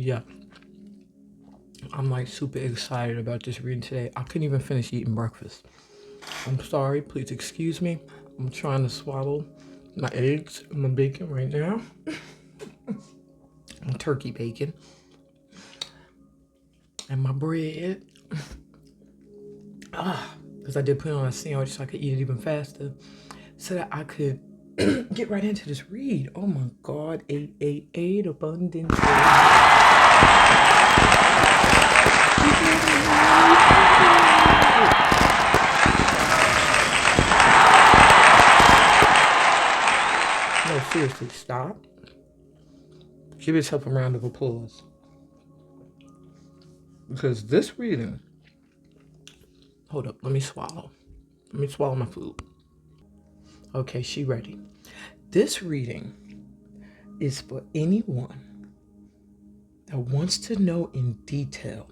Yeah, I'm like super excited about this reading today. I couldn't even finish eating breakfast. I'm sorry, please excuse me. I'm trying to swallow my eggs and my bacon right now. My turkey bacon. And my bread. Because I did put it on a sandwich so I could eat it even faster. So that I could get right into this read. Oh my God, 888 abundance. No, seriously, stop. Give yourself a round of applause. Because this reading, hold up, let me swallow. Let me swallow my food. Okay, she ready. This reading is for anyone that wants to know in detail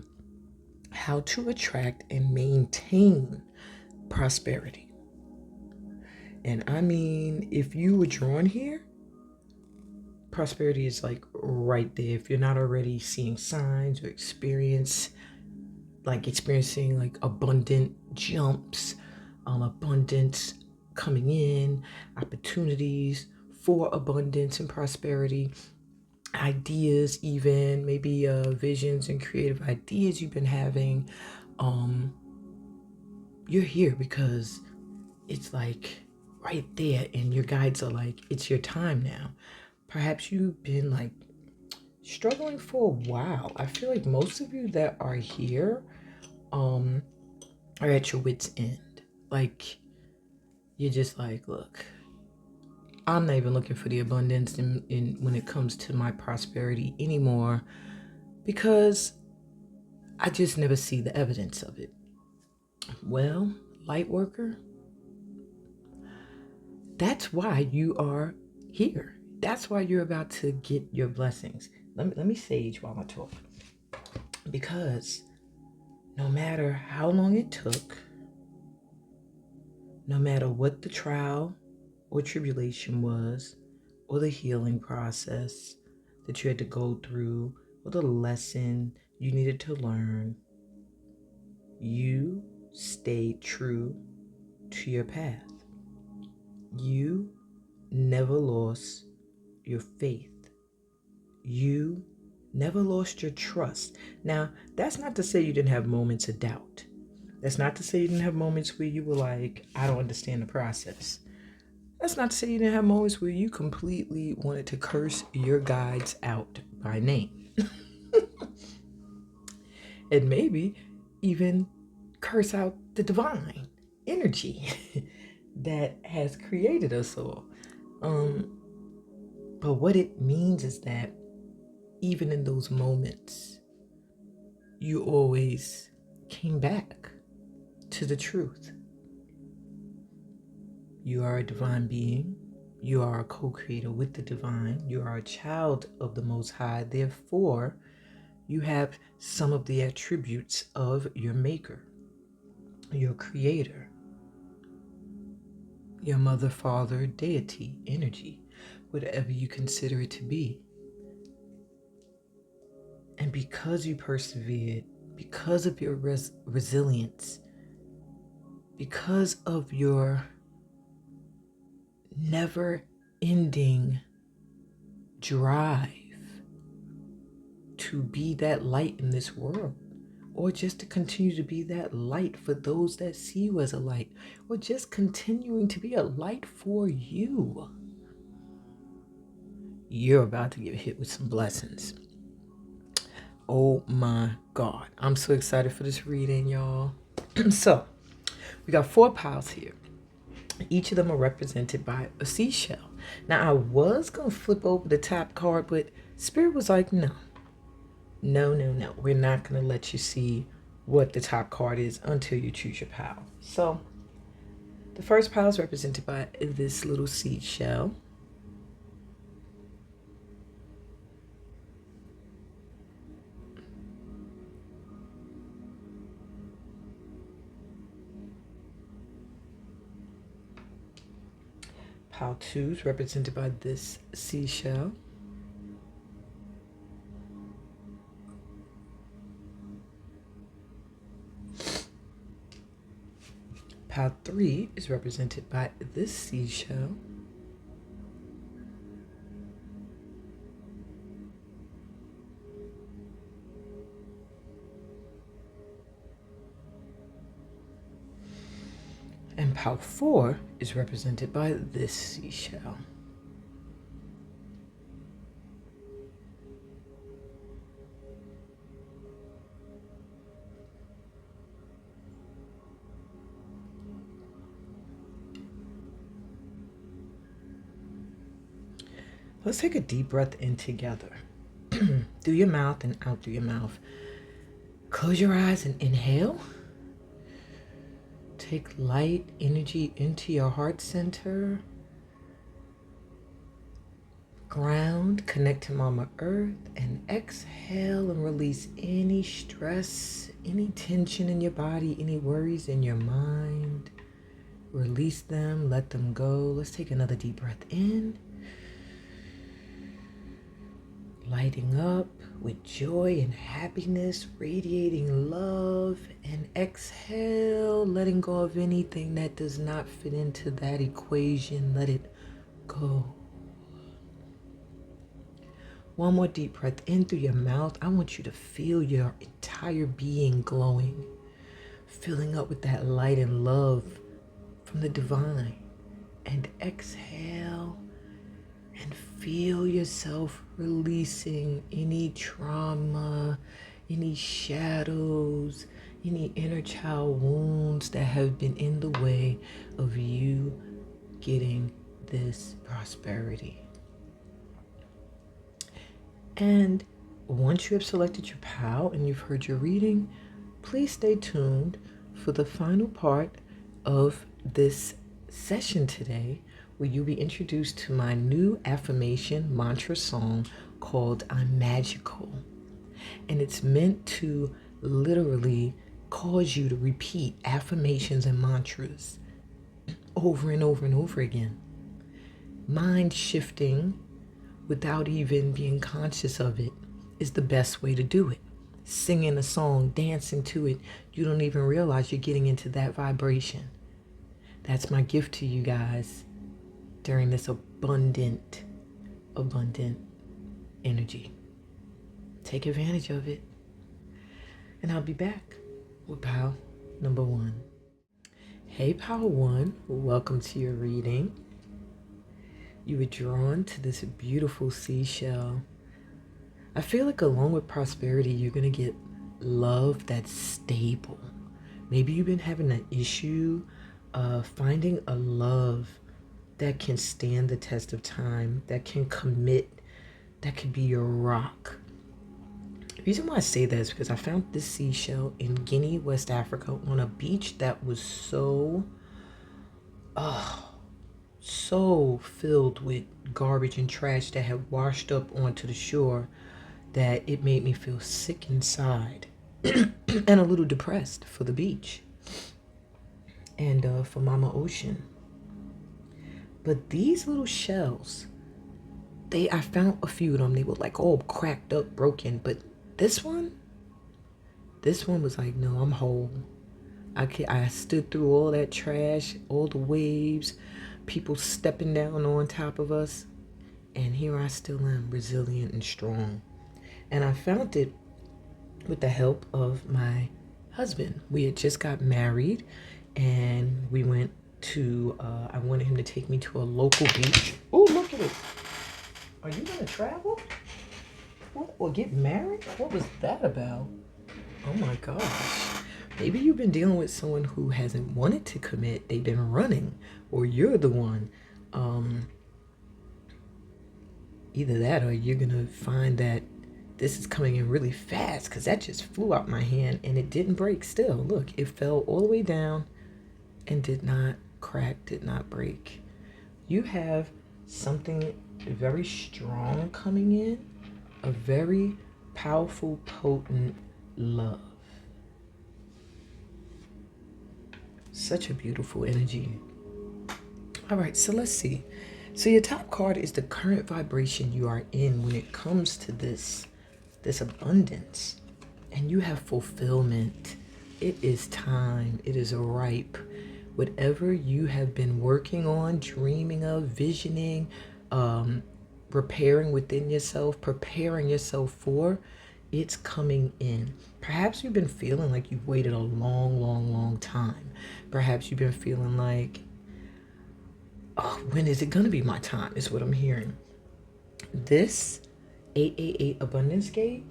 how to attract and maintain prosperity. And I mean, if you were drawn here, prosperity is like right there. If you're not already seeing signs or experiencing like abundant jumps, abundance coming in, opportunities for abundance and prosperity, ideas, even maybe visions and creative ideas you've been having, you're here because it's like right there, and your guides are like, it's your time now. Perhaps you've been like struggling for a while. I feel like most of you that are here are at your wit's end. Like, you're just like, look, I'm not even looking for the abundance in when it comes to my prosperity anymore, because I just never see the evidence of it. Well, lightworker, that's why you are here. That's why you're about to get your blessings. Let me sage while I talk. Because no matter how long it took, no matter what the trial or tribulation was, or the healing process that you had to go through, or the lesson you needed to learn, you stayed true to your path. You never lost your faith. You never lost your trust. Now, that's not to say you didn't have moments of doubt. That's not to say you didn't have moments where you were like, I don't understand the process. That's not to say you didn't have moments where you completely wanted to curse your guides out by name. And maybe even curse out the divine energy that has created us all. But what it means is that even in those moments, you always came back to the truth. You are a divine being. You are a co-creator with the divine. You are a child of the Most High. Therefore, you have some of the attributes of your maker, your creator, your mother, father, deity, energy, whatever you consider it to be. And because you persevered, because of your resilience, because of your never-ending drive to be that light in this world, or just to continue to be that light for those that see you as a light, or just continuing to be a light for you, you're about to get hit with some blessings. Oh my God. I'm so excited for this reading, y'all. So, we got 4 piles here. Each of them are represented by a seashell. Now, I was going to flip over the top card, but Spirit was like, no. We're not going to let you see what the top card is until you choose your pile. So, the first pile is represented by this little seashell. Pile 2 is represented by this seashell. Pile 3 is represented by this seashell. And pile 4 is represented by this seashell. Let's take a deep breath in together. Through your mouth and out through your mouth. Close your eyes and inhale. Take light energy into your heart center. Ground, connect to Mama Earth, and exhale and release any stress, any tension in your body, any worries in your mind. Release them, let them go. Let's take another deep breath in. Lighting up with joy and happiness, radiating love, and exhale, letting go of anything that does not fit into that equation. Let it go. One more deep breath in through your mouth. I want you to feel your entire being glowing, filling up with that light and love from the divine. And exhale and feel yourself releasing any trauma, any shadows, any inner child wounds that have been in the way of you getting this prosperity. And once you have selected your pile and you've heard your reading, please stay tuned for the final part of this session today, where you'll be introduced to my new affirmation mantra song called I'm Magical. And it's meant to literally cause you to repeat affirmations and mantras over and over and over again. Mind shifting without even being conscious of it is the best way to do it. Singing a song, dancing to it, you don't even realize you're getting into that vibration. That's my gift to you guys during this abundant energy. Take advantage of it. And I'll be back with pile number 1. Hey, pile 1, welcome to your reading. You were drawn to this beautiful seashell. I feel like along with prosperity, you're going to get love that's stable. Maybe you've been having an issue finding a love that can stand the test of time, that can commit, that could be your rock. The reason why I say that is because I found this seashell in Guinea, West Africa, on a beach that was so filled with garbage and trash that had washed up onto the shore that it made me feel sick inside and a little depressed for the beach and for Mama Ocean. But these little shells, I found a few of them. They were like all cracked up, broken. But this one was like, no, I'm whole. I stood through all that trash, all the waves, people stepping down on top of us. And here I still am, resilient and strong. And I found it with the help of my husband. We had just got married and we went to, I wanted him to take me to a local beach. Oh, look at it. Are you going to travel? What? Or get married? What was that about? Oh my gosh. Maybe you've been dealing with someone who hasn't wanted to commit. They've been running, or you're the one. Either that or you're going to find that this is coming in really fast, because that just flew out my hand and it didn't break still. Look, it fell all the way down and did not crack, did not break. You have something very strong coming in, a very powerful, potent love. Such a beautiful energy. All right, so let's see. So your top card is the current vibration you are in when it comes to this abundance, and you have fulfillment. It is time. It is ripe. Whatever you have been working on, dreaming of, visioning, repairing within yourself, preparing yourself for, it's coming in. Perhaps you've been feeling like you've waited a long, long, long time. Perhaps you've been feeling like, oh, when is it going to be my time? Is what I'm hearing. This 888 Abundance Gate,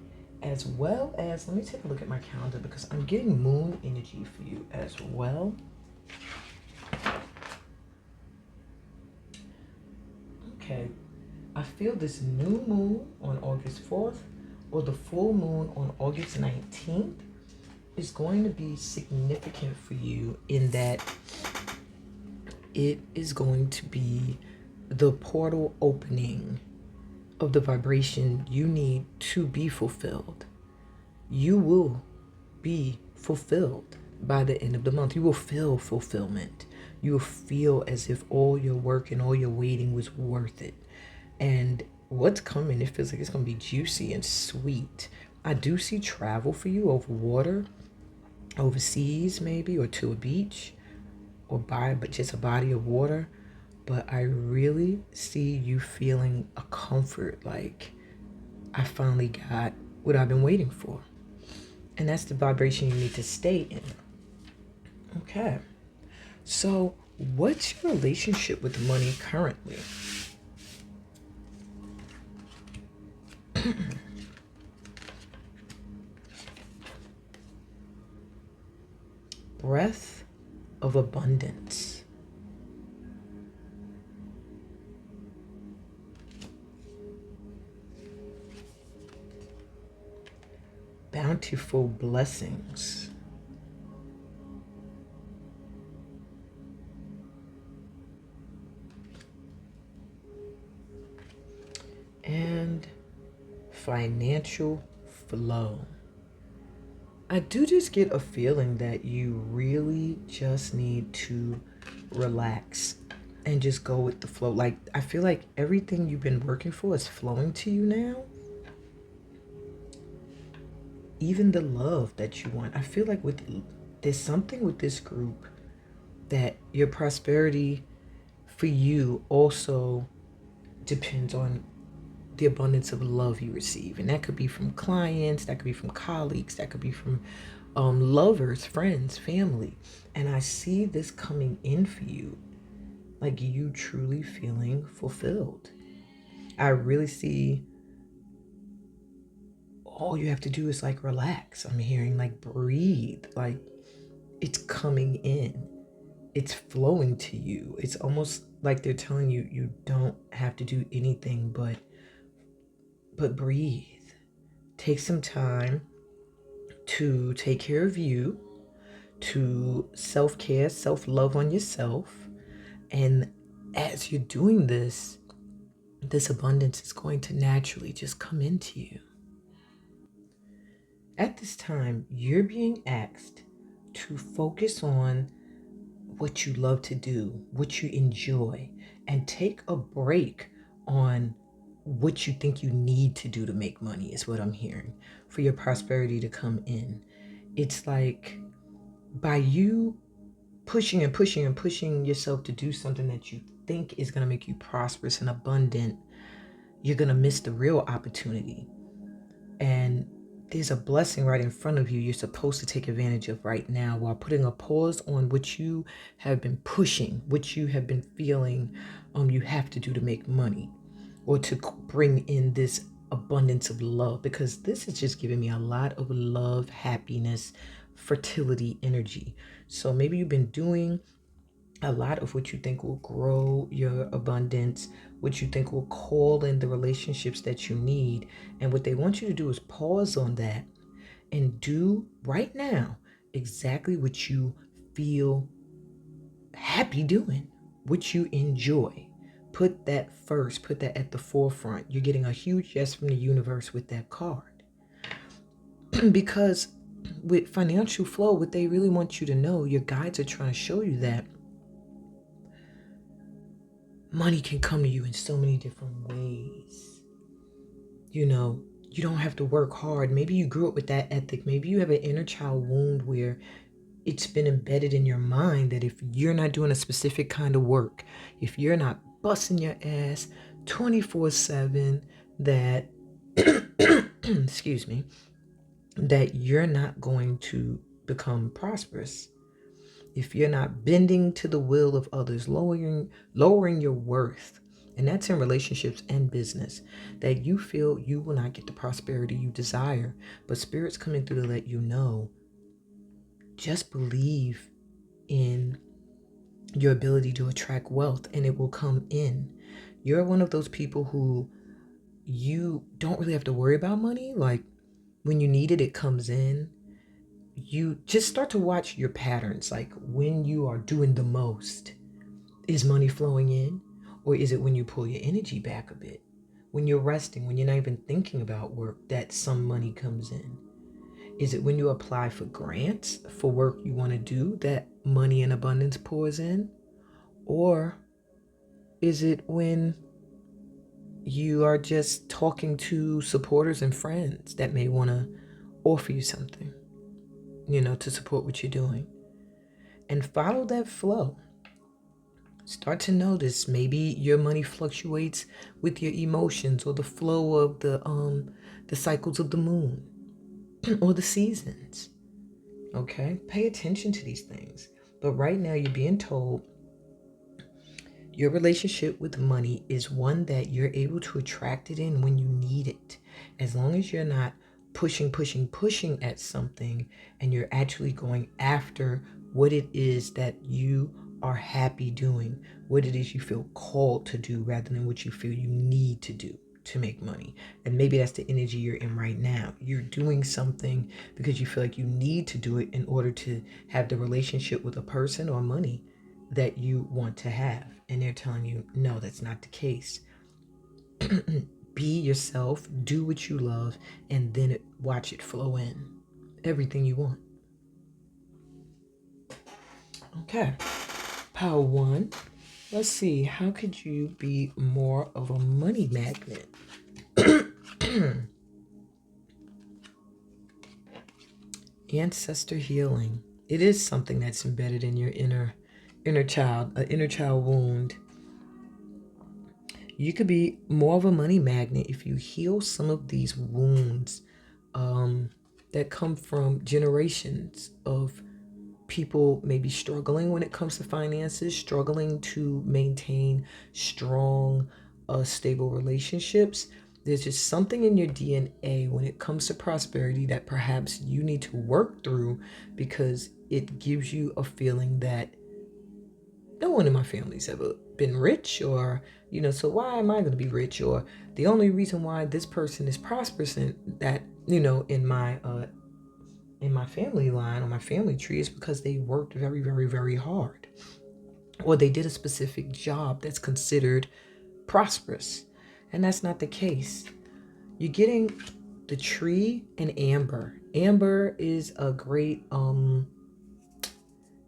as well as, let me take a look at my calendar because I'm getting moon energy for you as well. Okay, I feel this new moon on August 4th or the full moon on August 19th is going to be significant for you in that it is going to be the portal opening of the vibration you need to be fulfilled. You will be fulfilled by the end of the month. You will feel fulfillment. You will feel as if all your work and all your waiting was worth it. And what's coming, it feels like it's going to be juicy and sweet. I do see travel for you over water, overseas maybe, or to a beach, or but just a body of water. But I really see you feeling a comfort, like I finally got what I've been waiting for. And that's the vibration you need to stay in. Okay. So what's your relationship with money currently? Breath of abundance. Bountiful blessings. And financial flow. I do just get a feeling that you really just need to relax and just go with the flow. Like, I feel like everything you've been working for is flowing to you now. Even the love that you want. I feel like there's something with this group that your prosperity for you also depends on the abundance of love you receive. And that could be from clients, that could be from colleagues, that could be from lovers, friends, family. And I see this coming in for you, like you truly feeling fulfilled. I really see all you have to do is like relax. I'm hearing like breathe, like it's coming in. It's flowing to you. It's almost like they're telling you you don't have to do anything but breathe. Take some time to take care of you, to self-care, self-love on yourself. And as you're doing this, this abundance is going to naturally just come into you. At this time, you're being asked to focus on what you love to do, what you enjoy, and take a break on what you think you need to do to make money, is what I'm hearing, for your prosperity to come in. It's like by you pushing and pushing and pushing yourself to do something that you think is going to make you prosperous and abundant, you're going to miss the real opportunity. And there's a blessing right in front of you you're supposed to take advantage of right now, while putting a pause on what you have been pushing, what you have been feeling you have to do to make money, or to bring in this abundance of love, because this is just giving me a lot of love, happiness, fertility energy. So maybe you've been doing a lot of what you think will grow your abundance, what you think will call in the relationships that you need. And what they want you to do is pause on that and do right now exactly what you feel happy doing, what you enjoy. Put that first, put that at the forefront. You're getting a huge yes from the universe with that card. Because with financial flow, what they really want you to know, your guides are trying to show you that money can come to you in so many different ways. You know, you don't have to work hard. Maybe you grew up with that ethic. Maybe you have an inner child wound where it's been embedded in your mind that if you're not doing a specific kind of work, if you're not busting your ass 24/7, that, excuse me, that you're not going to become prosperous. If you're not bending to the will of others, lowering your worth, and that's in relationships and business, that you feel you will not get the prosperity you desire, but Spirit's coming through to let you know, just believe in your ability to attract wealth and it will come in. You're one of those people who you don't really have to worry about money. Like when you need it, it comes in. You just start to watch your patterns. Like when you are doing the most, is money flowing in? Or is it when you pull your energy back a bit? When you're resting, when you're not even thinking about work, that some money comes in? Is it when you apply for grants for work you want to do that money in abundance pours in? Or is it when you are just talking to supporters and friends that may want to offer you something, to support what you're doing? And follow that flow. Start to notice maybe your money fluctuates with your emotions or the flow of the cycles of the moon or the seasons. Okay? Pay attention to these things. But right now you're being told your relationship with money is one that you're able to attract it in when you need it. As long as you're not pushing at something and you're actually going after what it is that you are happy doing, what it is you feel called to do rather than what you feel you need to do to make money. And maybe that's the energy you're in right now. You're doing something because you feel like you need to do it in order to have the relationship with a person or money that you want to have. And they're telling you, no, that's not the case. Be yourself, do what you love, and then watch it flow in. Everything you want. Okay. Power 1. Let's see. How could you be more of a money magnet? Ancestor healing. It is something that's embedded in your inner child, an inner child wound. You could be more of a money magnet if you heal some of these wounds that come from generations of people maybe struggling when it comes to finances, struggling to maintain strong, stable relationships. There's just something in your DNA when it comes to prosperity that perhaps you need to work through because it gives you a feeling that no one in my family's ever been rich, or so why am I going to be rich? Or the only reason why this person is prosperous in that in my family line or my family tree is because they worked very, very, very hard, or they did a specific job that's considered prosperous. And that's not the case. You're getting the tree and amber. Amber is a great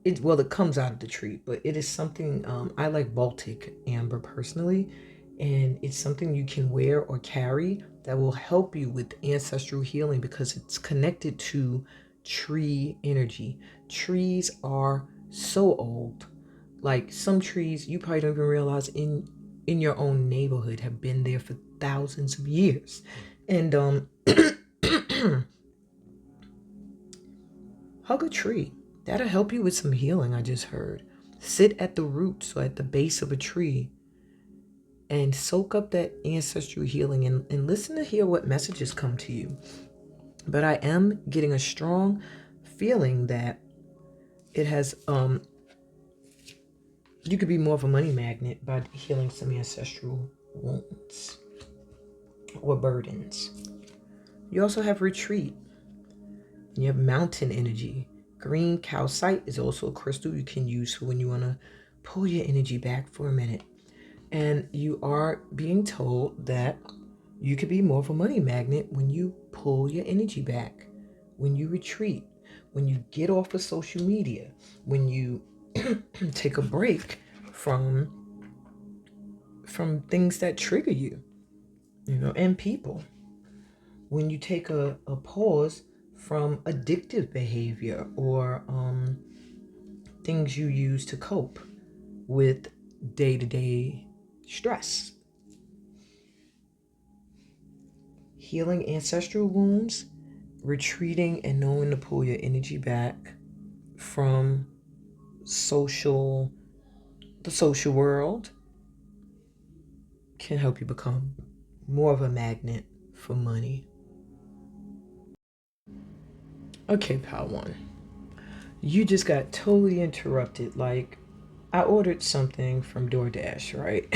it comes out of the tree, but it is something I like Baltic amber personally, and it's something you can wear or carry that will help you with ancestral healing because it's connected to tree energy. Trees are so old. Like some trees you probably don't even realize in your own neighborhood have been there for thousands of years. And hug a tree. That'll help you with some healing, I just heard. Sit at the roots or at the base of a tree and soak up that ancestral healing and listen to hear what messages come to you. But I am getting a strong feeling that it has you could be more of a money magnet by healing some ancestral wounds or burdens. You also have retreat. You have mountain energy. Green calcite is also a crystal you can use for when you want to pull your energy back for a minute. And you are being told that you could be more of a money magnet when you pull your energy back, when you retreat, when you get off of social media, when you take a break from things that trigger you, and people. When you take a pause from addictive behavior or things you use to cope with day-to-day stress. Healing ancestral wounds, retreating and knowing to pull your energy back from the social world can help you become more of a magnet for money. Okay, pal one. You just got totally interrupted. Like, I ordered something from DoorDash, right?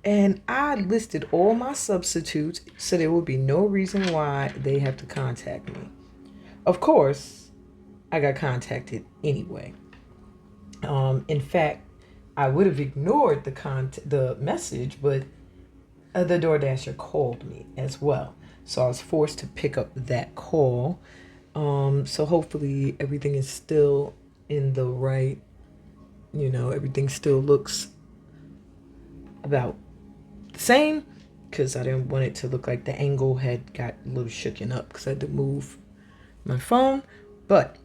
And I listed all my substitutes so there would be no reason why they have to contact me. Of course, I got contacted anyway. In fact, I would have ignored the message, but the DoorDasher called me as well. So I was forced to pick up that call. So hopefully everything is still in the right, everything still looks about the same, because I didn't want it to look like the angle had got a little shooken up because I had to move my phone. But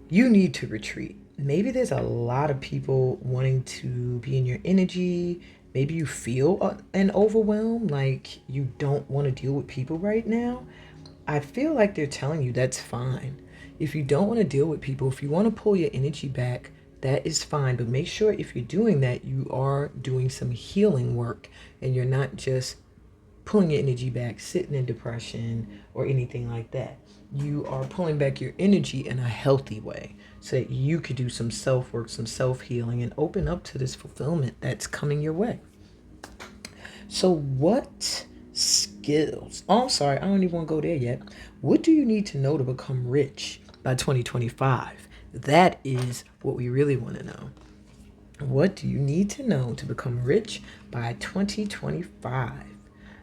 you need to retreat. Maybe there's a lot of people wanting to be in your energy. Maybe you feel an overwhelm, like you don't want to deal with people right now. I feel like they're telling you that's fine. If you don't want to deal with people, if you want to pull your energy back, that is fine. But make sure if you're doing that, you are doing some healing work and you're not just pulling your energy back, sitting in depression or anything like that. You are pulling back your energy in a healthy way so that you could do some self-work, some self-healing, and open up to this fulfillment that's coming your way. So what skills? Oh, I'm sorry, I don't even want to go there yet. What do you need to know to become rich by 2025? That is what we really want to know. What do you need to know to become rich by 2025?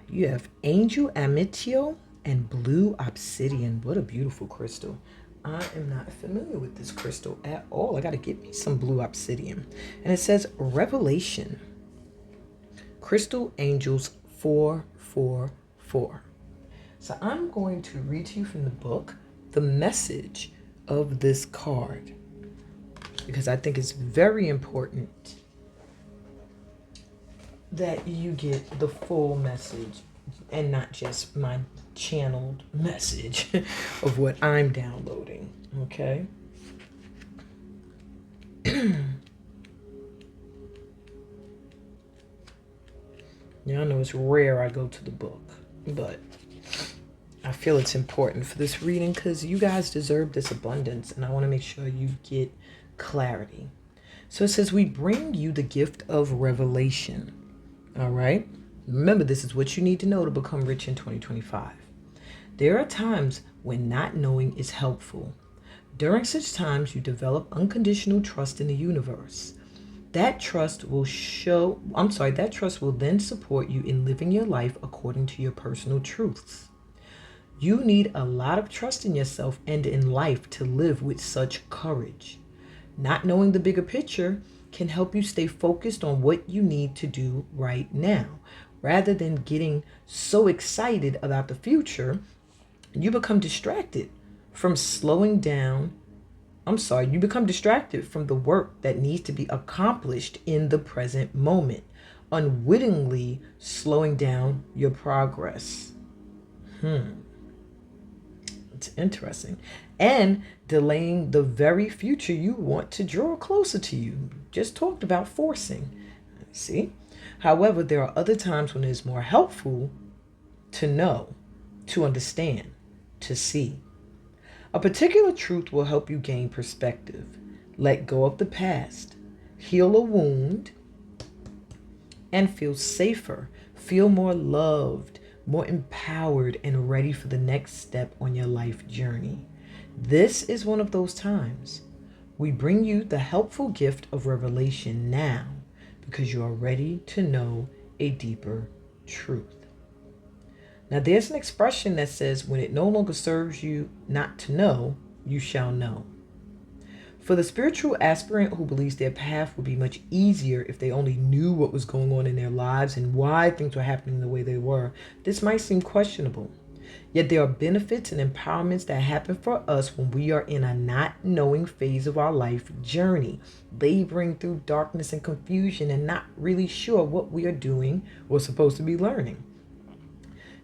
You have Angel Amethyst and Blue Obsidian. What a beautiful crystal. I am not familiar with this crystal at all. I got to get me some Blue Obsidian. And it says Revelation. Crystal Angels 444. So I'm going to read to you from the book the message of this card, because I think it's very important that you get the full message and not just my channeled message of what I'm downloading. Okay. Yeah, I know it's rare I go to the book, but I feel it's important for this reading because you guys deserve this abundance and I want to make sure you get clarity. So it says, we bring you the gift of revelation. All right. Remember, this is what you need to know to become rich in 2025. There are times when not knowing is helpful. During such times, you develop unconditional trust in the universe. That trust will then support you in living your life according to your personal truths. You need a lot of trust in yourself and in life to live with such courage. Not knowing the bigger picture can help you stay focused on what you need to do right now. Rather than getting so excited about the future, you become distracted from you become distracted from the work that needs to be accomplished in the present moment, unwittingly slowing down your progress. It's interesting. And delaying the very future you want to draw closer to you. Just talked about forcing. See? However, there are other times when it's more helpful to know, to understand, to see. A particular truth will help you gain perspective. Let go of the past. Heal a wound. And feel safer. Feel more loved, more empowered, and ready for the next step on your life journey. This is one of those times. We bring you the helpful gift of revelation now because you are ready to know a deeper truth. Now, there's an expression that says, when it no longer serves you not to know, you shall know. For the spiritual aspirant who believes their path would be much easier if they only knew what was going on in their lives and why things were happening the way they were, this might seem questionable. Yet there are benefits and empowerments that happen for us when we are in a not knowing phase of our life journey, laboring through darkness and confusion and not really sure what we are doing or supposed to be learning.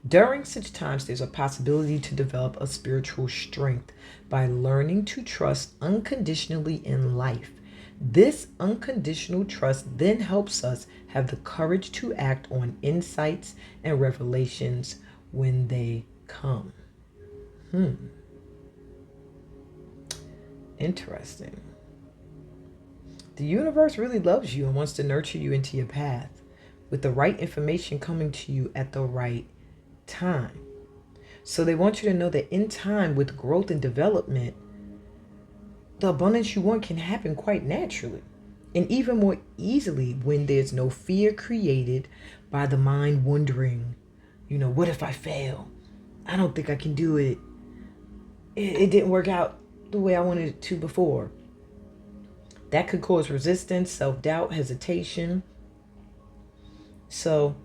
During such times, there's a possibility to develop a spiritual strength by learning to trust unconditionally in life. This unconditional trust then helps us have the courage to act on insights and revelations when they come. Interesting. The universe really loves you and wants to nurture you into your path, with the right information coming to you at the right time. So they want you to know that in time, with growth and development, the abundance you want can happen quite naturally and even more easily when there's no fear created by the mind wondering, what if I fail? I don't think I can do it. It didn't work out the way I wanted it to before. That could cause resistance, self-doubt, hesitation. So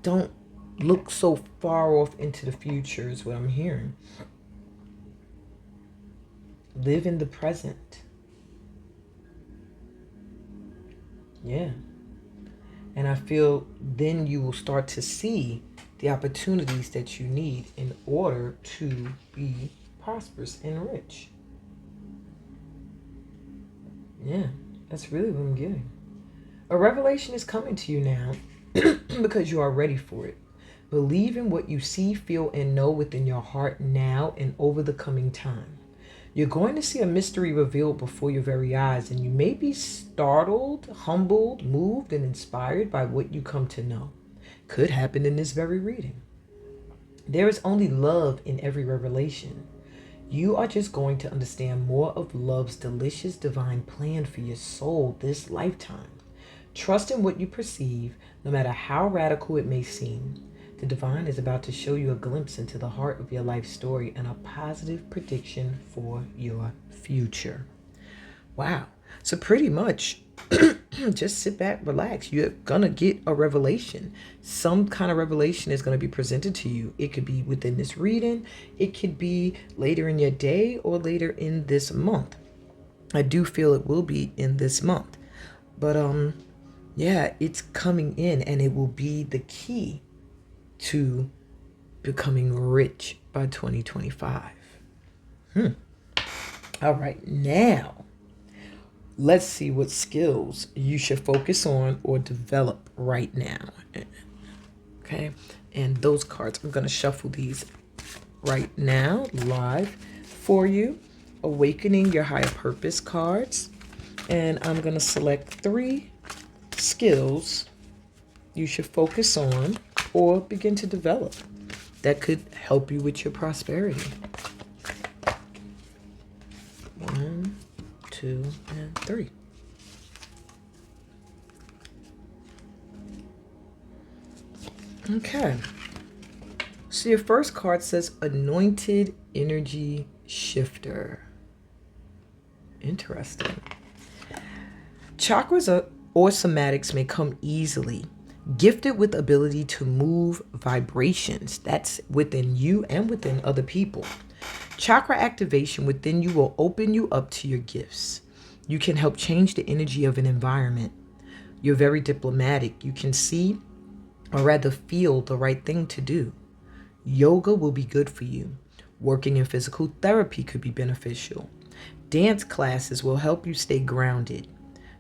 don't look so far off into the future is what I'm hearing. Live in the present. Yeah. And I feel then you will start to see the opportunities that you need in order to be prosperous and rich. Yeah, that's really what I'm getting. A revelation is coming to you now because you are ready for it. Believe in what you see, feel, and know within your heart now and over the coming time. You're going to see a mystery revealed before your very eyes, and you may be startled, humbled, moved, and inspired by what you come to know. Could happen in this very reading. There is only love in every revelation. You are just going to understand more of love's delicious divine plan for your soul this lifetime. Trust in what you perceive, no matter how radical it may seem. The divine is about to show you a glimpse into the heart of your life story and a positive prediction for your future. Wow. So pretty much, just sit back, relax. You're going to get a revelation. Some kind of revelation is going to be presented to you. It could be within this reading. It could be later in your day or later in this month. I do feel it will be in this month. But yeah, it's coming in and it will be the key to becoming rich by 2025. All right, now let's see what skills you should focus on or develop right now. Okay, and those cards, I'm going to shuffle these right now live for you. Awakening your higher purpose cards. And I'm going to select 3 skills you should focus on or begin to develop that could help you with your prosperity. 1, 2, and 3. Okay. So your first card says Anointed Energy Shifter. Interesting. Chakras or somatics may come easily. Gifted with ability to move vibrations. That's within you and within other people. Chakra activation within you will open you up to your gifts. You can help change the energy of an environment. You're very diplomatic. You can see, or rather feel, the right thing to do. Yoga will be good for you. Working in physical therapy could be beneficial. Dance classes will help you stay grounded.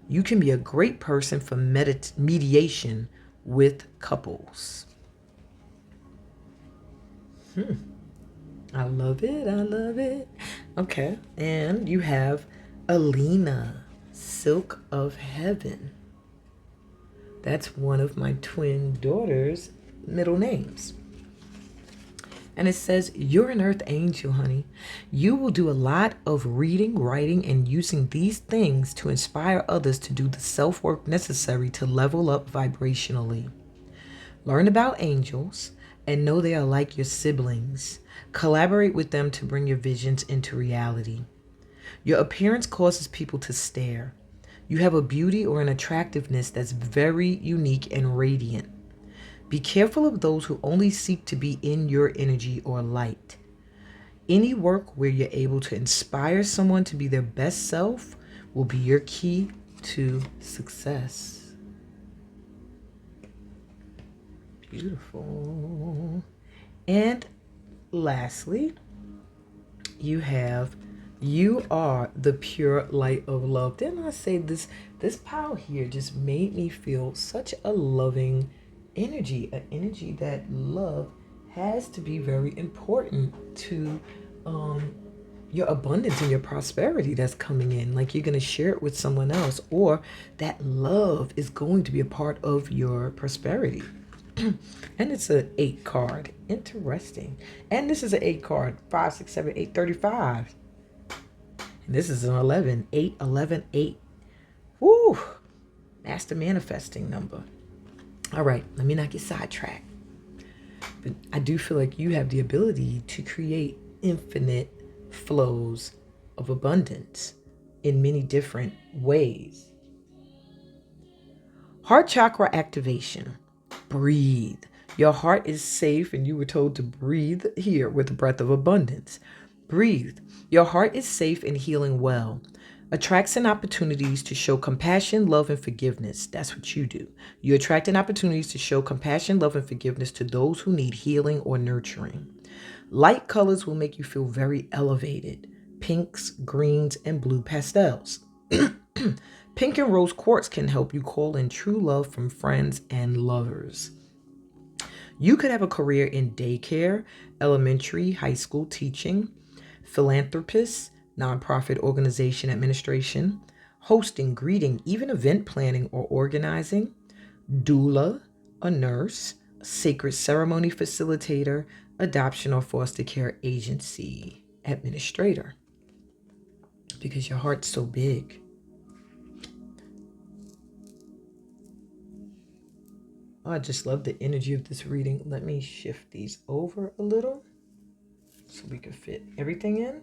You can be a great person for mediation with couples. I love it. I love it. Okay. And you have Alina, Silk of Heaven. That's one of my twin daughters' middle names. And it says, you're an earth angel, honey. You will do a lot of reading, writing, and using these things to inspire others to do the self-work necessary to level up vibrationally. Learn about angels and know they are like your siblings. Collaborate with them to bring your visions into reality. Your appearance causes people to stare. You have a beauty or an attractiveness that's very unique and radiant. Be careful of those who only seek to be in your energy or light. Any work where you're able to inspire someone to be their best self will be your key to success. Beautiful. And lastly, you are the pure light of love. Didn't I say this pile here just made me feel such a loving energy, an energy that love has to be very important to your abundance and your prosperity that's coming in. Like you're going to share it with someone else, or that love is going to be a part of your prosperity. And it's an 8 card. Interesting. And this is an 8 card. 5, 6, 7, 8, 35. And this is an 11. 8, 11, 8. Woo! Master manifesting number. All right, let me not get sidetracked. But I do feel like you have the ability to create infinite flows of abundance in many different ways. Heart chakra activation. Breathe. Your heart is safe, and you were told to breathe here with the breath of abundance. Breathe. Your heart is safe and healing well. Attracts in opportunities to show compassion, love, and forgiveness. That's what you do. You attract in opportunities to show compassion, love, and forgiveness to those who need healing or nurturing. Light colors will make you feel very elevated. Pinks, greens, and blue pastels. Pink and rose quartz can help you call in true love from friends and lovers. You could have a career in daycare, elementary, high school teaching, philanthropist, nonprofit organization administration, hosting, greeting, even event planning or organizing, doula, a nurse, a sacred ceremony facilitator, adoption or foster care agency administrator. Because your heart's so big. Oh, I just love the energy of this reading. Let me shift these over a little so we can fit everything in.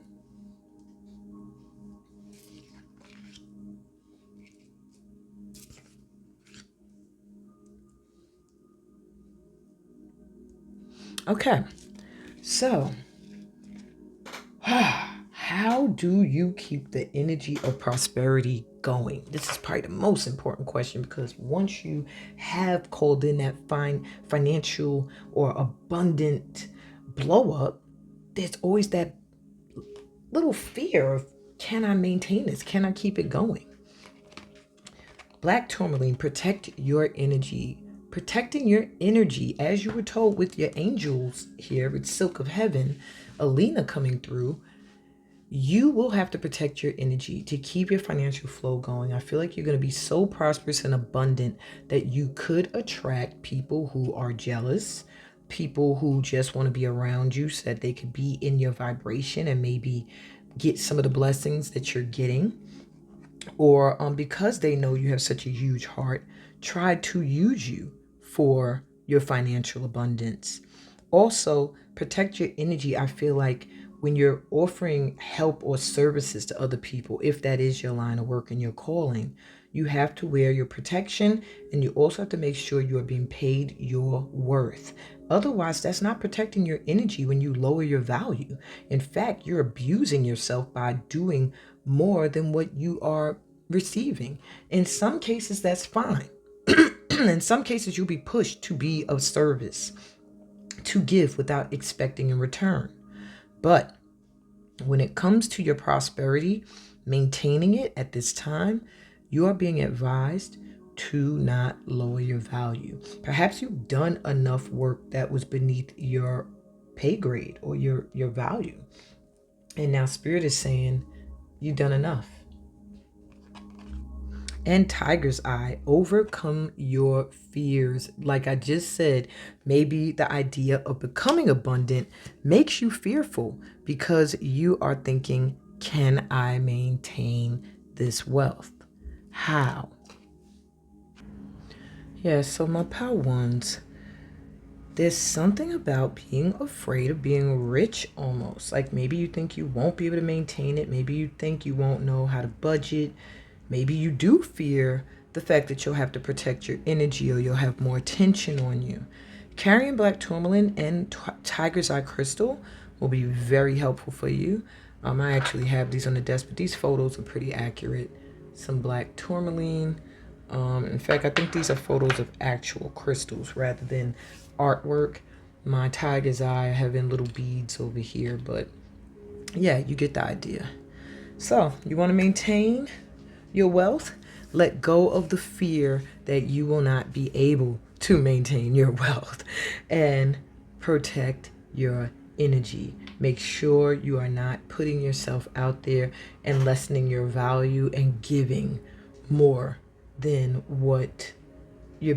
Okay, so how do you keep the energy of prosperity going? This is probably the most important question, because once you have called in that financial or abundant blow up, there's always that little fear of, can I maintain this? Can I keep it going? Black tourmaline, protect your energy. Protecting your energy, as you were told with your angels here with Silk of Heaven, Alina coming through, you will have to protect your energy to keep your financial flow going. I feel like you're going to be so prosperous and abundant that you could attract people who are jealous, people who just want to be around you so that they could be in your vibration and maybe get some of the blessings that you're getting. Or because they know you have such a huge heart, try to use you for your financial abundance. Also, protect your energy. I feel like when you're offering help or services to other people, if that is your line of work and your calling, you have to wear your protection, and you also have to make sure you are being paid your worth. Otherwise, that's not protecting your energy when you lower your value. In fact, you're abusing yourself by doing more than what you are receiving. In some cases, that's fine. In some cases, you'll be pushed to be of service, to give without expecting in return. But when it comes to your prosperity, maintaining it at this time, you are being advised to not lower your value. Perhaps you've done enough work that was beneath your pay grade or your value. And now Spirit is saying, you've done enough. And Tiger's Eye, overcome your fears. Like I just said, maybe the idea of becoming abundant makes you fearful because you are thinking, can I maintain this wealth? How? Yeah, so my pal ones, there's something about being afraid of being rich almost. Like maybe you think you won't be able to maintain it. Maybe you think you won't know how to budget. Maybe you do fear the fact that you'll have to protect your energy or you'll have more attention on you. Carrying black tourmaline and tiger's eye crystal will be very helpful for you. I actually have these on the desk, but these photos are pretty accurate. Some black tourmaline. In fact, I think these are photos of actual crystals rather than artwork. My tiger's eye having little beads over here, but yeah, you get the idea. So you want to maintain your wealth? Let go of the fear that you will not be able to maintain your wealth and protect your energy. Make sure you are not putting yourself out there and lessening your value and giving more than what you're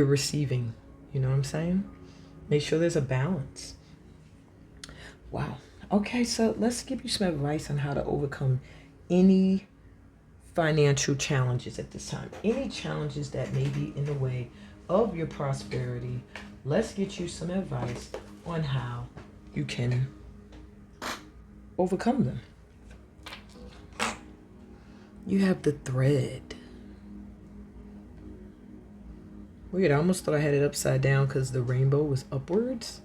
receiving. You know what I'm saying? Make sure there's a balance. Wow. Okay, so let's give you some advice on how to overcome any financial challenges at this time. Any challenges that may be in the way of your prosperity. Let's get you some advice on how you can overcome them. You have the thread. Weird, I almost thought I had it upside down because the rainbow was upwards.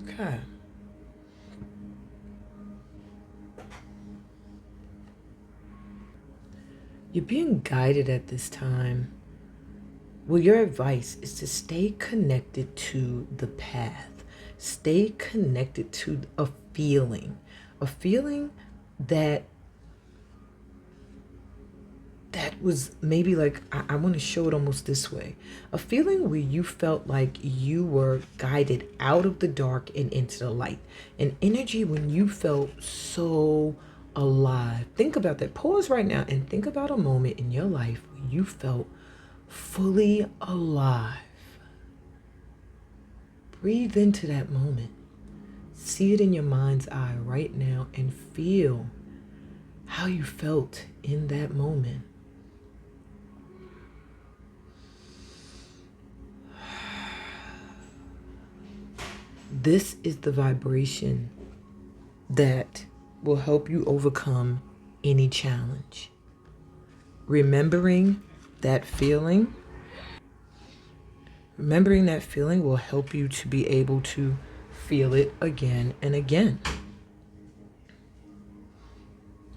Okay. You're being guided at this time. Well, your advice is to stay connected to the path. Stay connected to a feeling that was maybe like, I want to show it almost this way. A feeling where you felt like you were guided out of the dark and into the light. An energy when you felt so alive. Think about that. Pause right now and think about a moment in your life where you felt fully alive. Breathe into that moment. See it in your mind's eye right now and feel how you felt in that moment. This is the vibration that will help you overcome any challenge. Remembering that feeling will help you to be able to feel it again and again.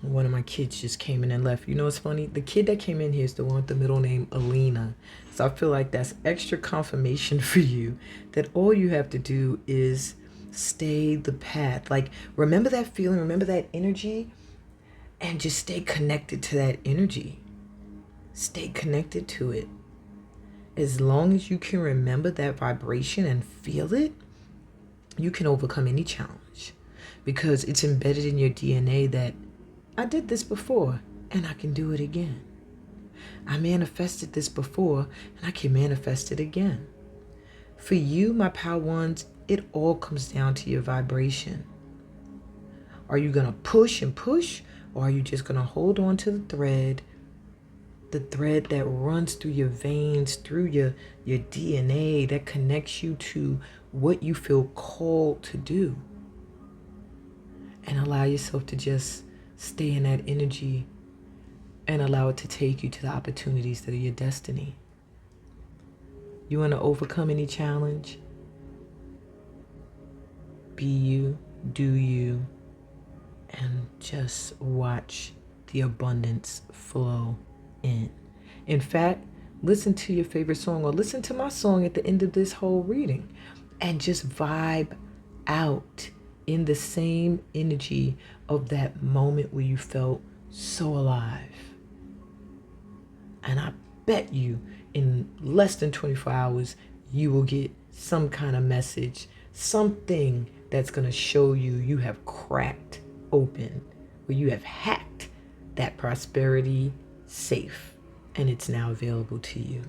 One of my kids just came in and left. You know what's funny? The kid that came in here is the one with the middle name Alina. So I feel like that's extra confirmation for you that all you have to do is stay the path. Like, remember that feeling, remember that energy, and just stay connected to that energy. Stay connected to it. As long as you can remember that vibration and feel it, you can overcome any challenge because it's embedded in your DNA that I did this before and I can do it again. I manifested this before and I can manifest it again. For you, my power ones, it all comes down to your vibration. Are you going to push and push, or are you just going to hold on to the thread that runs through your veins, through your DNA, that connects you to what you feel called to do? And allow yourself to just stay in that energy and allow it to take you to the opportunities that are your destiny. You want to overcome any challenge? Be you, do you, and just watch the abundance flow in. In fact, listen to your favorite song or listen to my song at the end of this whole reading and just vibe out in the same energy of that moment where you felt so alive. And I bet you in less than 24 hours, you will get some kind of message, something that's going to show you have cracked open, where you have hacked that prosperity safe, and it's now available to you.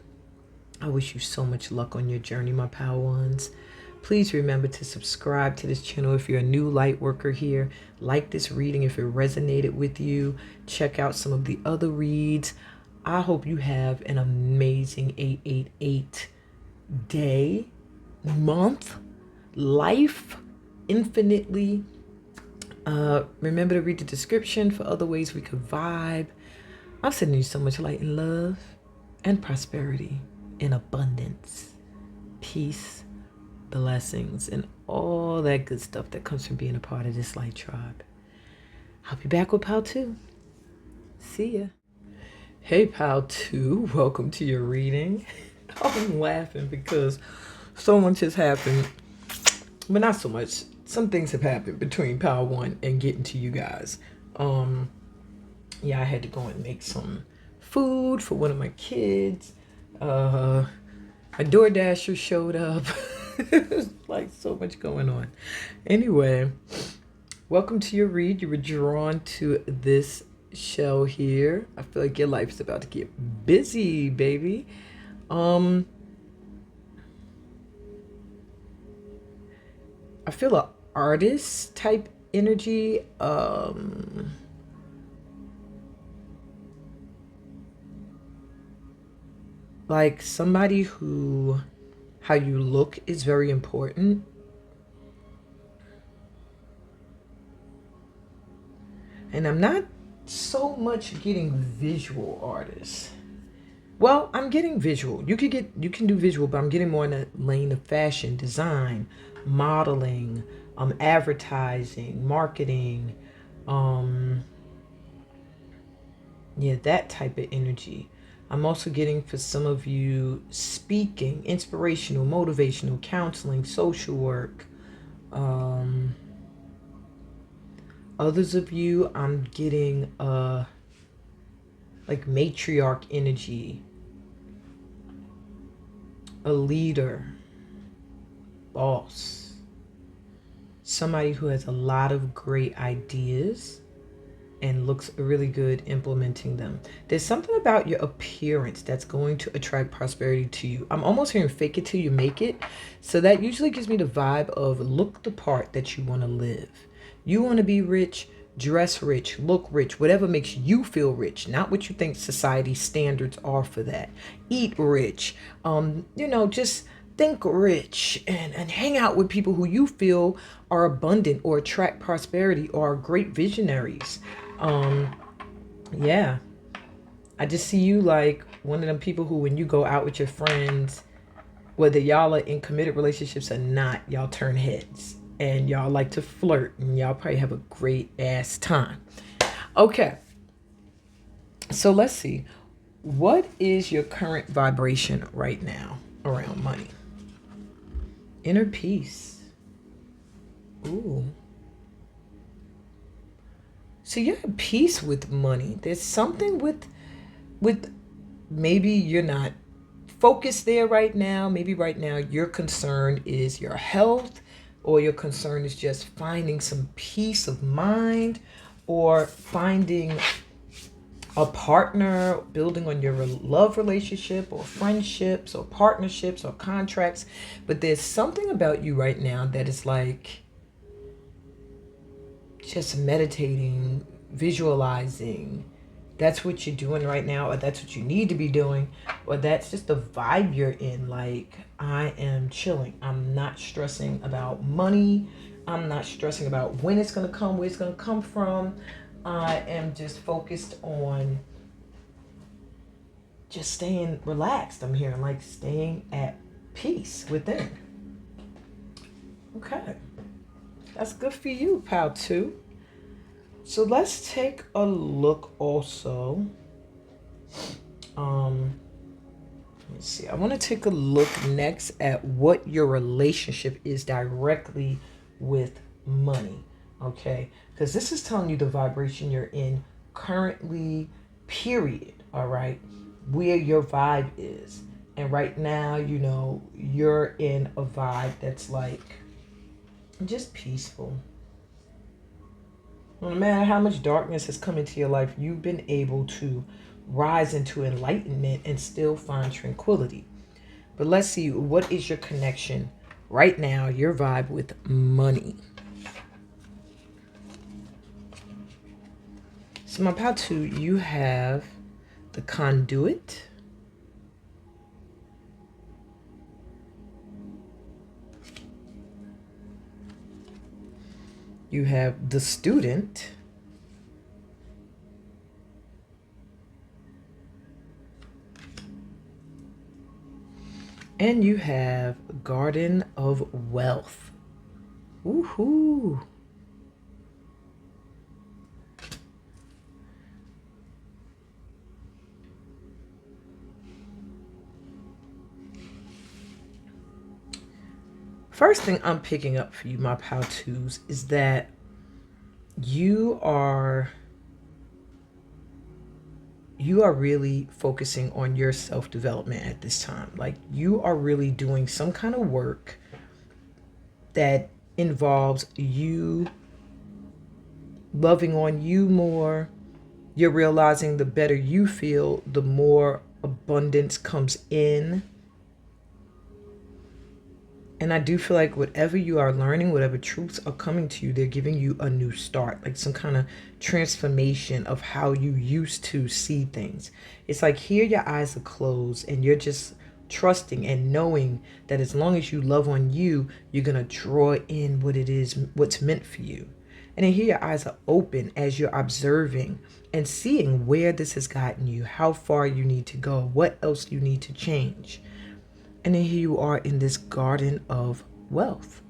I wish you so much luck on your journey, my power ones. Please remember to subscribe to this channel if you're a new light worker here. Like this reading if it resonated with you. Check out some of the other reads. I hope you have an amazing 888 day, month, life, infinitely. Remember to read the description for other ways we could vibe. I'm sending you so much light and love. and prosperity in abundance, peace, blessings, and all that good stuff that comes from being a part of this light tribe. I'll be back with Pal 2. See ya. Hey, Pal 2, welcome to your reading. I'm laughing because so much has happened, but not so much. Some things have happened between Pal 1 and getting to you guys. Yeah, I had to go and make some food for one of my kids. A DoorDasher showed up. There's like so much going on. Anyway, welcome to your read. You were drawn to this show here. I feel like your life's about to get busy, baby. I feel a artist type energy. Like somebody who, how you look is very important. And I'm not so much getting visual artists. Well, I'm getting visual. You can do visual, but I'm getting more in the lane of fashion, design, modeling, advertising, marketing, yeah, that type of energy. I'm also getting for some of you speaking, inspirational, motivational, counseling, social work. Others of you, I'm getting like matriarch energy, a leader, boss, somebody who has a lot of great ideas and looks really good implementing them. There's something about your appearance that's going to attract prosperity to you. I'm almost hearing fake it till you make it. So that usually gives me the vibe of look the part that you want to live. You want to be rich, dress rich, look rich, whatever makes you feel rich, not what you think society standards are for that. Eat rich, just think rich and hang out with people who you feel are abundant or attract prosperity or are great visionaries. Yeah, I just see you like one of them people who, when you go out with your friends, whether y'all are in committed relationships or not, y'all turn heads and y'all like to flirt and y'all probably have a great ass time. Okay, so let's see. What is your current vibration right now around money? Inner peace. Ooh. So you're at peace with money. There's something with maybe you're not focused there right now. Maybe right now your concern is your health, or your concern is just finding some peace of mind, or finding a partner, building on your love relationship or friendships or partnerships or contracts. But there's something about you right now that is like just meditating, visualizing. That's what you're doing right now, or that's what you need to be doing, or that's just the vibe you're in. Like, I am chilling. I'm not stressing about money. I'm not stressing about when it's going to come, where it's going to come from. I am just focused on just staying relaxed. I'm hearing like staying at peace within. Okay. That's good for you, Pal 2. So let's take a look also. Let me see. I want to take a look next at what your relationship is directly with money. Okay? Because this is telling you the vibration you're in currently, period. All right? Where your vibe is. And right now, you're in a vibe that's like just peaceful. No matter how much darkness has come into your life, you've been able to rise into enlightenment and still find tranquility. But let's see, what is your connection right now, your vibe with money? So my pal 2, you have the conduit. You have the student. And you have Garden of Wealth. Woohoo! First thing I'm picking up for you, my how-tos, is that you are really focusing on your self-development at this time. Like, you are really doing some kind of work that involves you loving on you more. You're realizing the better you feel, the more abundance comes in. And I do feel like whatever you are learning, whatever truths are coming to you, they're giving you a new start, like some kind of transformation of how you used to see things. It's like here your eyes are closed and you're just trusting and knowing that as long as you love on you, you're going to draw in what it is, what's meant for you. And then here your eyes are open as you're observing and seeing where this has gotten you, how far you need to go, what else you need to change. And then here you are in this garden of wealth.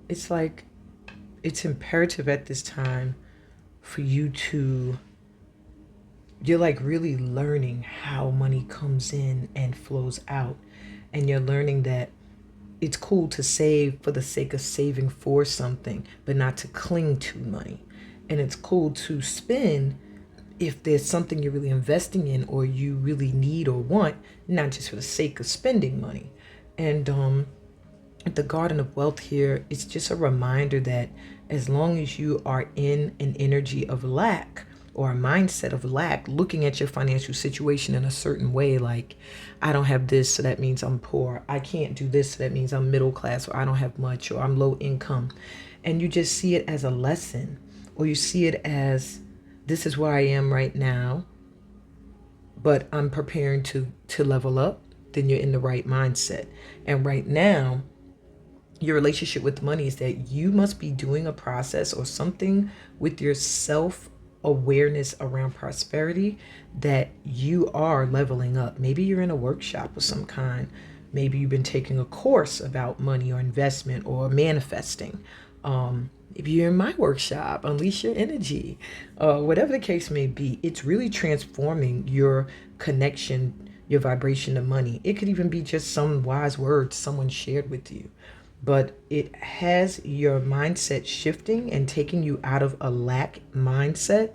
It's like, it's imperative at this time for you to, you're like really learning how money comes in and flows out. And you're learning that it's cool to save for the sake of saving for something, but not to cling to money. And it's cool to spend if there's something you're really investing in or you really need or want, not just for the sake of spending money. And the Garden of Wealth here, it's just a reminder that as long as you are in an energy of lack or a mindset of lack, looking at your financial situation in a certain way, like, I don't have this, so that means I'm poor. I can't do this, so that means I'm middle class, or I don't have much, or I'm low income. And you just see it as a lesson, or you see it as, this is where I am right now, but I'm preparing to level up, then you're in the right mindset. And right now, your relationship with money is that you must be doing a process or something with your self-awareness around prosperity that you are leveling up. Maybe you're in a workshop of some kind. Maybe you've been taking a course about money or investment or manifesting. Maybe you're in my workshop, Unleash Your Energy. Whatever the case may be, it's really transforming your connection, your vibration to money. It could even be just some wise words someone shared with you. But it has your mindset shifting and taking you out of a lack mindset.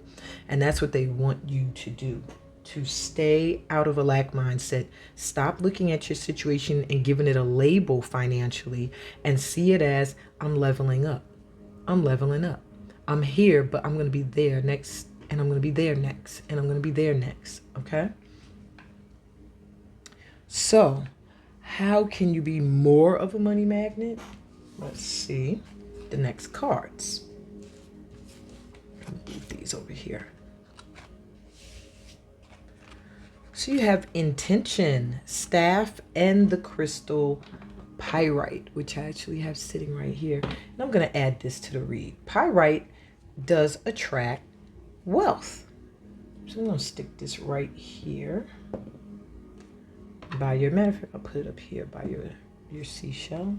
And that's what they want you to do. To stay out of a lack mindset. Stop looking at your situation and giving it a label financially and see it as, I'm leveling up. I'm leveling up. I'm here, but I'm going to be there next, and I'm going to be there next, and I'm going to be there next. Okay? So, how can you be more of a money magnet? Let's see the next cards. Move these over here. So you have intention, staff, and the crystal pyrite, which I actually have sitting right here. And I'm going to add this to the read. Pyrite does attract wealth. So I'm going to stick this right here. By your, matter of fact, I'll put it up here by your seashell.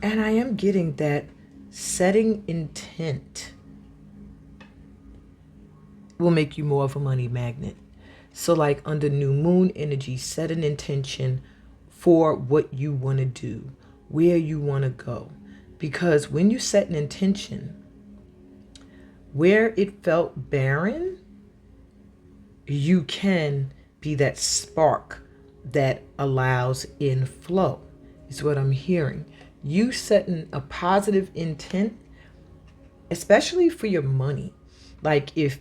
And I am getting that setting intent will make you more of a money magnet. So like under new moon energy, set an intention for what you want to do, where you want to go. Because when you set an intention, where it felt barren, you can be that spark that allows inflow, is what I'm hearing. You setting a positive intent, especially for your money. Like, if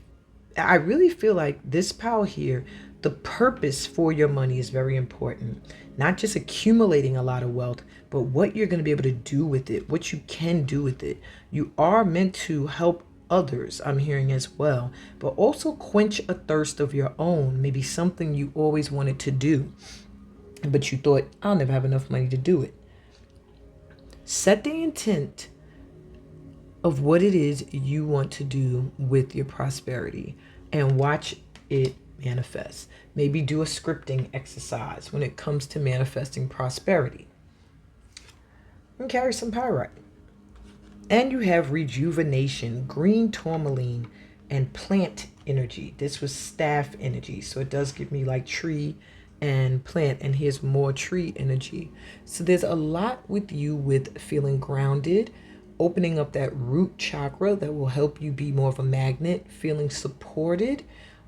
I really feel like this power here, the purpose for your money is very important. Not just accumulating a lot of wealth, but what you're going to be able to do with it, what you can do with it. You are meant to help others, I'm hearing as well, but also quench a thirst of your own, maybe something you always wanted to do, but you thought, I'll never have enough money to do it. Set the intent of what it is you want to do with your prosperity and watch it manifests. Maybe do a scripting exercise when it comes to manifesting prosperity. And carry some pyrite. And you have rejuvenation, green tourmaline, and plant energy. This was staff energy, so it does give me like tree and plant, and here's more tree energy. So there's a lot with you with feeling grounded, opening up that root chakra that will help you be more of a magnet. Feeling supported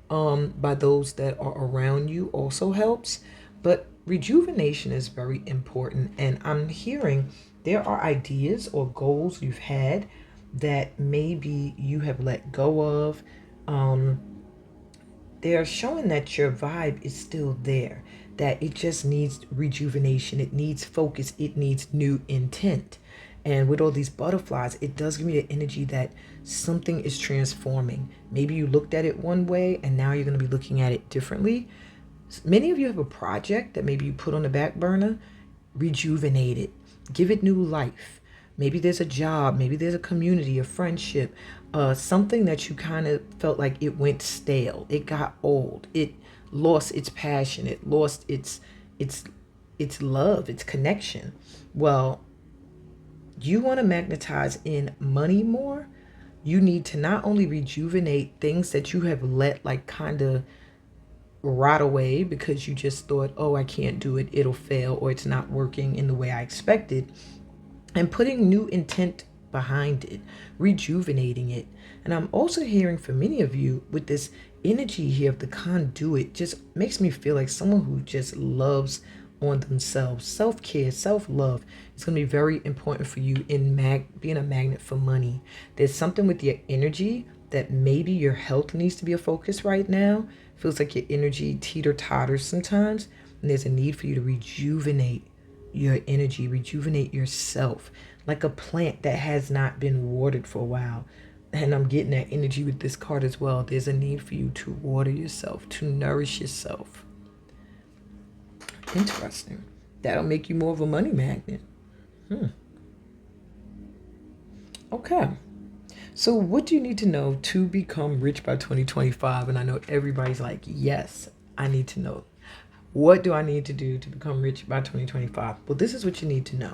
by those that are around you also helps. But rejuvenation is very important, and I'm hearing there are ideas or goals you've had that maybe you have let go of. They're showing that your vibe is still there, that it just needs rejuvenation, it needs focus, it needs new intent. And with all these butterflies, it does give me the energy that something is transforming. Maybe you looked at it one way and now you're going to be looking at it differently. Many of you have a project that maybe you put on the back burner. Rejuvenate it, give it new life. Maybe there's a job, maybe there's a community, a friendship, something that you kind of felt like it went stale, it got old, it lost its passion, it lost its love, its connection. Well, you want to magnetize in money more. You need to not only rejuvenate things that you have let like kind of rot away because you just thought, oh, I can't do it, it'll fail, or it's not working in the way I expected, and putting new intent behind it, rejuvenating it. And I'm also hearing for many of you with this energy here of the conduit, just makes me feel like someone who just loves on themselves. Self-care, self-love is going to be very important for you in being a magnet for money. There's something with your energy that maybe your health needs to be a focus right now. Feels like your energy teeter-totters sometimes, and there's a need for you to rejuvenate your energy, rejuvenate yourself, like a plant that has not been watered for a while. And I'm getting that energy with this card as well. There's a need for you to water yourself, to nourish yourself. Interesting. That'll make you more of a money magnet. Okay. So what do you need to know to become rich by 2025? And I know everybody's like, yes, I need to know. What do I need to do to become rich by 2025? Well, this is what you need to know.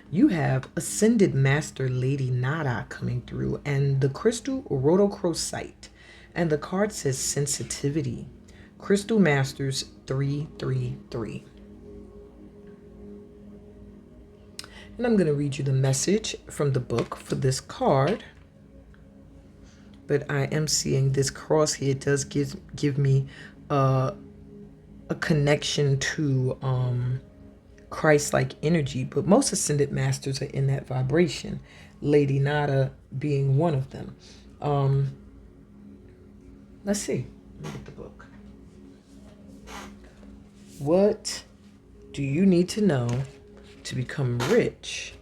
You have Ascended Master Lady Nada coming through and the crystal rhodochrosite. And the card says sensitivity. Crystal Masters 333. And I'm going to read you the message from the book for this card. But I am seeing this cross here. It does give me a connection to Christ-like energy. But most Ascended Masters are in that vibration. Lady Nada being one of them. Let's see. Let me get the book. What do you need to know to become rich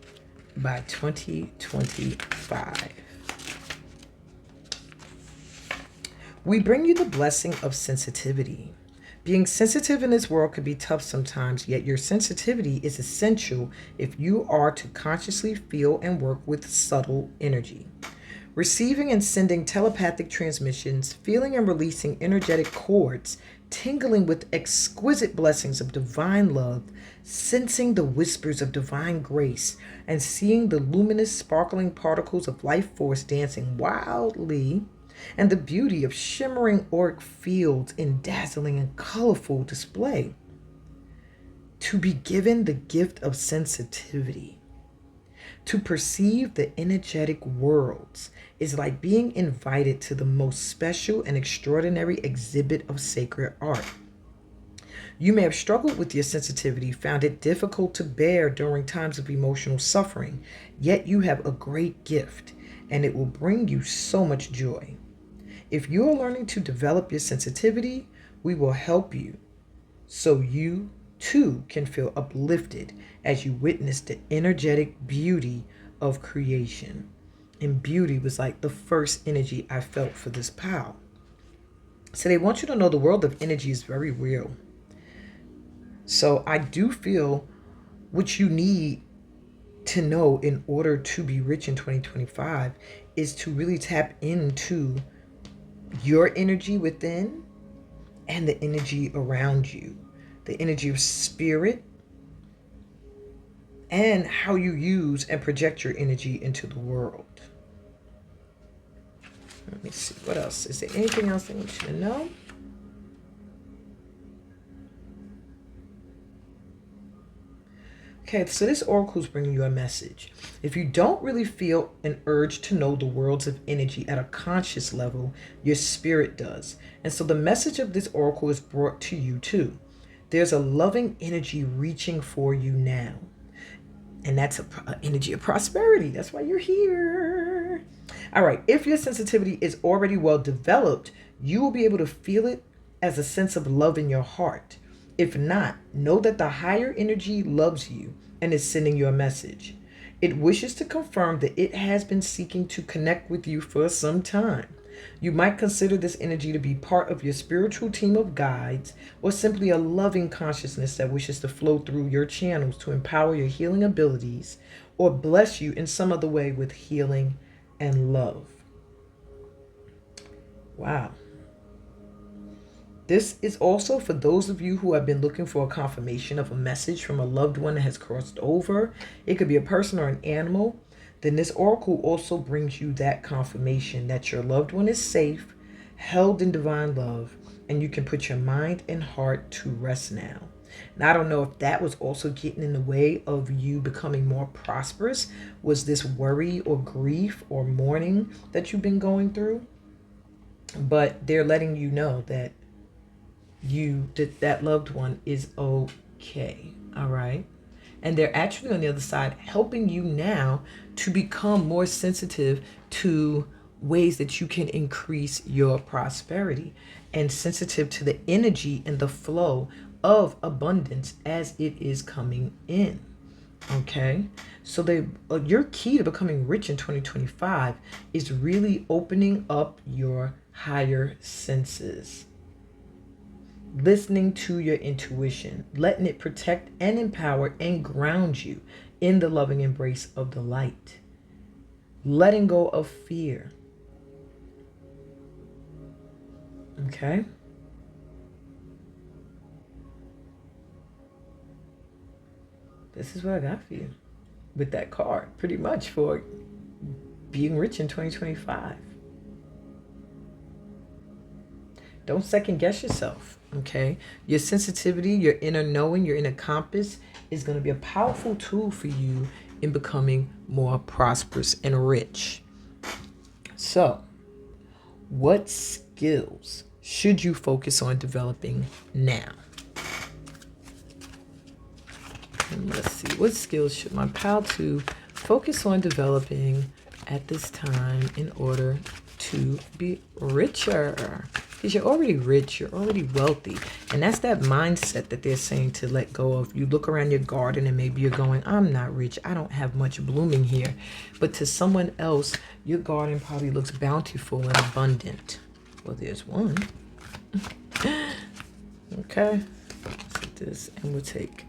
by 2025? We bring you the blessing of sensitivity. Being sensitive in this world can be tough sometimes, yet your sensitivity is essential if you are to consciously feel and work with subtle energy. Receiving and sending telepathic transmissions, feeling and releasing energetic cords, tingling with exquisite blessings of divine love, sensing the whispers of divine grace, and seeing the luminous, sparkling particles of life force dancing wildly, and the beauty of shimmering auric fields in dazzling and colorful display. To be given the gift of sensitivity, to perceive the energetic worlds, is like being invited to the most special and extraordinary exhibit of sacred art. You may have struggled with your sensitivity, found it difficult to bear during times of emotional suffering, yet you have a great gift, and it will bring you so much joy. If you are learning to develop your sensitivity, we will help you so you too can feel uplifted as you witness the energetic beauty of creation. And beauty was like the first energy I felt for this pal. So they want you to know the world of energy is very real. So I do feel what you need to know in order to be rich in 2025 is to really tap into your energy within and the energy around you, the energy of spirit, and how you use and project your energy into the world. Let me see, what else? Is there anything else I want you to know? Okay, so this oracle is bringing you a message. If you don't really feel an urge to know the worlds of energy at a conscious level, your spirit does. And so the message of this oracle is brought to you too. There's a loving energy reaching for you now. And that's an energy of prosperity. That's why you're here. All right. If your sensitivity is already well developed, you will be able to feel it as a sense of love in your heart. If not, know that the higher energy loves you and is sending you a message. It wishes to confirm that it has been seeking to connect with you for some time. You might consider this energy to be part of your spiritual team of guides, or simply a loving consciousness that wishes to flow through your channels to empower your healing abilities or bless you in some other way with healing and love. Wow. This is also for those of you who have been looking for a confirmation of a message from a loved one that has crossed over. It could be a person or an animal. Then this oracle also brings you that confirmation that your loved one is safe, held in divine love, and you can put your mind and heart to rest now. Now, I don't know if that was also getting in the way of you becoming more prosperous. Was this worry or grief or mourning that you've been going through? But they're letting you know that that loved one is okay. All right. And they're actually on the other side helping you now to become more sensitive to ways that you can increase your prosperity and sensitive to the energy and the flow of abundance as it is coming in. Okay. So your key to becoming rich in 2025 is really opening up your higher senses. Listening to your intuition, letting it protect and empower and ground you in the loving embrace of the light. Letting go of fear. Okay? This is what I got for you with that card, pretty much for being rich in 2025. Don't second guess yourself, okay? Your sensitivity, your inner knowing, your inner compass is going to be a powerful tool for you in becoming more prosperous and rich. So, what skills should you focus on developing now? And let's see, what skills should my pal to focus on developing at this time in order to be richer? Because you're already rich, you're already wealthy. And that's that mindset that they're saying to let go of. You look around your garden and maybe you're going, I'm not rich, I don't have much blooming here. But to someone else, your garden probably looks bountiful and abundant. Well, there's one. Okay, let's take this and we'll take,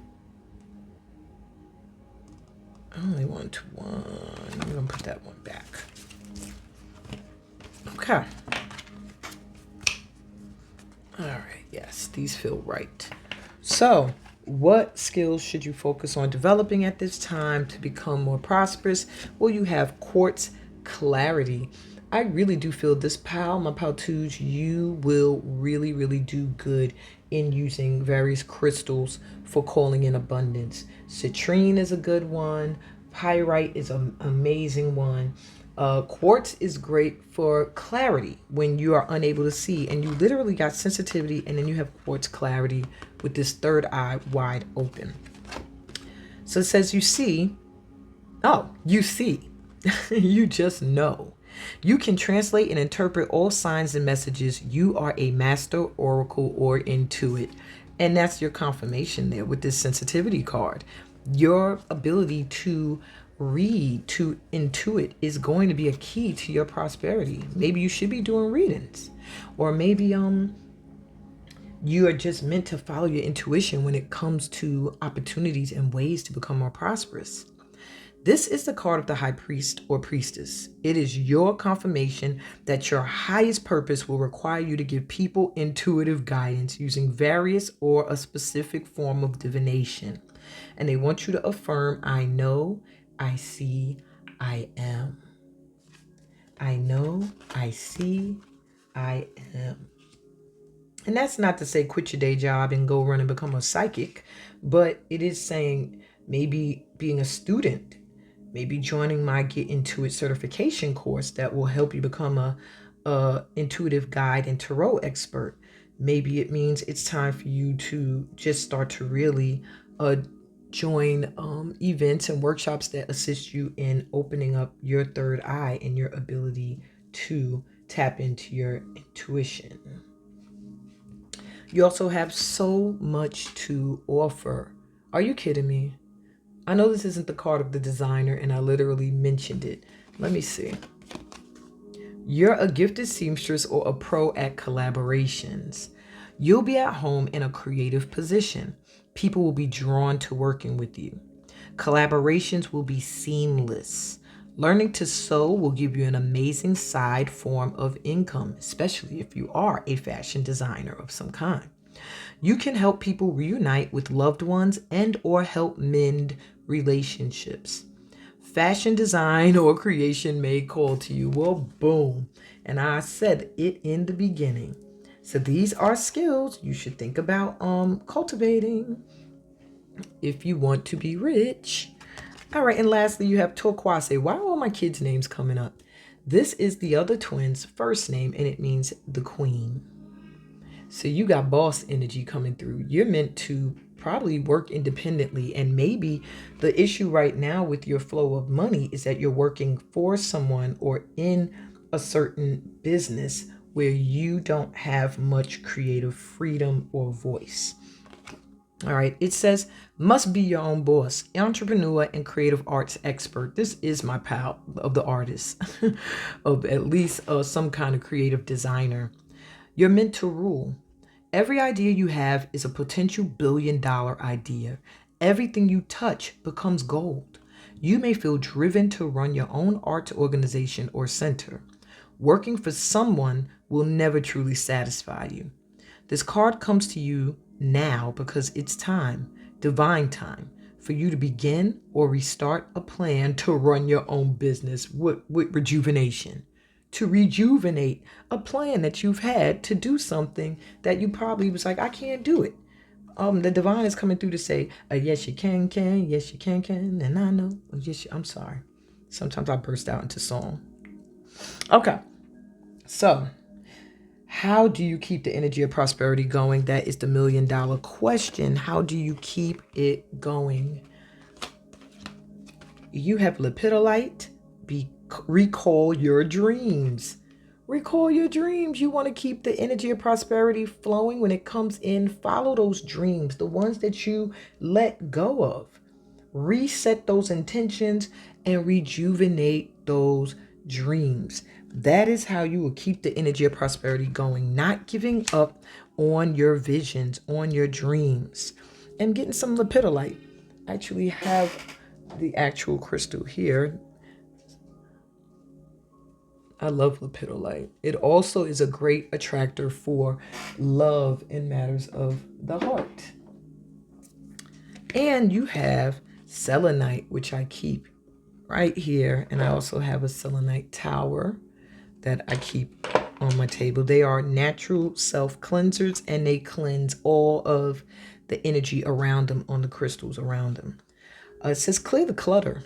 I only want one. I'm gonna put that one back. Okay. All right, yes, these feel right. So, what skills should you focus on developing at this time to become more prosperous? Well, you have quartz clarity. I really do feel this pal, my pal twos, you will really, really do good in using various crystals for calling in abundance. Citrine is a good one. Pyrite is an amazing one. Quartz is great for clarity when you are unable to see, and you literally got sensitivity, and then you have quartz clarity with this third eye wide open. So it says you see. Oh, you see. You just know. You can translate and interpret all signs and messages. You are a master oracle or intuit. And that's your confirmation there with this sensitivity card. Your ability to read, to intuit is going to be a key to your prosperity. Maybe you should be doing readings, or maybe you are just meant to follow your intuition when it comes to opportunities and ways to become more prosperous. This is the card of the high priest or priestess. It is your confirmation that your highest purpose will require you to give people intuitive guidance using various or a specific form of divination. And they want you to affirm, I know, I see, I am. I know, I see, I am. And that's not to say quit your day job and go run and become a psychic, but it is saying maybe being a student, maybe joining my Get Into It certification course that will help you become a intuitive guide and tarot expert. Maybe it means it's time for you to just start to really join events and workshops that assist you in opening up your third eye and your ability to tap into your intuition. You also have so much to offer. Are you kidding me? I know this isn't the card of the designer, and I literally mentioned it. Let me see. You're a gifted seamstress or a pro at collaborations. You'll be at home in a creative position. People will be drawn to working with you. Collaborations will be seamless. Learning to sew will give you an amazing side form of income, especially if you are a fashion designer of some kind. You can help people reunite with loved ones and or help mend relationships. Fashion design or creation may call to you. Well, boom. And I said it in the beginning. So these are skills you should think about cultivating if you want to be rich. All right, and lastly, you have turquoise. Why are all my kids' names coming up? This is the other twin's first name, and it means the queen. So you got boss energy coming through. You're meant to probably work independently, and maybe the issue right now with your flow of money is that you're working for someone or in a certain business where you don't have much creative freedom or voice. All right, it says, must be your own boss, entrepreneur, and creative arts expert. This is my pal of the artist, of at least some kind of creative designer. You're meant to rule. Every idea you have is a potential billion-dollar idea. Everything you touch becomes gold. You may feel driven to run your own arts organization or center. Working for someone will never truly satisfy you. This card comes to you now because it's time, divine time, for you to begin or restart a plan to run your own business with rejuvenation. To rejuvenate a plan that you've had to do something that you probably was like, I can't do it. The divine is coming through to say, yes, you can, yes, you can, and I know, yes, I'm sorry. Sometimes I burst out into song. Okay, so how do you keep the energy of prosperity going? That is the $1 million question. How do you keep it going? You have lepidolite. Recall your dreams. Recall your dreams. You want to keep the energy of prosperity flowing when it comes in. Follow those dreams, the ones that you let go of. Reset those intentions and rejuvenate those dreams. That is how you will keep the energy of prosperity going, not giving up on your visions, on your dreams, and getting some lepidolite. I actually have the actual crystal here. I love lepidolite. It also is a great attractor for love in matters of the heart. And you have selenite, which I keep right here. And I also have a selenite tower that I keep on my table. They are natural self-cleansers, and they cleanse all of the energy around them on the crystals around them. It says clear the clutter.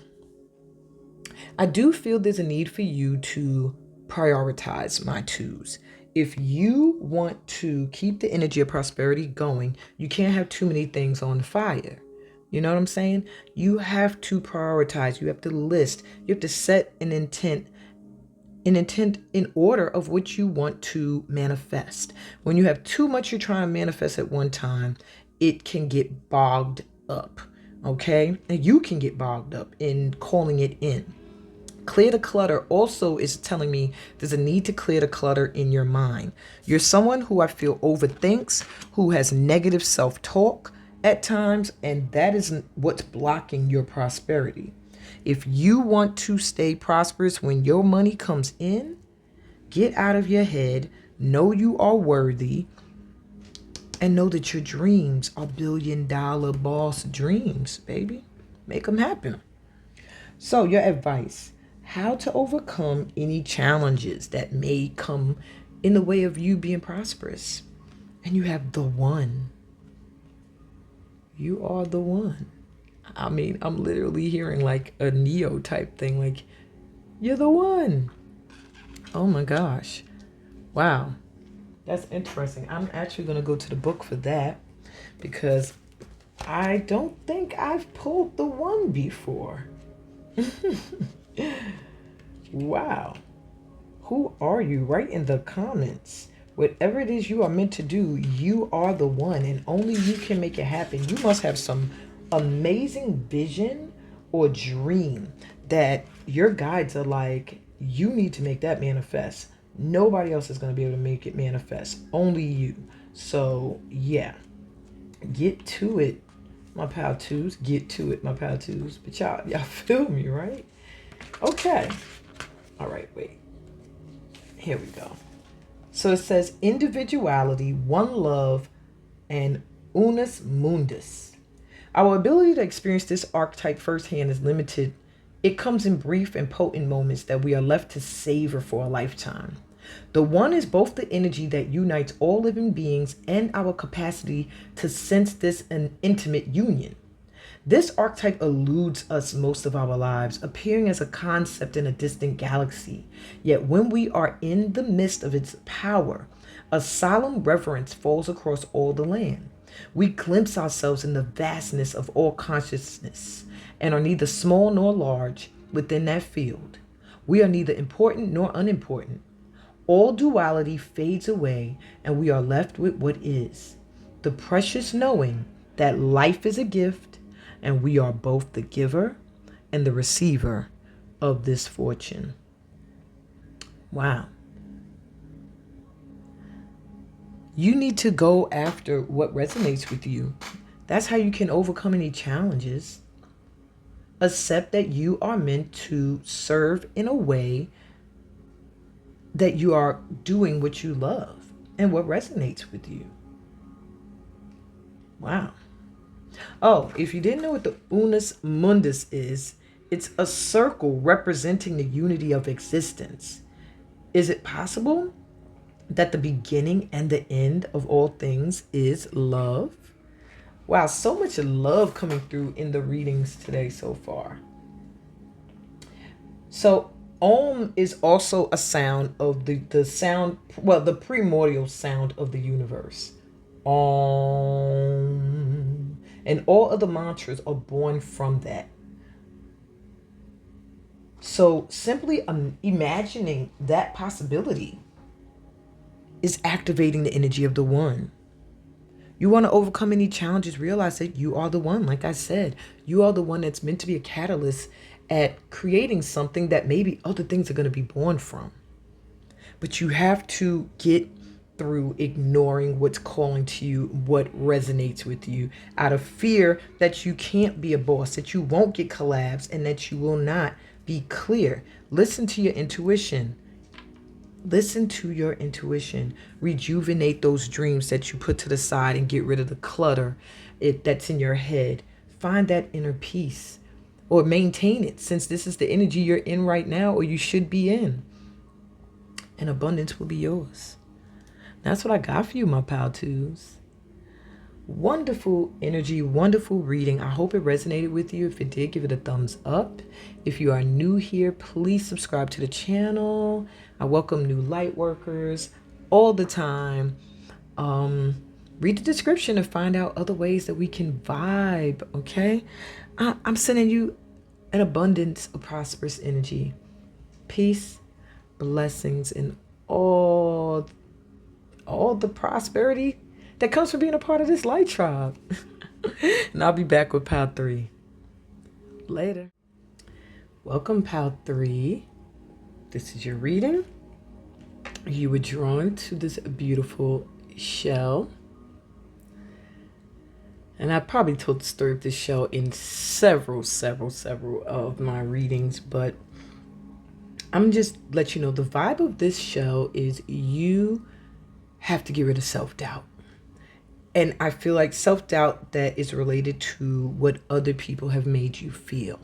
I do feel there's a need for you to prioritize my twos. If you want to keep the energy of prosperity going, you can't have too many things on fire. You know what I'm saying? You have to prioritize. You have to list. You have to set an intent in order of which you want to manifest. When you have too much you're trying to manifest at one time, it can get bogged up. Okay? And you can get bogged up in calling it in. Clear the clutter also is telling me there's a need to clear the clutter in your mind. You're someone who I feel overthinks, who has negative self-talk at times, and that isn't what's blocking your prosperity. If you want to stay prosperous when your money comes in, get out of your head, know you are worthy, and know that your dreams are billion-dollar boss dreams, baby. Make them happen. So, your advice: how to overcome any challenges that may come in the way of you being prosperous. And you have the one. You are the one. I mean, I'm literally hearing like a Neo type thing, like, you're the one. Oh my gosh. Wow. That's interesting. I'm actually going to go to the book for that because I don't think I've pulled the one before. Wow. Who are you? Write in the comments. Whatever it is you are meant to do, you are the one, and only you can make it happen. You must have some amazing vision or dream that your guides are like, you need to make that manifest. Nobody else is going to be able to make it manifest. Only you. So, yeah. Get to it, my pal twos. Get to it, my pal twos. But y'all feel me, right? Okay. All right, wait. Here we go. So it says individuality, one love, and unus mundus. Our ability to experience this archetype firsthand is limited. It comes in brief and potent moments that we are left to savor for a lifetime. The one is both the energy that unites all living beings and our capacity to sense this an intimate union. This archetype eludes us most of our lives, appearing as a concept in a distant galaxy. Yet when we are in the midst of its power, a solemn reverence falls across all the land. We glimpse ourselves in the vastness of all consciousness and are neither small nor large within that field. We are neither important nor unimportant. All duality fades away and we are left with what is. The precious knowing that life is a gift and we are both the giver and the receiver of this fortune. Wow. You need to go after what resonates with you. That's how you can overcome any challenges. Accept that you are meant to serve in a way that you are doing what you love and what resonates with you. Wow. Oh, if you didn't know what the unus mundus is, it's a circle representing the unity of existence. Is it possible that the beginning and the end of all things is love? Wow, so much love coming through in the readings today so far. So Om is also a sound of the sound, well, the primordial sound of the universe. Om. And all other mantras are born from that. So simply imagining that possibility is activating the energy of the one. You want to overcome any challenges, realize that you are the one. Like I said, you are the one that's meant to be a catalyst at creating something that maybe other things are going to be born from. But you have to get through ignoring what's calling to you, what resonates with you, out of fear that you can't be a boss, that you won't get collabs, and that you will not be clear. Listen to your intuition. Listen to your intuition. Rejuvenate those dreams that you put to the side and get rid of the clutter that's in your head. Find that inner peace, or maintain it, since this is the energy you're in right now, or you should be in. And abundance will be yours. That's what I got for you, my pal twos. Wonderful energy, wonderful reading. I hope it resonated with you. If it did, give it a thumbs up. If you are new here, please subscribe to the channel. I welcome new light workers all the time. Read the description to find out other ways that we can vibe, okay? I'm sending you an abundance of prosperous energy. Peace, blessings, and all the prosperity that comes from being a part of this light tribe. And I'll be back with Pal 3. Later. Welcome, Pal 3. This is your reading. You were drawn to this beautiful shell. And I probably told the story of this show in several of my readings, but I'm just let you know the vibe of this show is you have to get rid of self-doubt. And I feel like self-doubt that is related to what other people have made you feel.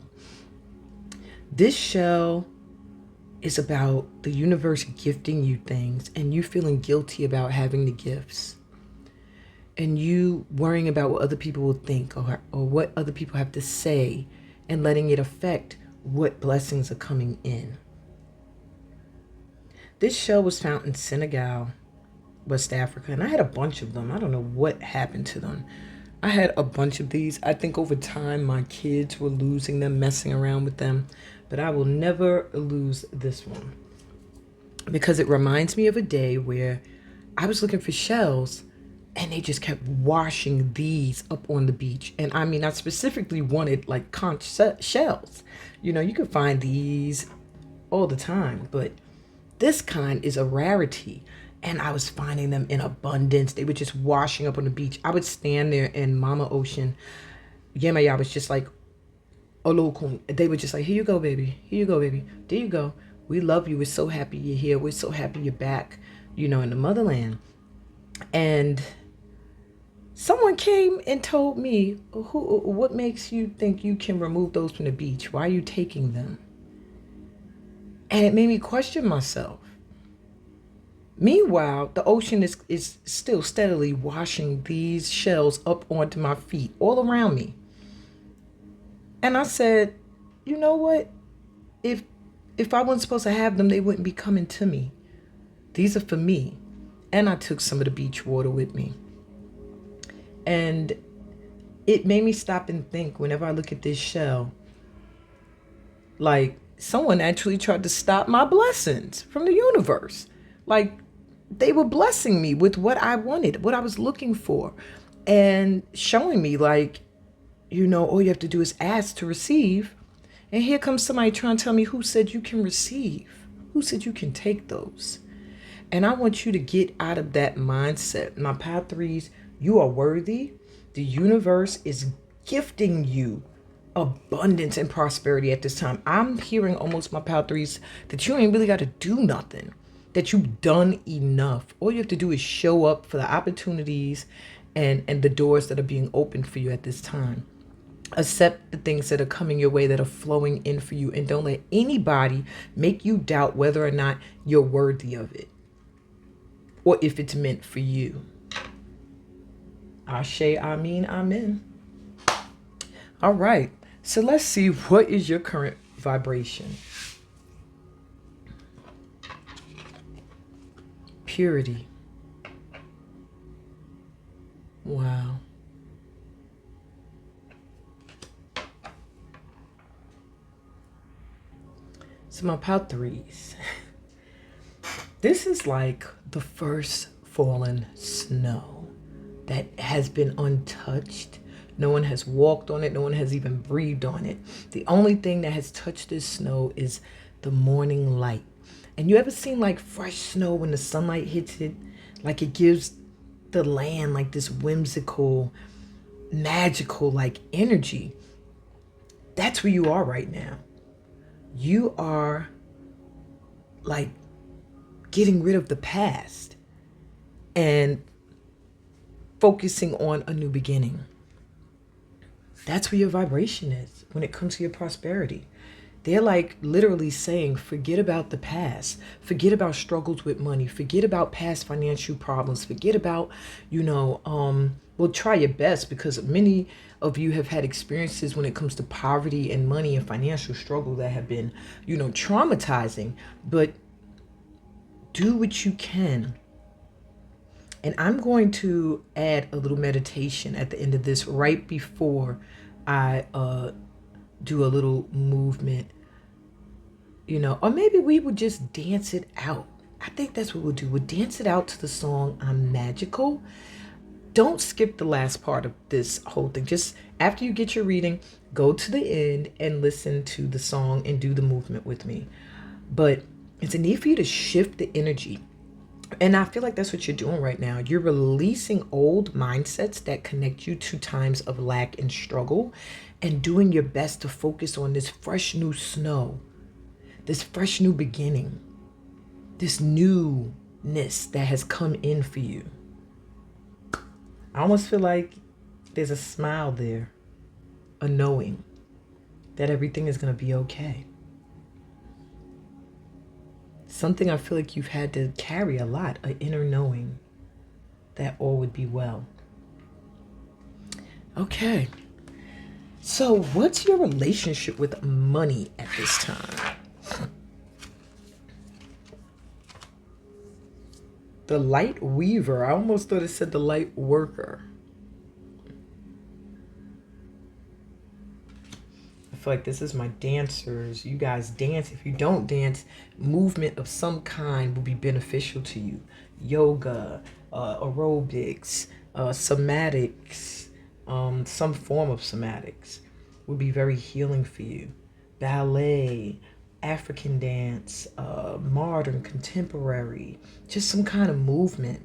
This show is about the universe gifting you things and you feeling guilty about having the gifts. And you worrying about what other people will think or what other people have to say and letting it affect what blessings are coming in. This show was found in Senegal, West Africa, and I had a bunch of them. I don't know what happened to them. I had a bunch of these. I think over time my kids were losing them, messing around with them, but I will never lose this one because it reminds me of a day where I was looking for shells and they just kept washing these up on the beach. And I mean, I specifically wanted like conch shells. You know, you can find these all the time, but this kind is a rarity. And I was finding them in abundance. They were just washing up on the beach. I would stand there in Mama Ocean. Yemaya was just like, Olokun. They were just like, here you go, baby. Here you go, baby. There you go. We love you. We're so happy you're here. We're so happy you're back, you know, in the motherland. And someone came and told me, what makes you think you can remove those from the beach? Why are you taking them? And it made me question myself. Meanwhile, the ocean is still steadily washing these shells up onto my feet, all around me. And I said, you know what? If I wasn't supposed to have them, they wouldn't be coming to me. These are for me. And I took some of the beach water with me. And it made me stop and think whenever I look at this shell, like someone actually tried to stop my blessings from the universe. Like they were blessing me with what I wanted, what I was looking for, and showing me like, you know, all you have to do is ask to receive. And here comes somebody trying to tell me who said you can receive, who said you can take those. And I want you to get out of that mindset. My Path 3s, you are worthy. The universe is gifting you abundance and prosperity at this time. I'm hearing almost my Path 3s that you ain't really got to do nothing, that you've done enough. All you have to do is show up for the opportunities and the doors that are being opened for you at this time. Accept the things that are coming your way, that are flowing in for you, and don't let anybody make you doubt whether or not you're worthy of it or if it's meant for you. Ashe, Amin, Amen. All right, so let's see, what is your current vibration? Purity. Wow. So my Path 3s. This is like the first fallen snow that has been untouched. No one has walked on it. No one has even breathed on it. The only thing that has touched this snow is the morning light. And you ever seen like fresh snow when the sunlight hits it? Like it gives the land like this whimsical, magical like energy. That's where you are right now. You are like getting rid of the past and focusing on a new beginning. That's where your vibration is when it comes to your prosperity. They're like literally saying, forget about the past. Forget about struggles with money. Forget about past financial problems. Forget about, well, try your best, because many of you have had experiences when it comes to poverty and money and financial struggle that have been, traumatizing. But do what you can. And I'm going to add a little meditation at the end of this, right before I do a little movement, or maybe we would just dance it out. I think that's what we'll do. We'll dance it out to the song I'm Magical. Don't skip the last part of this whole thing. Just after you get your reading, go to the end and listen to the song and do the movement with me. But it's a need for you to shift the energy. And I feel like that's what you're doing right now. You're releasing old mindsets that connect you to times of lack and struggle, and doing your best to focus on this fresh new snow, this fresh new beginning, this newness that has come in for you. I almost feel like there's a smile there, a knowing that everything is going to be okay. Something I feel like you've had to carry a lot, an inner knowing that all would be well. Okay. So, what's your relationship with money at this time? The light weaver. I almost thought it said the light worker. I feel like this is my dancers. You guys dance. If you don't dance, movement of some kind will be beneficial to you. Yoga, aerobics, somatics, some form of somatics would be very healing for you. Ballet, African dance, modern, contemporary, just some kind of movement.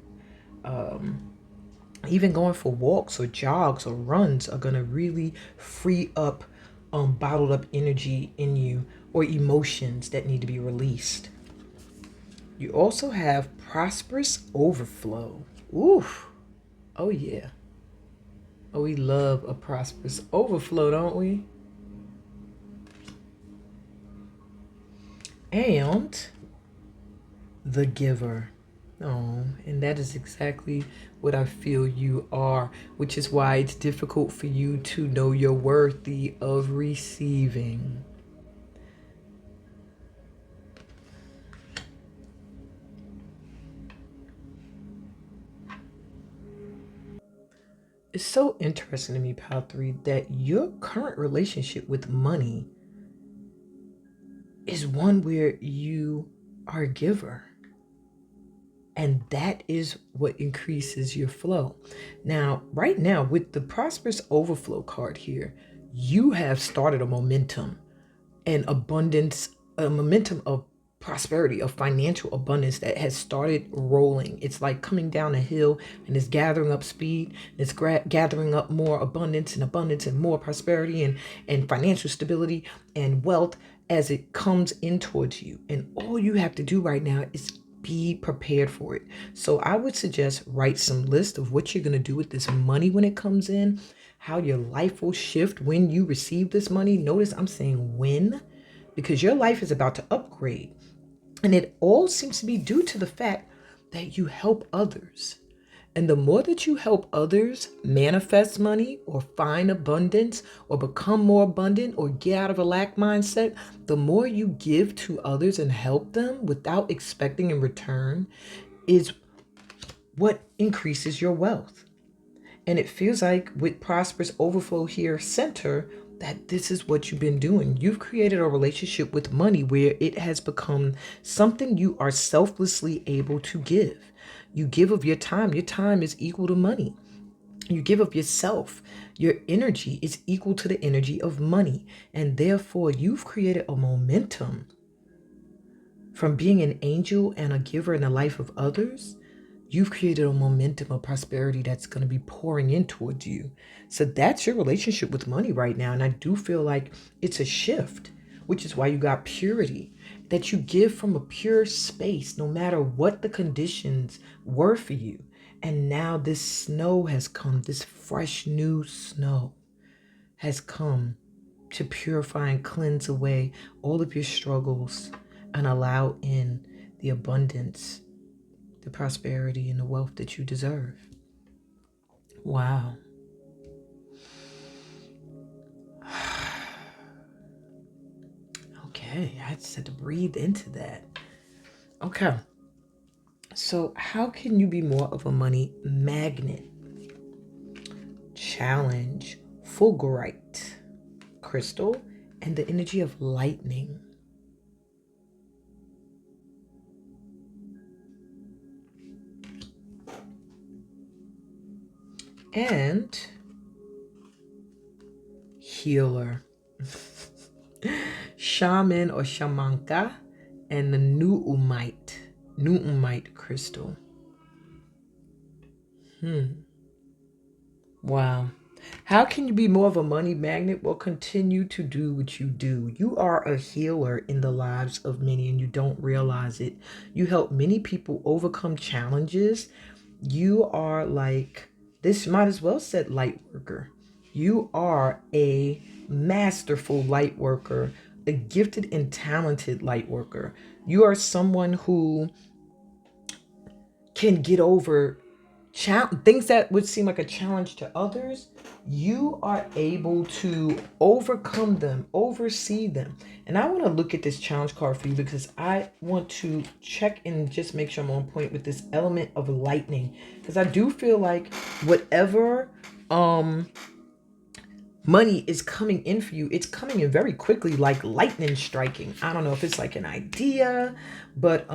Even going for walks or jogs or runs are going to really free up bottled up energy in you or emotions that need to be released. You also have prosperous overflow. Oof. Oh, yeah. Oh, we love a prosperous overflow, don't we? And the giver. Oh, and that is exactly what I feel you are, which is why it's difficult for you to know you're worthy of receiving. It's so interesting to me, Pal 3, that your current relationship with money is one where you are a giver. And that is what increases your flow. Now, right now, with the prosperous overflow card here, you have started a momentum and abundance, a momentum of prosperity, of financial abundance that has started rolling. It's like coming down a hill and it's gathering up speed. It's gathering up more abundance and more prosperity and financial stability and wealth as it comes in towards you. And all you have to do right now is be prepared for it. So I would suggest write some list of what you're going to do with this money when it comes in, how your life will shift when you receive this money. Notice I'm saying when, because your life is about to upgrade. And it all seems to be due to the fact that you help others. And the more that you help others manifest money or find abundance or become more abundant or get out of a lack mindset, the more you give to others and help them without expecting in return is what increases your wealth. And it feels like with prosperous overflow here center, that this is what you've been doing. You've created a relationship with money where it has become something you are selflessly able to give. You give of your time. Your time is equal to money. You give of yourself. Your energy is equal to the energy of money. And therefore, you've created a momentum from being an angel and a giver in the life of others. You've created a momentum of prosperity that's going to be pouring in towards you. So that's your relationship with money right now. And I do feel like it's a shift, which is why you got purity, that you give from a pure space, no matter what the conditions were for you. And now this snow has come, this fresh new snow has come to purify and cleanse away all of your struggles and allow in the abundance, the prosperity, and the wealth that you deserve. Wow. Okay, I just had to breathe into that. Okay. So, how can you be more of a money magnet? Challenge, fulgurite, crystal, and the energy of lightning. And healer, shaman or shamanka, and the nuumite. Newtonite crystal. Wow. How can you be more of a money magnet? Well, continue to do what you do. You are a healer in the lives of many and you don't realize it. You help many people overcome challenges. You are like, this might as well said light worker. You are a masterful light worker, a gifted and talented light worker. You are someone who can get over things that would seem like a challenge to others. You are able to overcome them, oversee them. And I want to look at this challenge card for you because I want to check and just make sure I'm on point with this element of lightning, because I do feel like whatever money is coming in for you, it's coming in very quickly, like lightning striking. I don't know if it's like an idea, but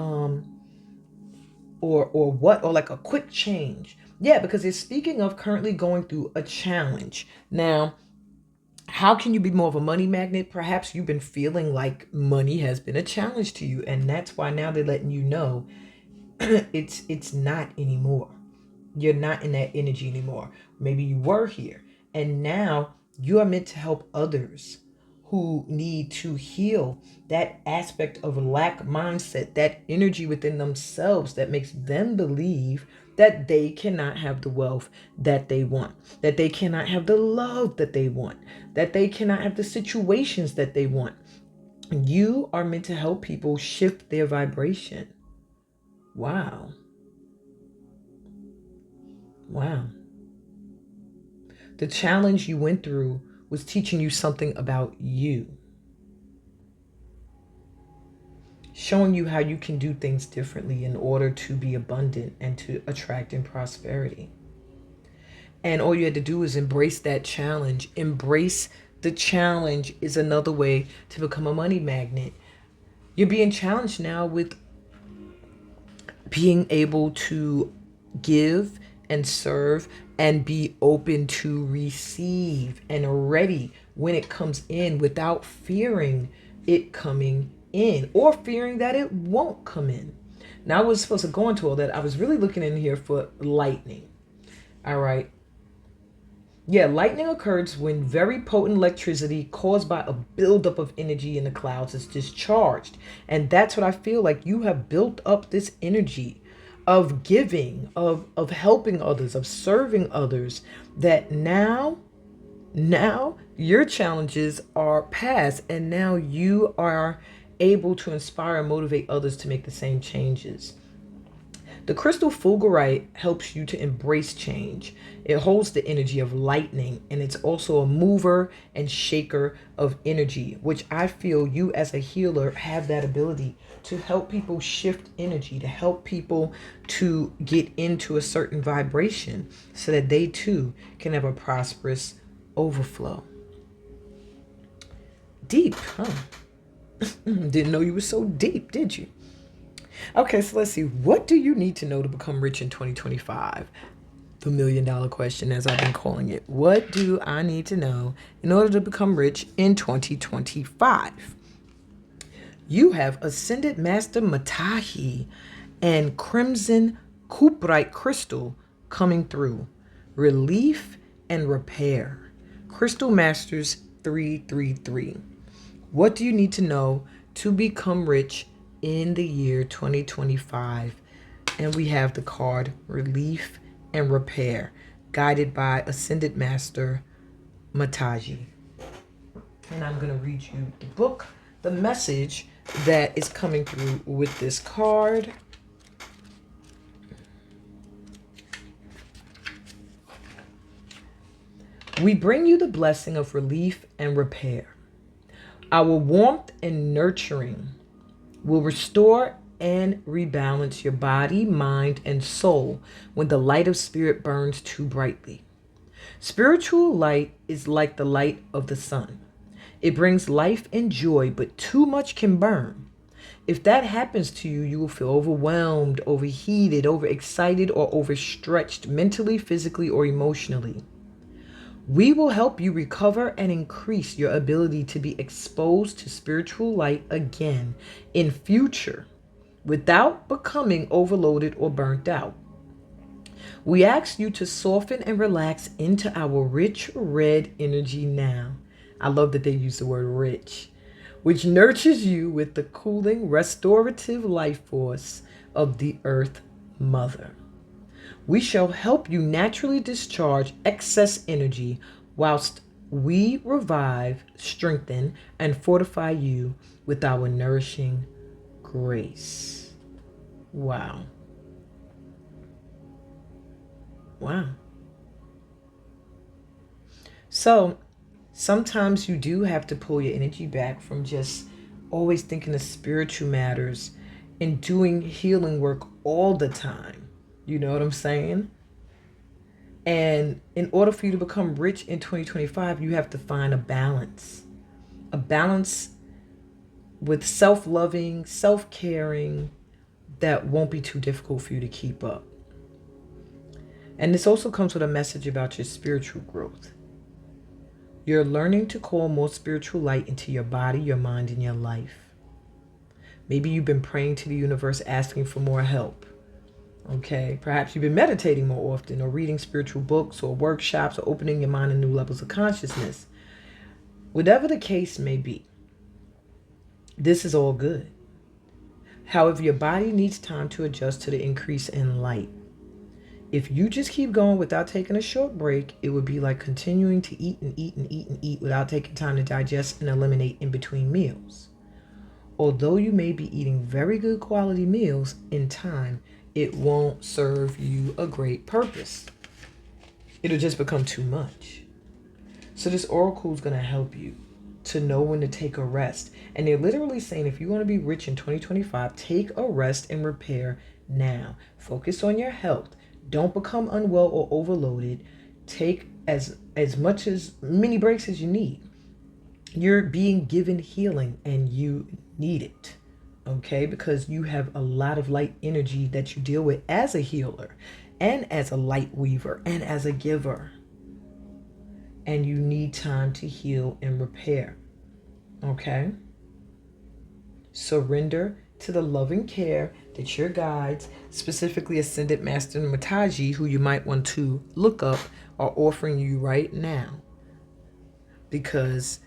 or what, or like a quick change. Yeah, because it's speaking of currently going through a challenge. Now, how can you be more of a money magnet? Perhaps you've been feeling like money has been a challenge to you, and that's why now they're letting you know it's not anymore. You're not in that energy anymore. Maybe you were here, and now you are meant to help others who need to heal that aspect of lack mindset, that energy within themselves that makes them believe that they cannot have the wealth that they want, that they cannot have the love that they want, that they cannot have the situations that they want. You are meant to help people shift their vibration. Wow. Wow. The challenge you went through was teaching you something about you, showing you how you can do things differently in order to be abundant and to attract in prosperity. And all you had to do is embrace that challenge. Embrace the challenge is another way to become a money magnet. You're being challenged now with being able to give and serve and be open to receive and ready when it comes in without fearing it coming in or fearing that it won't come in. Now, I was supposed to go into all that. I was really looking in here for lightning. All right. Yeah, lightning occurs when very potent electricity caused by a buildup of energy in the clouds is discharged. And that's what I feel like. You have built up this energy of giving, of helping others, of serving others, that now your challenges are past, and now you are able to inspire and motivate others to make the same changes. The crystal fulgurite helps you to embrace change. It holds the energy of lightning, and it's also a mover and shaker of energy, which I feel you as a healer have that ability to help people shift energy, to help people to get into a certain vibration so that they too can have a prosperous overflow. Deep, huh? Didn't know you were so deep, did you? Okay, so let's see. What do you need to know to become rich in 2025? The $1,000,000 question, as I've been calling it. What do I need to know in order to become rich in 2025? You have Ascended Master Matahi and Crimson Cuprite Crystal coming through. Relief and Repair. Crystal Masters 333. What do you need to know to become rich in the year 2025? And we have the card Relief and Repair, guided by Ascended Master Mataji. And I'm going to read you the book, the message that is coming through with this card. We bring you the blessing of relief and repair. Our warmth and nurturing will restore and rebalance your body, mind, and soul when the light of spirit burns too brightly. Spiritual light is like the light of the sun. It brings life and joy, but too much can burn. If that happens to you, you will feel overwhelmed, overheated, overexcited, or overstretched mentally, physically, or emotionally. We will help you recover and increase your ability to be exposed to spiritual light again in future. without becoming overloaded or burnt out. We ask you to soften and relax into our rich red energy now. I love that they use the word rich, which nurtures you with the cooling, restorative life force of the Earth Mother. We shall help you naturally discharge excess energy whilst we revive, strengthen, and fortify you with our nourishing grace. Wow. Wow. So sometimes you do have to pull your energy back from just always thinking of spiritual matters and doing healing work all the time. You know what I'm saying? And in order for you to become rich in 2025, you have to find a balance. A balance with self-loving, self-caring that won't be too difficult for you to keep up. And this also comes with a message about your spiritual growth. You're learning to call more spiritual light into your body, your mind, and your life. Maybe you've been praying to the universe, asking for more help. Okay, perhaps you've been meditating more often, or reading spiritual books or workshops, or opening your mind to new levels of consciousness. Whatever the case may be, this is all good. However, your body needs time to adjust to the increase in light. If you just keep going without taking a short break, it would be like continuing to eat and eat and eat and eat without taking time to digest and eliminate in between meals. Although you may be eating very good quality meals, in time, it won't serve you a great purpose. It'll just become too much. So this oracle is going to help you to know when to take a rest. And they're literally saying, if you want to be rich in 2025, take a rest and repair now. Focus on your health. Don't become unwell or overloaded. Take as many breaks as you need. You're being given healing and you need it. Okay, because you have a lot of light energy that you deal with as a healer and as a light weaver and as a giver. And you need time to heal and repair. Okay? Surrender to the loving care that your guides, specifically Ascended Master Mataji, who you might want to look up, are offering you right now. Because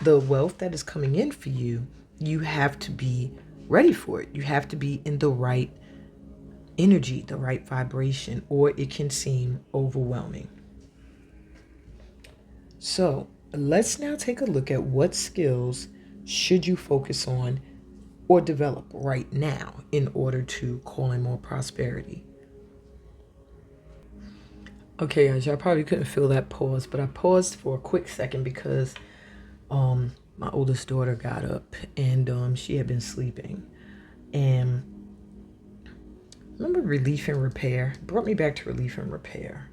the wealth that is coming in for you, you have to be ready for it. You have to be in the right energy, the right vibration, or it can seem overwhelming. So let's now take a look at what skills should you focus on or develop right now in order to call in more prosperity. Okay, guys, y'all probably couldn't feel that pause, but I paused for a quick second because my oldest daughter got up and she had been sleeping. And remember relief and repair? It brought me back to relief and repair.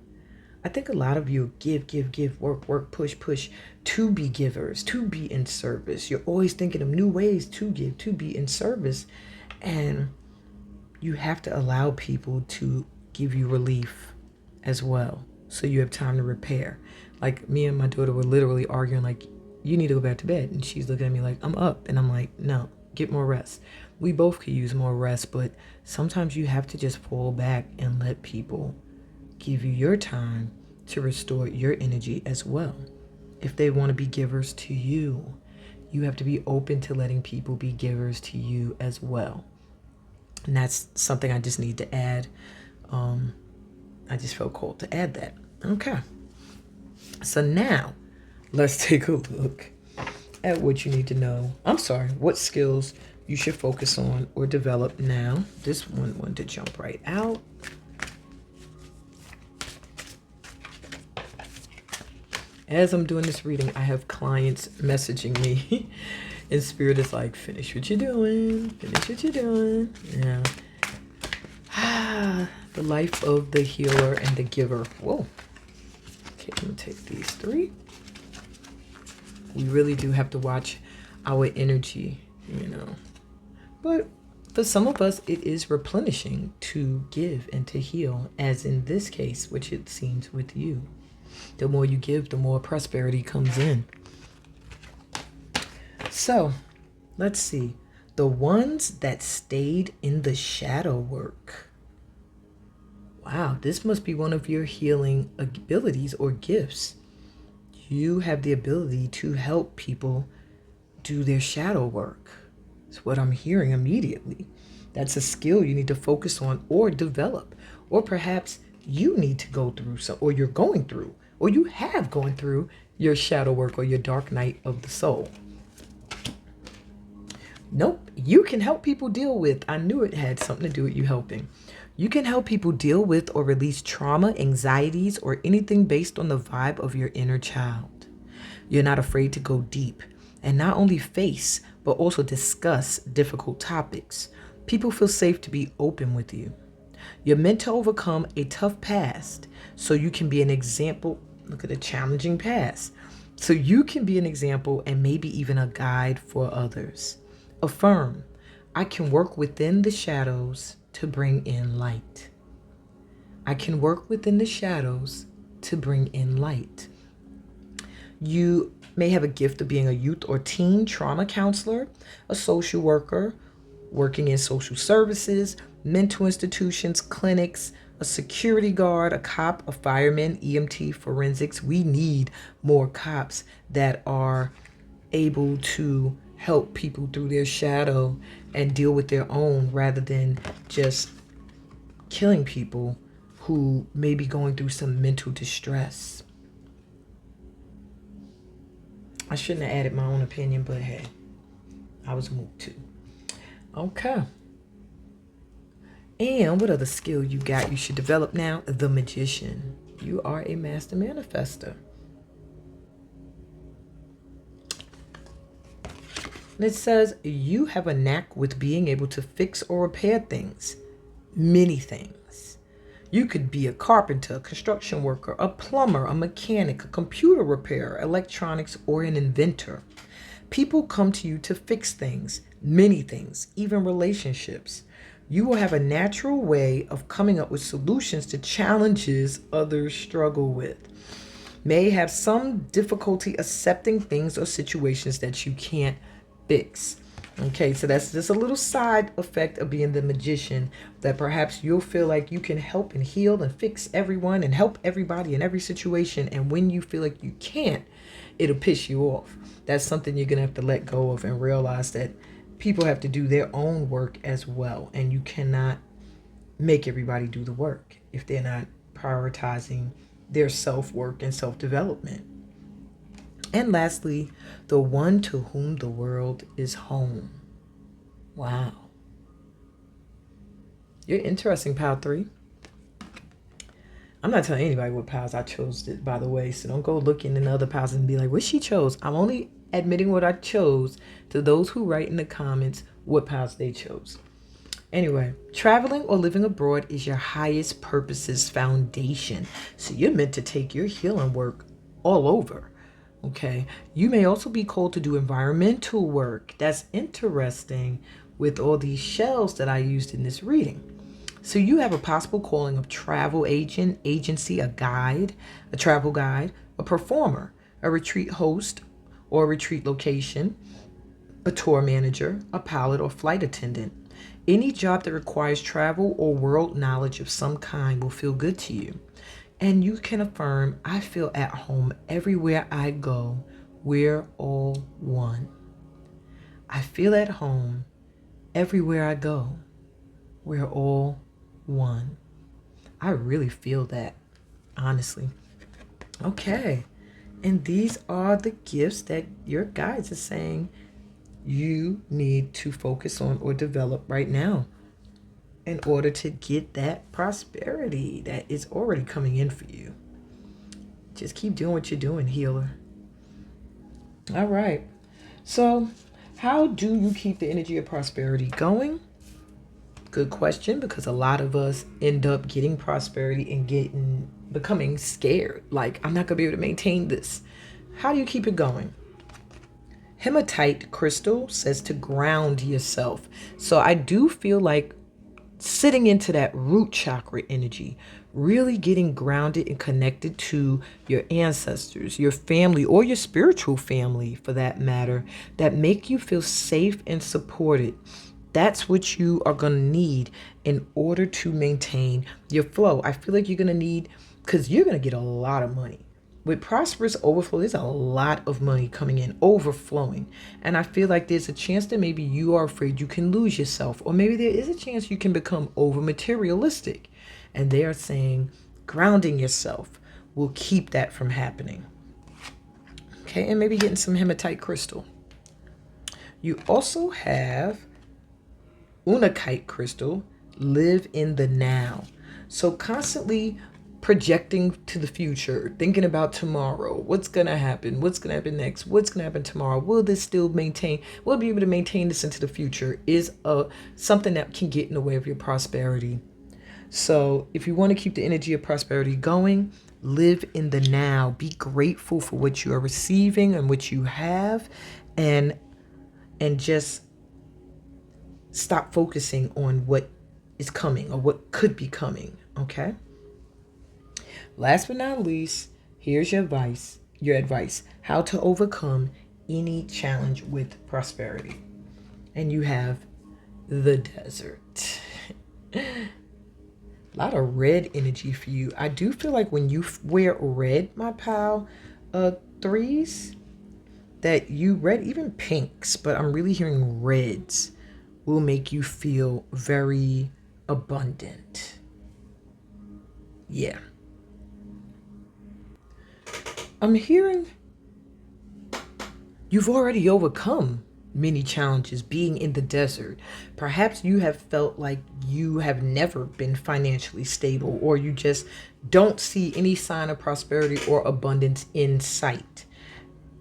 I think a lot of you give, work, push, to be givers, to be in service. You're always thinking of new ways to give, to be in service. And you have to allow people to give you relief as well, so you have time to repair. Like me and my daughter were literally arguing, like, you need to go back to bed. And she's looking at me like, I'm up. And I'm like, no, get more rest. We both could use more rest, but sometimes you have to just fall back and let people give you your time to restore your energy as well. If they want to be givers to you, you have to be open to letting people be givers to you as well. And that's something I just need to add. I just felt called to add that. Okay. So now let's take a look at what you need to know. What skills you should focus on or develop now. This one wanted to jump right out. As I'm doing this reading, I have clients messaging me. And Spirit is like, finish what you're doing. Finish what you're doing. Yeah. The life of the healer and the giver. Whoa. Okay, I'm going to take these 3. We really do have to watch our energy, you know. But for some of us, it is replenishing to give and to heal, as in this case, which it seems with you. The more you give, the more prosperity comes in. So, let's see. The ones that stayed in the shadow work. Wow, this must be one of your healing abilities or gifts. You have the ability to help people do their shadow work. That's what I'm hearing immediately. That's a skill you need to focus on or develop. Or perhaps you need to go through some, or you're going through, or you have gone through your shadow work or your dark night of the soul. Nope, you can help people deal with. I knew it had something to do with you helping. You can help people deal with or release trauma, anxieties, or anything based on the vibe of your inner child. You're not afraid to go deep and not only face, but also discuss difficult topics. People feel safe to be open with you. You're meant to overcome a tough past so you can be an example. Look at a challenging past. So you can be an example and maybe even a guide for others. Affirm, I can work within the shadows to bring in light. I can work within the shadows to bring in light. You may have a gift of being a youth or teen trauma counselor, a social worker, working in social services, mental institutions, clinics, a security guard, a cop, a fireman, EMT, forensics. We need more cops that are able to help people through their shadow and deal with their own rather than just killing people who may be going through some mental distress. I shouldn't have added my own opinion, but hey, I was moved to. Okay. And what other skill you got you should develop now? The magician. You are a master manifester. And it says you have a knack with being able to fix or repair things. Many things. You could be a carpenter, a construction worker, a plumber, a mechanic, a computer repairer, electronics, or an inventor. People come to you to fix things, many things, even relationships. You will have a natural way of coming up with solutions to challenges others struggle with. May have some difficulty accepting things or situations that you can't fix. Okay, so that's just a little side effect of being the magician, that perhaps you'll feel like you can help and heal and fix everyone and help everybody in every situation. And when you feel like you can't, it'll piss you off. That's something you're going to have to let go of and realize that people have to do their own work as well. And you cannot make everybody do the work if they're not prioritizing their self-work and self-development. And lastly, the one to whom the world is home. Wow. You're interesting, Pile 3. I'm not telling anybody what piles I chose, by the way, so don't go looking in other piles and be like, what she chose. I'm only admitting what I chose to those who write in the comments what piles they chose. Anyway, traveling or living abroad is your highest purpose's foundation. So you're meant to take your healing work all over. Okay, you may also be called to do environmental work. That's interesting with all these shells that I used in this reading. So you have a possible calling of travel agent, agency, a guide, a travel guide, a performer, a retreat host or a retreat location, a tour manager, a pilot or flight attendant. Any job that requires travel or world knowledge of some kind will feel good to you. And you can affirm, I feel at home everywhere I go. We're all one. I feel at home everywhere I go. We're all one. I really feel that, honestly. Okay. And these are the gifts that your guides are saying you need to focus on or develop right now in order to get that prosperity that is already coming in for you. Just keep doing what you're doing, healer. All right. So how do you keep the energy of prosperity going? Good question, because a lot of us end up getting prosperity and becoming scared. Like, I'm not going to be able to maintain this. How do you keep it going? Hematite crystal says to ground yourself. So I do feel like sitting into that root chakra energy, really getting grounded and connected to your ancestors, your family, or your spiritual family for that matter, that make you feel safe and supported. That's what you are going to need in order to maintain your flow. I feel like you're going to need, because you're going to get a lot of money. With prosperous overflow, there's a lot of money coming in, overflowing. And I feel like there's a chance that maybe you are afraid you can lose yourself, or maybe there is a chance you can become over materialistic. And they are saying grounding yourself will keep that from happening. Okay, and maybe getting some hematite crystal. You also have unakite crystal, live in the now. So constantly projecting to the future, thinking about tomorrow, what's going to happen, what's going to happen next, what's going to happen tomorrow, will this still maintain, will be able to maintain this into the future, is something that can get in the way of your prosperity. So if you want to keep the energy of prosperity going, live in the now, be grateful for what you are receiving and what you have, and just stop focusing on what is coming or what could be coming. Okay. Last but not least, here's your advice, how to overcome any challenge with prosperity. And you have the desert. A lot of red energy for you. I do feel like when you wear red, my pal, threes, that you red, even pinks, but I'm really hearing reds, will make you feel very abundant. Yeah. I'm hearing you've already overcome many challenges being in the desert. Perhaps you have felt like you have never been financially stable, or you just don't see any sign of prosperity or abundance in sight.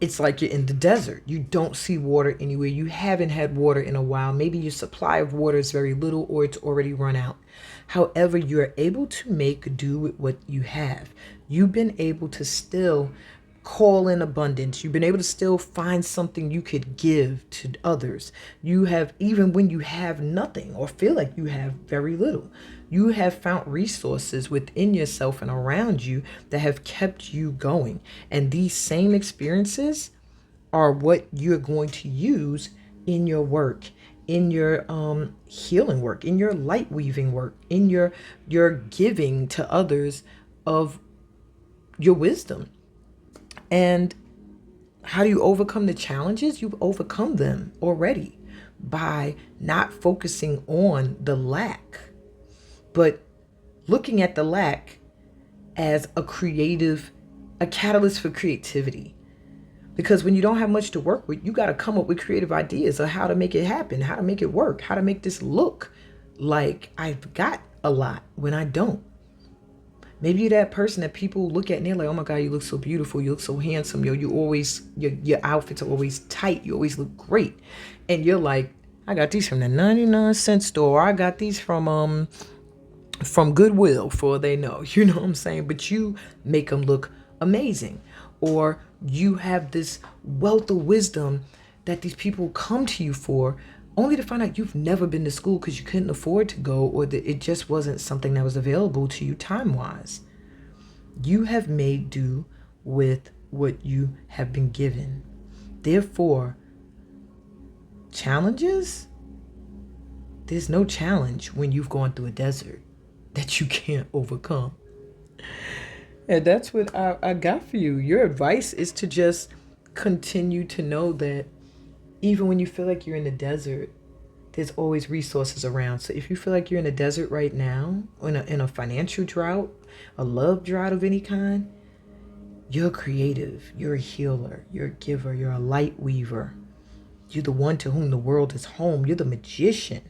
It's like you're in the desert. You don't see water anywhere. You haven't had water in a while. Maybe your supply of water is very little, or it's already run out. However, you're able to make do with what you have. You've been able to still call in abundance. You've been able to still find something you could give to others. You have, even when you have nothing or feel like you have very little, you have found resources within yourself and around you that have kept you going. And these same experiences are what you're going to use in your work, in your healing work, in your light weaving work, in your giving to others of your wisdom. And how do you overcome the challenges? You've overcome them already by not focusing on the lack, but looking at the lack as a catalyst for creativity. Because when you don't have much to work with, you got to come up with creative ideas of how to make it happen, how to make it work, how to make this look like I've got a lot when I don't. Maybe you're that person that people look at and they're like, oh my God, you look so beautiful. You look so handsome. Yo, your outfits are always tight. You always look great. And you're like, I got these from the 99-cent store. I got these from Goodwill, for they know. You know what I'm saying? But you make them look amazing. Or you have this wealth of wisdom that these people come to you for, only to find out you've never been to school because you couldn't afford to go, or that it just wasn't something that was available to you time-wise. You have made do with what you have been given. Therefore, challenges? There's no challenge when you've gone through a desert that you can't overcome. And that's what I got for you. Your advice is to just continue to know that even when you feel like you're in the desert, there's always resources around. So if you feel like you're in a desert right now, in a financial drought, a love drought of any kind, you're creative, you're a healer, you're a giver, you're a light weaver. You're the one to whom the world is home. You're the magician.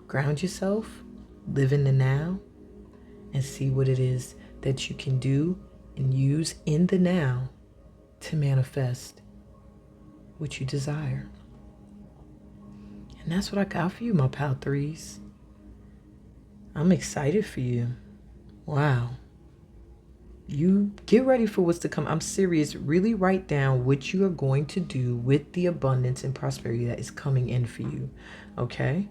Ground yourself, live in the now, and see what it is that you can do and use in the now to manifest what you desire. And that's what I got for you, my pal threes. I'm excited for you. Wow. You get ready for what's to come. I'm serious. Really write down what you are going to do with the abundance and prosperity that is coming in for you. Okay?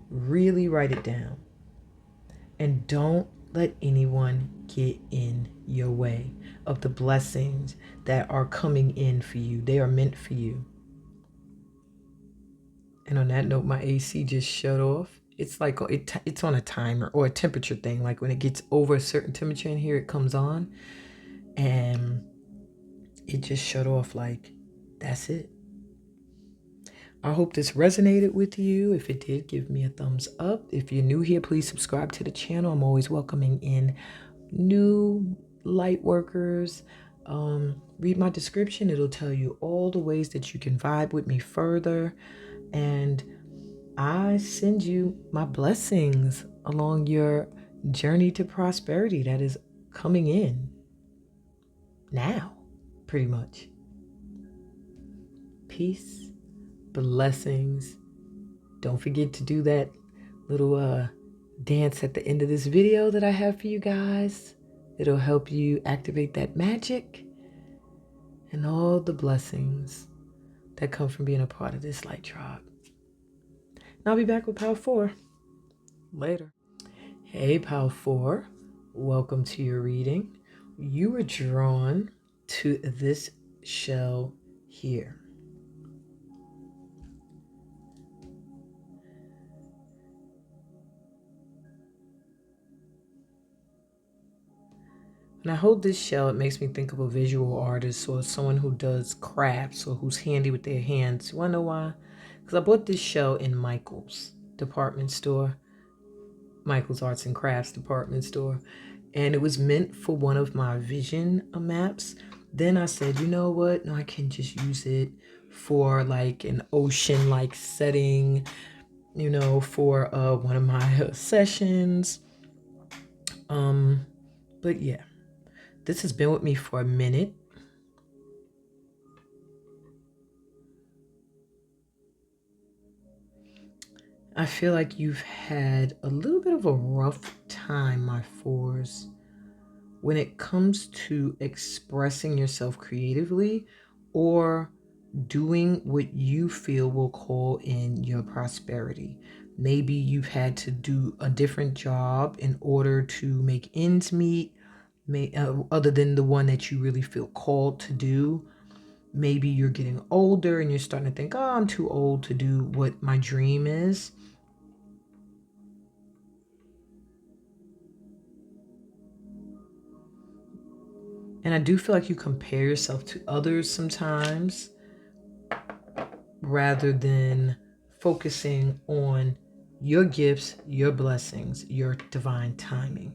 Really write it down. And don't let anyone get in your way of the blessings that are coming in for you. They are meant for you. And on that note, my AC just shut off. It's like it's on a timer or a temperature thing. Like when it gets over a certain temperature in here, it comes on. And it just shut off. Like, that's it. I hope this resonated with you. If it did, give me a thumbs up. If you're new here, please subscribe to the channel. I'm always welcoming in new light workers. Read my description. It'll tell you all the ways that you can vibe with me further. And I send you my blessings along your journey to prosperity that is coming in now, pretty much. Peace, blessings. Don't forget to do that little dance at the end of this video that I have for you guys. It'll help you activate that magic and all the blessings that come from being a part of this light tribe. And I'll be back with Power 4 later. Hey, Power 4. Welcome to your reading. You were drawn to this shell here. When I hold this shell, it makes me think of a visual artist or someone who does crafts or who's handy with their hands. You want to know why? Because I bought this shell in Michael's department store, Michael's Arts and Crafts department store, and it was meant for one of my vision maps. Then I said, you know what? No, I can just use it for like an ocean-like setting, you know, for one of my sessions. But yeah. This has been with me for a minute. I feel like you've had a little bit of a rough time, my fours, when it comes to expressing yourself creatively or doing what you feel will call in your prosperity. Maybe you've had to do a different job in order to make ends meet, other than the one that you really feel called to do. Maybe you're getting older and you're starting to think, oh, I'm too old to do what my dream is. And I do feel like you compare yourself to others sometimes rather than focusing on your gifts, your blessings, your divine timing.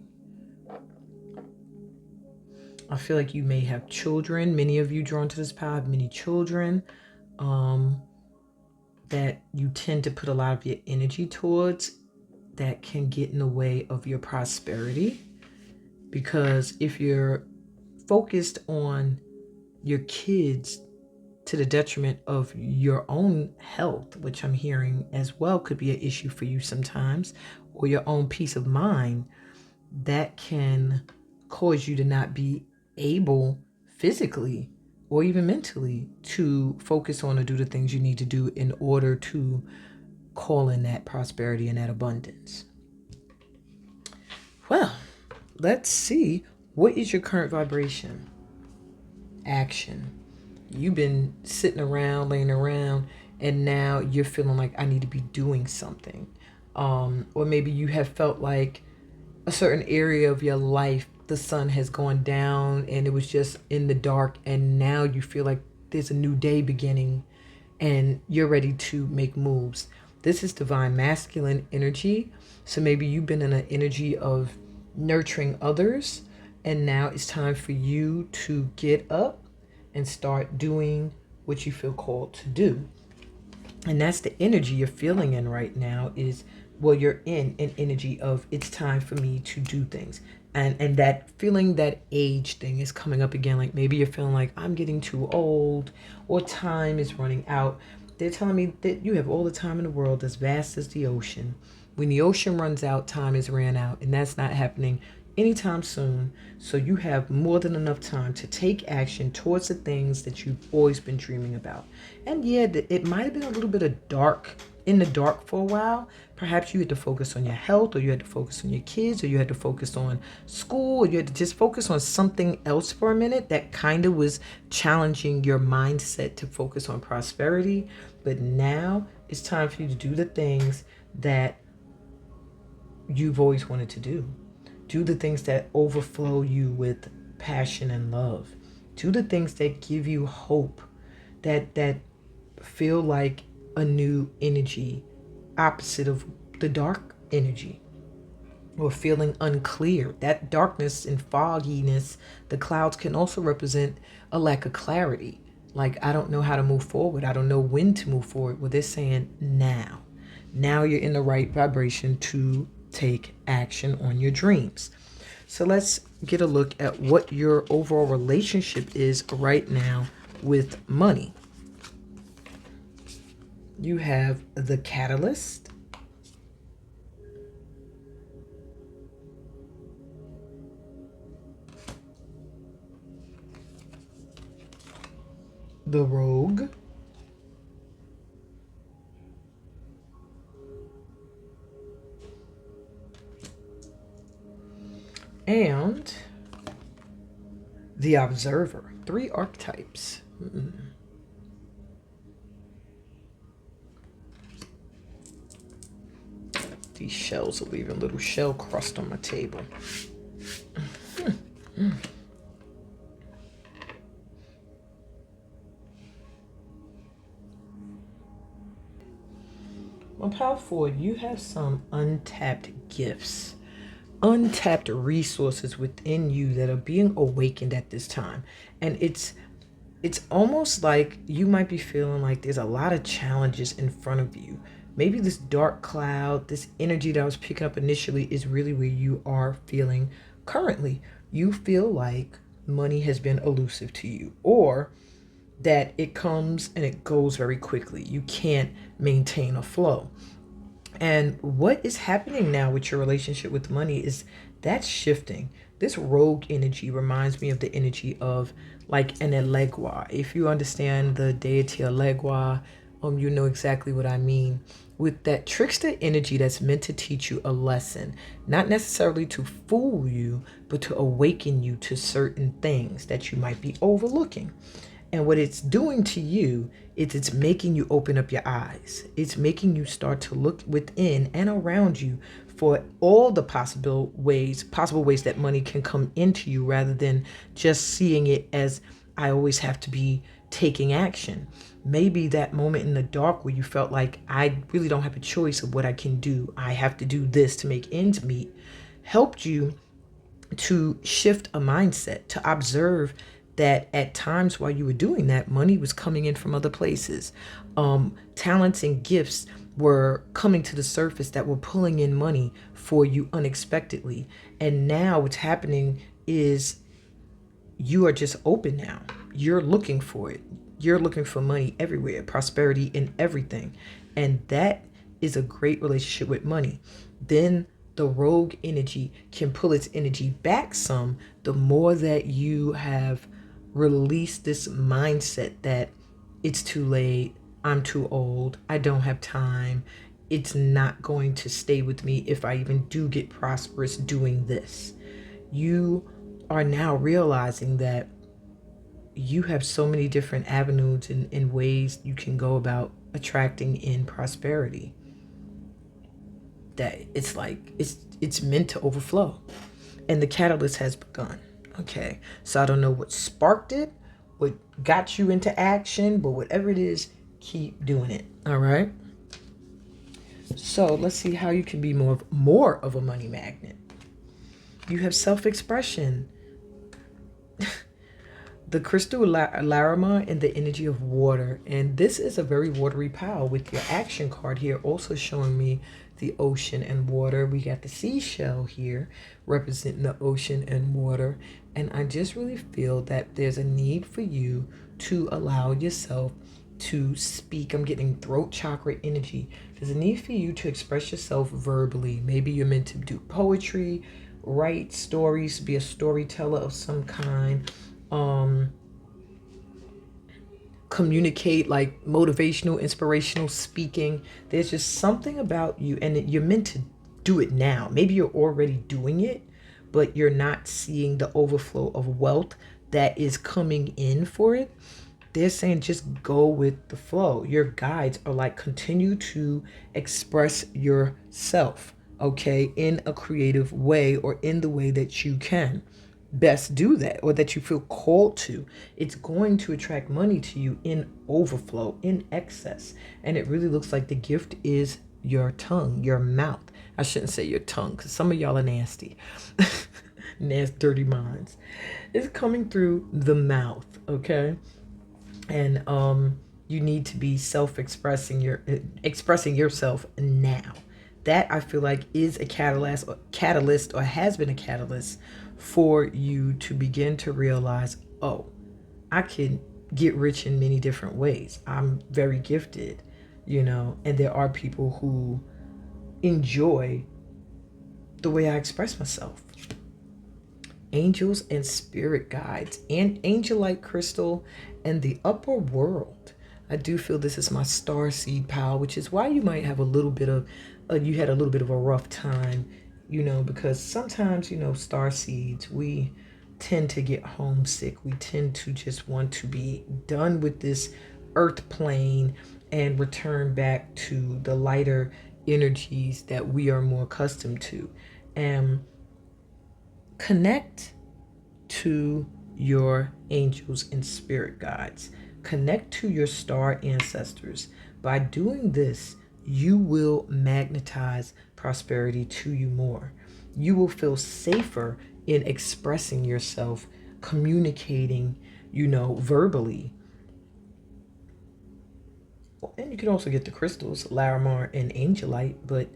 I feel like you may have children. Many of you drawn to this power have many children that you tend to put a lot of your energy towards that can get in the way of your prosperity. Because if you're focused on your kids to the detriment of your own health, which I'm hearing as well could be an issue for you sometimes, or your own peace of mind, that can cause you to not be able physically or even mentally to focus on or do the things you need to do in order to call in that prosperity and that abundance. Well, let's see. What is your current vibration? Action. You've been sitting around, laying around, and now you're feeling like I need to be doing something. Or maybe you have felt like a certain area of your life, the sun has gone down and it was just in the dark, and now you feel like there's a new day beginning and you're ready to make moves. This is divine masculine energy. So maybe you've been in an energy of nurturing others, and now it's time for you to get up and start doing what you feel called to do. And that's the energy you're feeling in right now is, well, you're in an energy of it's time for me to do things. And that feeling, that age thing is coming up again. Like maybe you're feeling like I'm getting too old or time is running out. They're telling me that you have all the time in the world, as vast as the ocean. When the ocean runs out, time is ran out. And that's not happening anytime soon. So you have more than enough time to take action towards the things that you've always been dreaming about. And yeah, it might have been a little bit of in the dark for a while. Perhaps you had to focus on your health, or you had to focus on your kids, or you had to focus on school, or you had to just focus on something else for a minute that kind of was challenging your mindset to focus on prosperity. But now it's time for you to do the things that you've always wanted to do. Do the things that overflow you with passion and love. Do the things that give you hope, that feel like a new energy, opposite of the dark energy, or feeling unclear. That darkness and fogginess, the clouds can also represent a lack of clarity. Like, I don't know how to move forward. I don't know when to move forward. Well, they're saying now. Now you're in the right vibration to take action on your dreams. So let's get a look at what your overall relationship is right now with money. You have the Catalyst, the Rogue, and the Observer. 3 archetypes. These shells are leaving a little shell crust on my table. Well, power forward, you have some untapped gifts, untapped resources within you that are being awakened at this time. And it's almost like you might be feeling like there's a lot of challenges in front of you. Maybe this dark cloud, this energy that I was picking up initially, is really where you are feeling currently. You feel like money has been elusive to you, or that it comes and it goes very quickly. You can't maintain a flow. And what is happening now with your relationship with money is that's shifting. This rogue energy reminds me of the energy of like an Elegua. If you understand the deity Elegua, you know exactly what I mean. With that trickster energy that's meant to teach you a lesson, not necessarily to fool you, but to awaken you to certain things that you might be overlooking. And what it's doing to you is it's making you open up your eyes. It's making you start to look within and around you for all the possible ways that money can come into you, rather than just seeing it as I always have to be taking action. Maybe that moment in the dark where you felt like I really don't have a choice of what I can do. I have to do this to make ends meet, helped you to shift a mindset, to observe that at times while you were doing that, money was coming in from other places. Talents and gifts were coming to the surface that were pulling in money for you unexpectedly. And now what's happening is you are just open now. You're looking for it. You're looking for money everywhere, prosperity in everything. And that is a great relationship with money. Then the rogue energy can pull its energy back some the more that you have released this mindset that it's too late, I'm too old, I don't have time, it's not going to stay with me if I even do get prosperous doing this. You are now realizing that you have so many different avenues and ways you can go about attracting in prosperity, that it's like it's meant to overflow, and the catalyst has begun. Okay, so I don't know what sparked it, what got you into action, but whatever it is, keep doing it. All right, so let's see how you can be more of a money magnet. You have self-expression. The crystal Larima and the energy of water. And this is a very watery pile with your action card here also showing me the ocean and water. We got the seashell here representing the ocean and water. And I just really feel that there's a need for you to allow yourself to speak. I'm getting throat chakra energy. There's a need for you to express yourself verbally. Maybe you're meant to do poetry, write stories, be a storyteller of some kind. communicate like motivational, inspirational speaking. There's just something about you, and you're meant to do it now. Maybe you're already doing it, but you're not seeing the overflow of wealth that is coming in for it. They're saying just go with the flow. Your guides are like, continue to express yourself, okay, in a creative way, or in the way that you can best do that, or that you feel called to. It's going to attract money to you in overflow, in excess. And it really looks like the gift is your tongue, your mouth. I shouldn't say your tongue, because some of y'all are nasty. Nasty, dirty minds. It's coming through the mouth, okay? And you need to be expressing yourself now. That, I feel like, is a catalyst, or has been a catalyst for you to begin to realize, oh, I can get rich in many different ways. I'm very gifted, and there are people who enjoy the way I express myself. Angels and spirit guides and angel-like crystal and the upper world. I do feel this is my star seed pile, which is why you might have a little bit of you had a little bit of a rough time, because sometimes, star seeds, we tend to get homesick. We tend to just want to be done with this earth plane and return back to the lighter energies that we are more accustomed to. And connect to your angels and spirit guides. Connect to your star ancestors. By doing this, you will magnetize prosperity to you more. You will feel safer in expressing yourself, communicating, verbally. And you can also get the crystals, Larimar and Angelite, but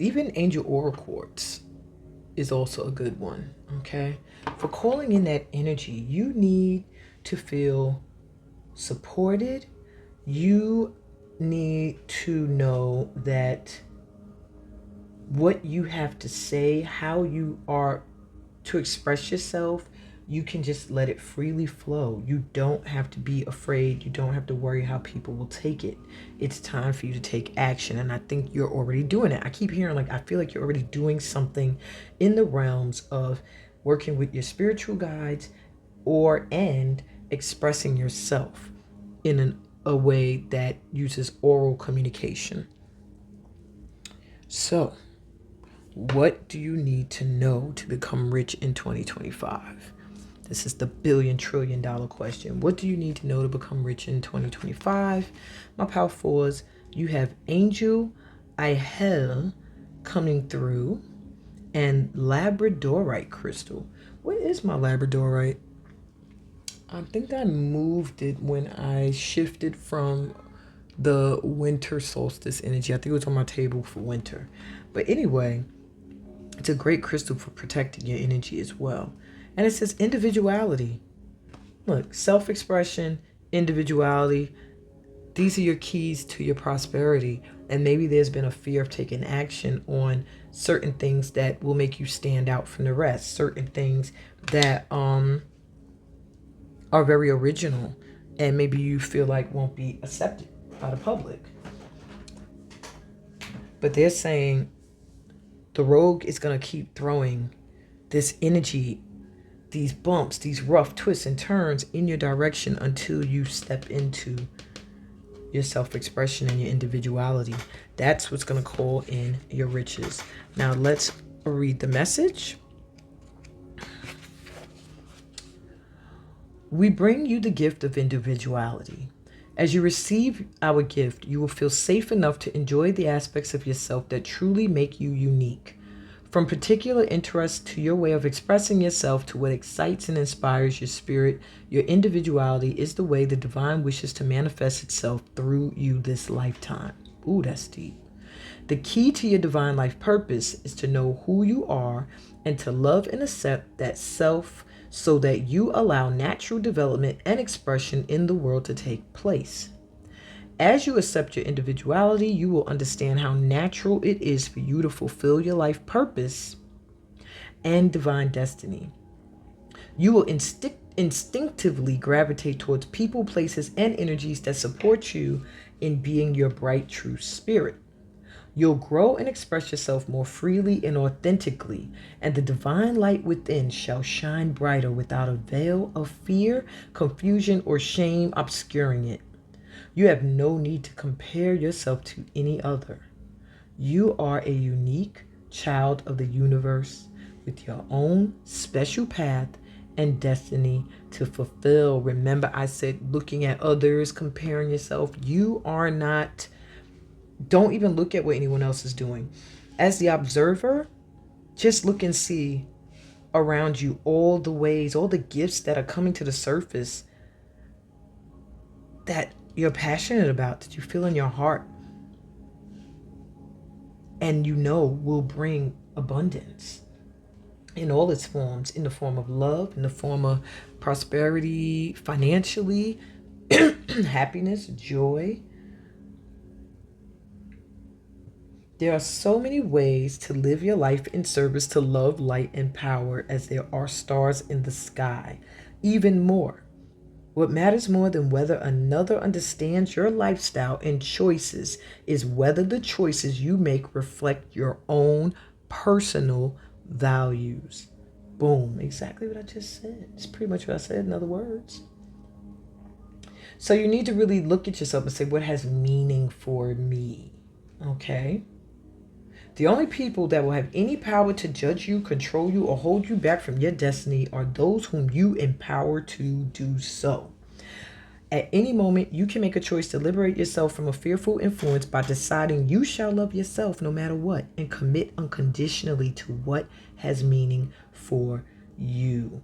even Angel Aura Quartz is also a good one, okay? For calling in that energy, you need to feel supported. You need to know that what you have to say, how you are to express yourself, you can just let it freely flow. You don't have to be afraid. You don't have to worry how people will take it. It's time for you to take action. And I think you're already doing it. I keep hearing, I feel like you're already doing something in the realms of working with your spiritual guides and expressing yourself in a way that uses oral communication. So, what do you need to know to become rich in 2025? This is the $1,000,000,000,000 question. What do you need to know to become rich in 2025? My power fours, you have Angel Ihel coming through and Labradorite crystal. What is my Labradorite? I think I moved it when I shifted from the winter solstice energy. I think it was on my table for winter. But anyway, it's a great crystal for protecting your energy as well. And it says individuality. Look, self-expression, individuality. These are your keys to your prosperity. And maybe there's been a fear of taking action on certain things that will make you stand out from the rest. Certain things that are very original and maybe you feel like won't be accepted by the public. But they're saying the rogue is going to keep throwing this energy, these bumps, these rough twists and turns in your direction until you step into your self-expression and your individuality. That's what's going to call in your riches. Now let's read the message. We bring you the gift of individuality. As you receive our gift, you will feel safe enough to enjoy the aspects of yourself that truly make you unique. From particular interest to your way of expressing yourself to what excites and inspires your spirit, your individuality is the way the divine wishes to manifest itself through you this lifetime. Ooh, that's deep. The key to your divine life purpose is to know who you are and to love and accept that self so that you allow natural development and expression in the world to take place. As you accept your individuality, you will understand how natural it is for you to fulfill your life purpose and divine destiny. You will instinctively gravitate towards people, places, and energies that support you in being your bright, true spirit. You'll grow and express yourself more freely and authentically, and the divine light within shall shine brighter without a veil of fear, confusion, or shame obscuring it. You have no need to compare yourself to any other. You are a unique child of the universe with your own special path and destiny to fulfill. Remember, I said looking at others, comparing yourself. You are not, don't even look at what anyone else is doing. As the observer, just look and see around you all the ways, all the gifts that are coming to the surface that you're passionate about, that you feel in your heart, and you know will bring abundance in all its forms, in the form of love, in the form of prosperity, financially, happiness, joy. There are so many ways to live your life in service to love, light, and power as there are stars in the sky. Even more. What matters more than whether another understands your lifestyle and choices is whether the choices you make reflect your own personal values. Boom. Exactly what I just said. It's pretty much what I said in other words. So you need to really look at yourself and say, what has meaning for me? Okay? The only people that will have any power to judge you, control you, or hold you back from your destiny are those whom you empower to do so. At any moment, you can make a choice to liberate yourself from a fearful influence by deciding you shall love yourself no matter what and commit unconditionally to what has meaning for you.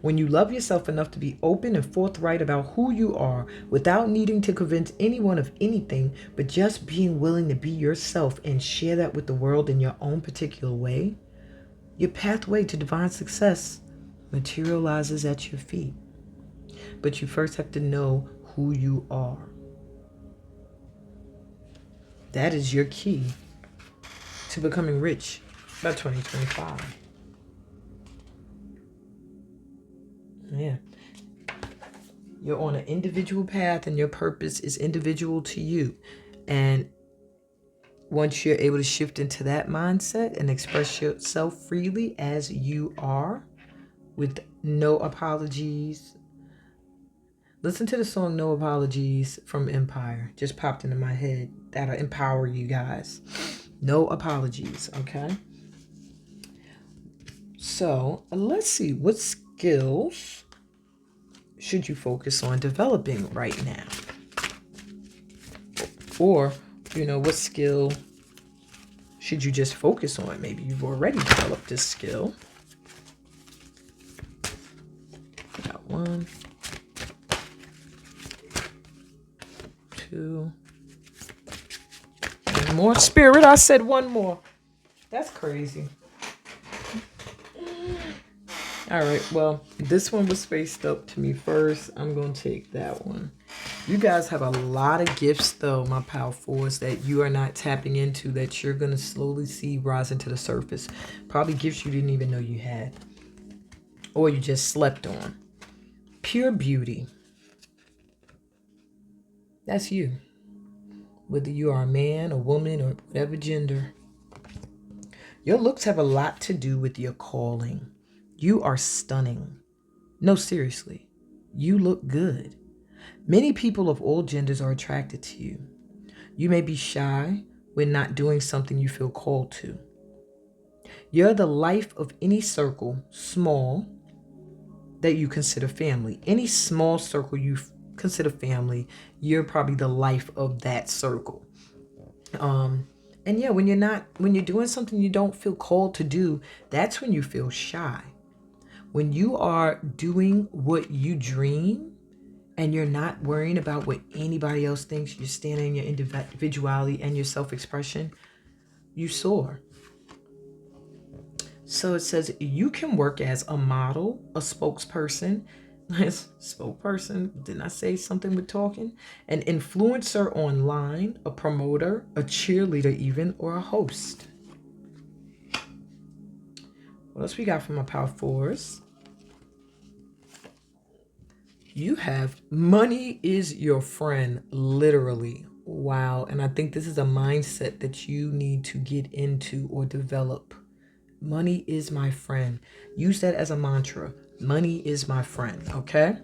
When you love yourself enough to be open and forthright about who you are without needing to convince anyone of anything, but just being willing to be yourself and share that with the world in your own particular way, your pathway to divine success materializes at your feet. But you first have to know who you are. That is your key to becoming rich by 2025. Yeah. You're on an individual path and your purpose is individual to you. And once you're able to shift into that mindset and express yourself freely as you are with no apologies. Listen to the song No Apologies from Empire. Just popped into my head. That'll empower you guys. No apologies, okay? So let's see. What skills should you focus on developing right now? Or, what skill should you just focus on? Maybe you've already developed this skill. Got 1, 2, one more. Spirit, I said one more. That's crazy. All right, well, this one was spaced up to me first. I'm going to take that one. You guys have a lot of gifts, though, my Power Fours, that you are not tapping into, that you're going to slowly see rising to the surface. Probably gifts you didn't even know you had. Or you just slept on. Pure beauty. That's you. Whether you are a man, a woman, or whatever gender. Your looks have a lot to do with your calling. You are stunning. No, seriously. You look good. Many people of all genders are attracted to you. You may be shy when not doing something you feel called to. You're the life of any circle, small, that you consider family. Any small circle you consider family, you're probably the life of that circle. And yeah, when you're doing something you don't feel called to do, that's when you feel shy. When you are doing what you dream and you're not worrying about what anybody else thinks, you're standing in your individuality and your self-expression, you soar. So it says you can work as a model, a spokesperson. Didn't I say something with talking? An influencer online, a promoter, a cheerleader even, or a host. What else we got from our Power Fours? You have money is your friend, literally. Wow. And I think this is a mindset that you need to get into or develop. Money is my friend. Use that as a mantra. Money is my friend, okay?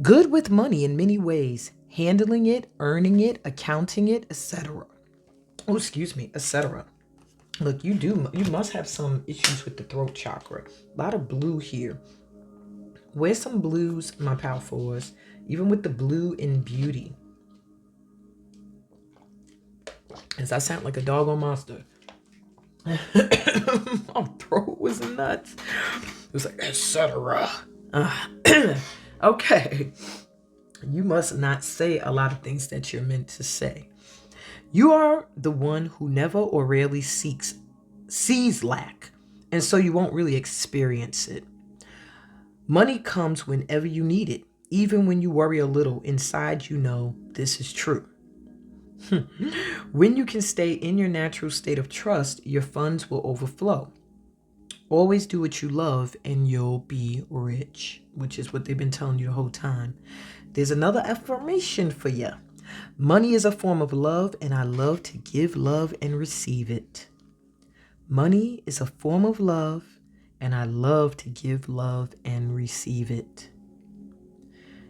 Good with money in many ways. Handling it, earning it, accounting it, etc. Oh, excuse me, etc. Look, you must have some issues with the throat chakra. A lot of blue here. Wear some blues, my power fours, even with the blue in beauty. As I sound like a doggone monster. My throat was nuts. It was like, etc. Okay. You must not say a lot of things that you're meant to say. You are the one who never or rarely sees lack, and so you won't really experience it. Money comes whenever you need it, even when you worry a little. Inside, you know this is true. When you can stay in your natural state of trust, your funds will overflow. Always do what you love and you'll be rich, which is what they've been telling you the whole time. There's another affirmation for you. Money is a form of love, and I love to give love and receive it. Money is a form of love, and I love to give love and receive it.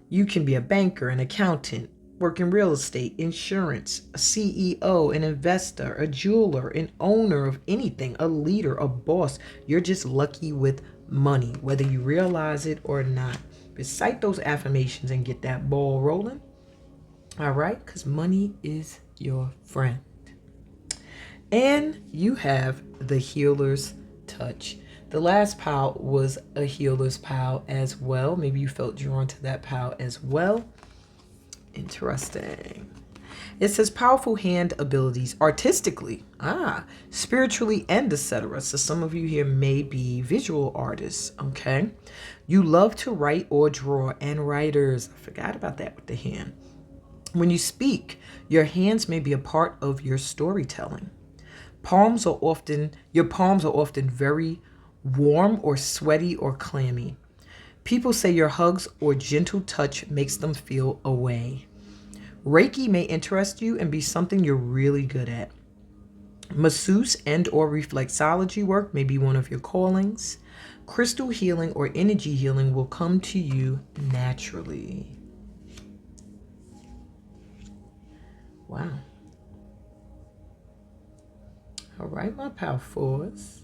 You can be a banker, an accountant, work in real estate, insurance, a CEO, an investor, a jeweler, an owner of anything, a leader, a boss. You're just lucky with money, whether you realize it or not. Recite those affirmations and get that ball rolling. All right? Because money is your friend. And you have the healer's touch. The last pile was a healer's pile as well. Maybe you felt drawn to that pile as well. Interesting. It says powerful hand abilities artistically, spiritually, and etc. So some of you here may be visual artists, okay? You love to write or draw, and writers. I forgot about that with the hand. When you speak, your hands may be a part of your storytelling. Your palms are often very warm or sweaty or clammy. People say your hugs or gentle touch makes them feel away. Reiki may interest you and be something you're really good at. Masseuse and or reflexology work may be one of your callings. Crystal healing or energy healing will come to you naturally. Wow. All right, my power fours.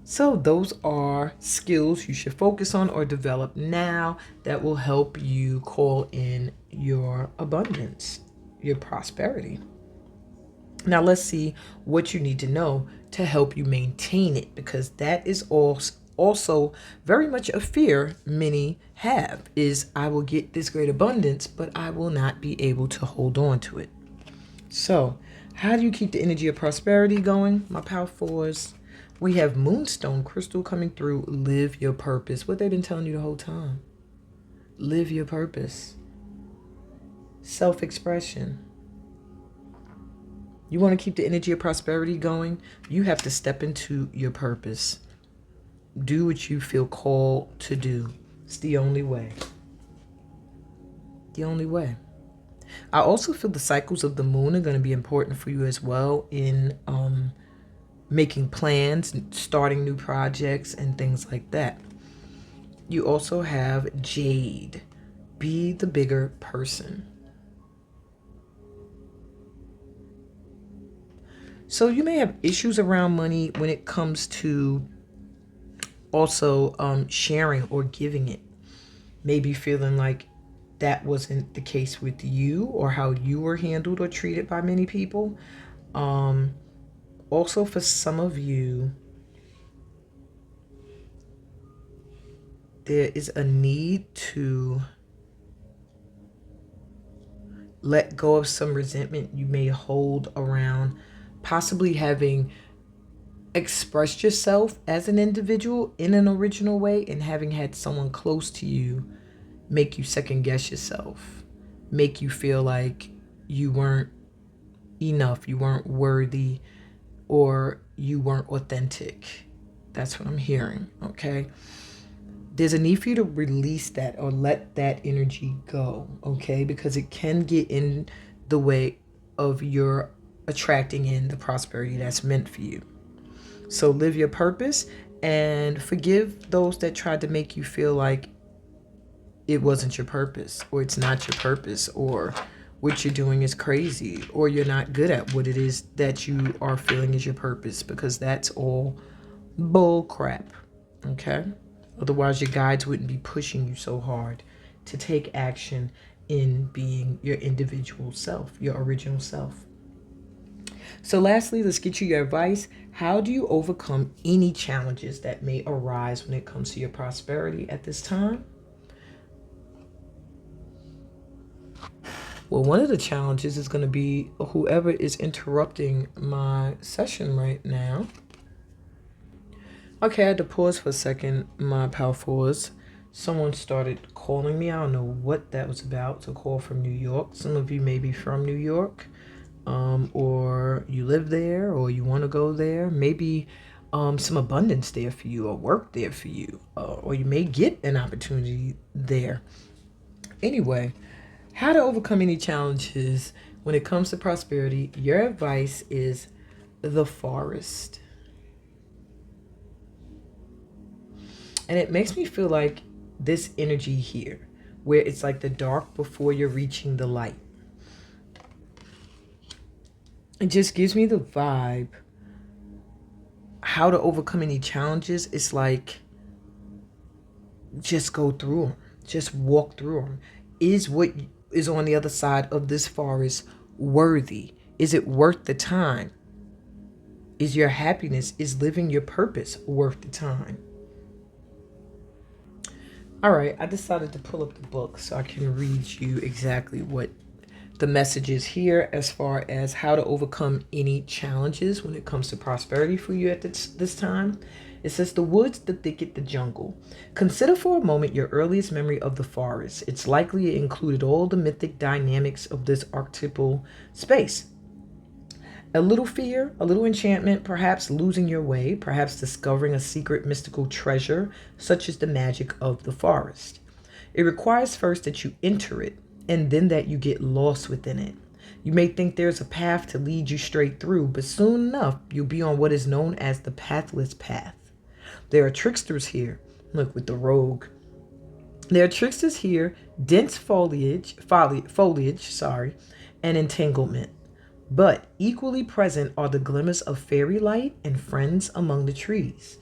So those are skills you should focus on or develop now that will help you call in your abundance, your prosperity. Now let's see what you need to know to help you maintain it, because that is also very much a fear many have, is I will get this great abundance, but I will not be able to hold on to it. So how do you keep the energy of prosperity going, my power fours? We have Moonstone Crystal coming through. Live your purpose. What they've been telling you the whole time. Live your purpose. Self-expression. You want to keep the energy of prosperity going? You have to step into your purpose. Do what you feel called to do. It's the only way. The only way. I also feel the cycles of the moon are going to be important for you as well in making plans, starting new projects, and things like that. You also have Jade. Be the bigger person. So you may have issues around money when it comes to also sharing or giving it. Maybe feeling like that wasn't the case with you or how you were handled or treated by many people. Also, for some of you, there is a need to let go of some resentment you may hold around possibly having expressed yourself as an individual in an original way and having had someone close to you make you second guess yourself, make you feel like you weren't enough, you weren't worthy, or you weren't authentic. That's what I'm hearing, okay? there's a need for you to release that or let that energy go, okay? Because it can get in the way of your attracting in the prosperity that's meant for you. So live your purpose and forgive those that tried to make you feel like it wasn't your purpose, or it's not your purpose, or what you're doing is crazy, or you're not good at what it is that you are feeling is your purpose, because that's all bull crap, okay? Otherwise, your guides wouldn't be pushing you so hard to take action in being your individual self, your original self. So lastly, let's get you your advice. How do you overcome any challenges that may arise when it comes to your prosperity at this time? Well, one of the challenges is going to be whoever is interrupting my session right now. Okay, I had to pause for a second. My pause. Someone started calling me. I don't know what that was about. It's a call from New York. Some of you may be from New York, or you live there, or you want to go there. Maybe some abundance there for you, or work there for you, or you may get an opportunity there. Anyway, how to overcome any challenges when it comes to prosperity. Your advice is the forest. And it makes me feel like this energy here, where it's like the dark before you're reaching the light. It just gives me the vibe. How to overcome any challenges, it's like just go through them. Just walk through them. Is what is on the other side of this forest worthy? Is it worth the time? Is your happiness, is living your purpose worth the time? All right, I decided to pull up the book so I can read you exactly what the message is here as far as how to overcome any challenges when it comes to prosperity for you at this time. It says, the woods, the thicket, the jungle. Consider for a moment your earliest memory of the forest. It's likely it included all the mythic dynamics of this archetypal space. A little fear, a little enchantment, perhaps losing your way, perhaps discovering a secret mystical treasure, such as the magic of the forest. It requires first that you enter it, and then that you get lost within it. You may think there's a path to lead you straight through, but soon enough, you'll be on what is known as the pathless path. There are tricksters here. Look, with the rogue. There are tricksters here, dense foliage, and entanglement. But equally present are the glimmers of fairy light and friends among the trees.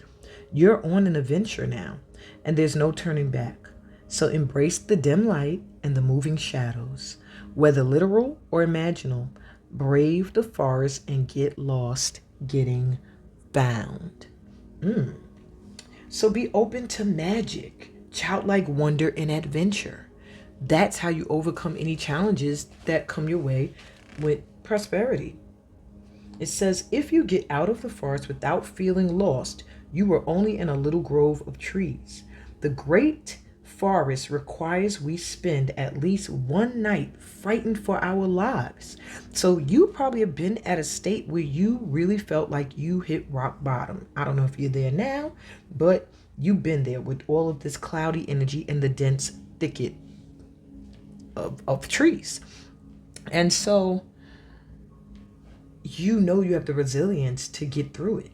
You're on an adventure now, and there's no turning back. So embrace the dim light and the moving shadows, whether literal or imaginal. Brave the forest and get lost getting found. So be open to magic, childlike wonder, and adventure. That's how you overcome any challenges that come your way with prosperity. It says, if you get out of the forest without feeling lost, you were only in a little grove of trees. The great forest requires we spend at least one night frightened for our lives. So you probably have been at a state where you really felt like you hit rock bottom. I don't know if you're there now, but you've been there with all of this cloudy energy and the dense thicket of trees. And so you know you have the resilience to get through it.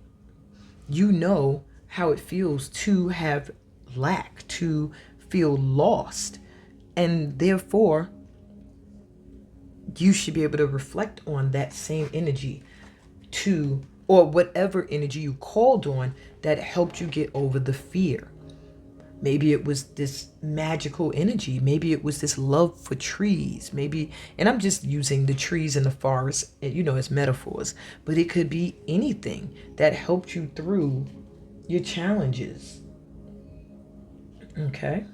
You know how it feels to have lack, to feel lost. And therefore, you should be able to reflect on that same energy or whatever energy you called on that helped you get over the fear. Maybe it was this magical energy. Maybe it was this love for trees. And I'm just using the trees in the forest, as metaphors. But it could be anything that helped you through your challenges. Okay?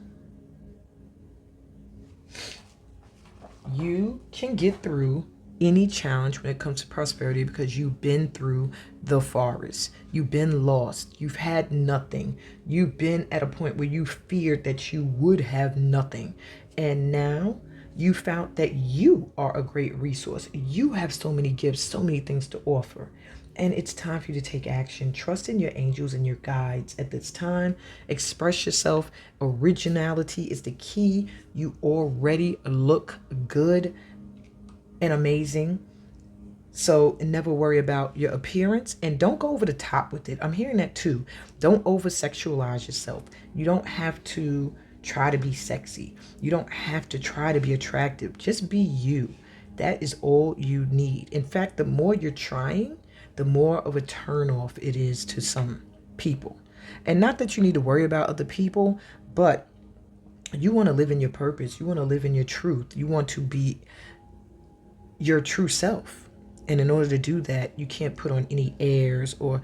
You can get through any challenge when it comes to prosperity because you've been through the forest. You've been lost. You've had nothing. You've been at a point where you feared that you would have nothing. And now You found that you are a great resource. You have so many gifts, so many things to offer. And it's time for you to take action. Trust in your angels and your guides at this time. Express yourself. Originality is the key. You already look good and amazing. So never worry about your appearance, and don't go over the top with it. I'm hearing that too. Don't over sexualize yourself. You don't have to try to be sexy. You don't have to try to be attractive. Just be you. That is all you need. In fact, the more you're trying, the more of a turnoff it is to some people. And not that you need to worry about other people, but you want to live in your purpose. You want to live in your truth. You want to be your true self. And in order to do that, you can't put on any airs or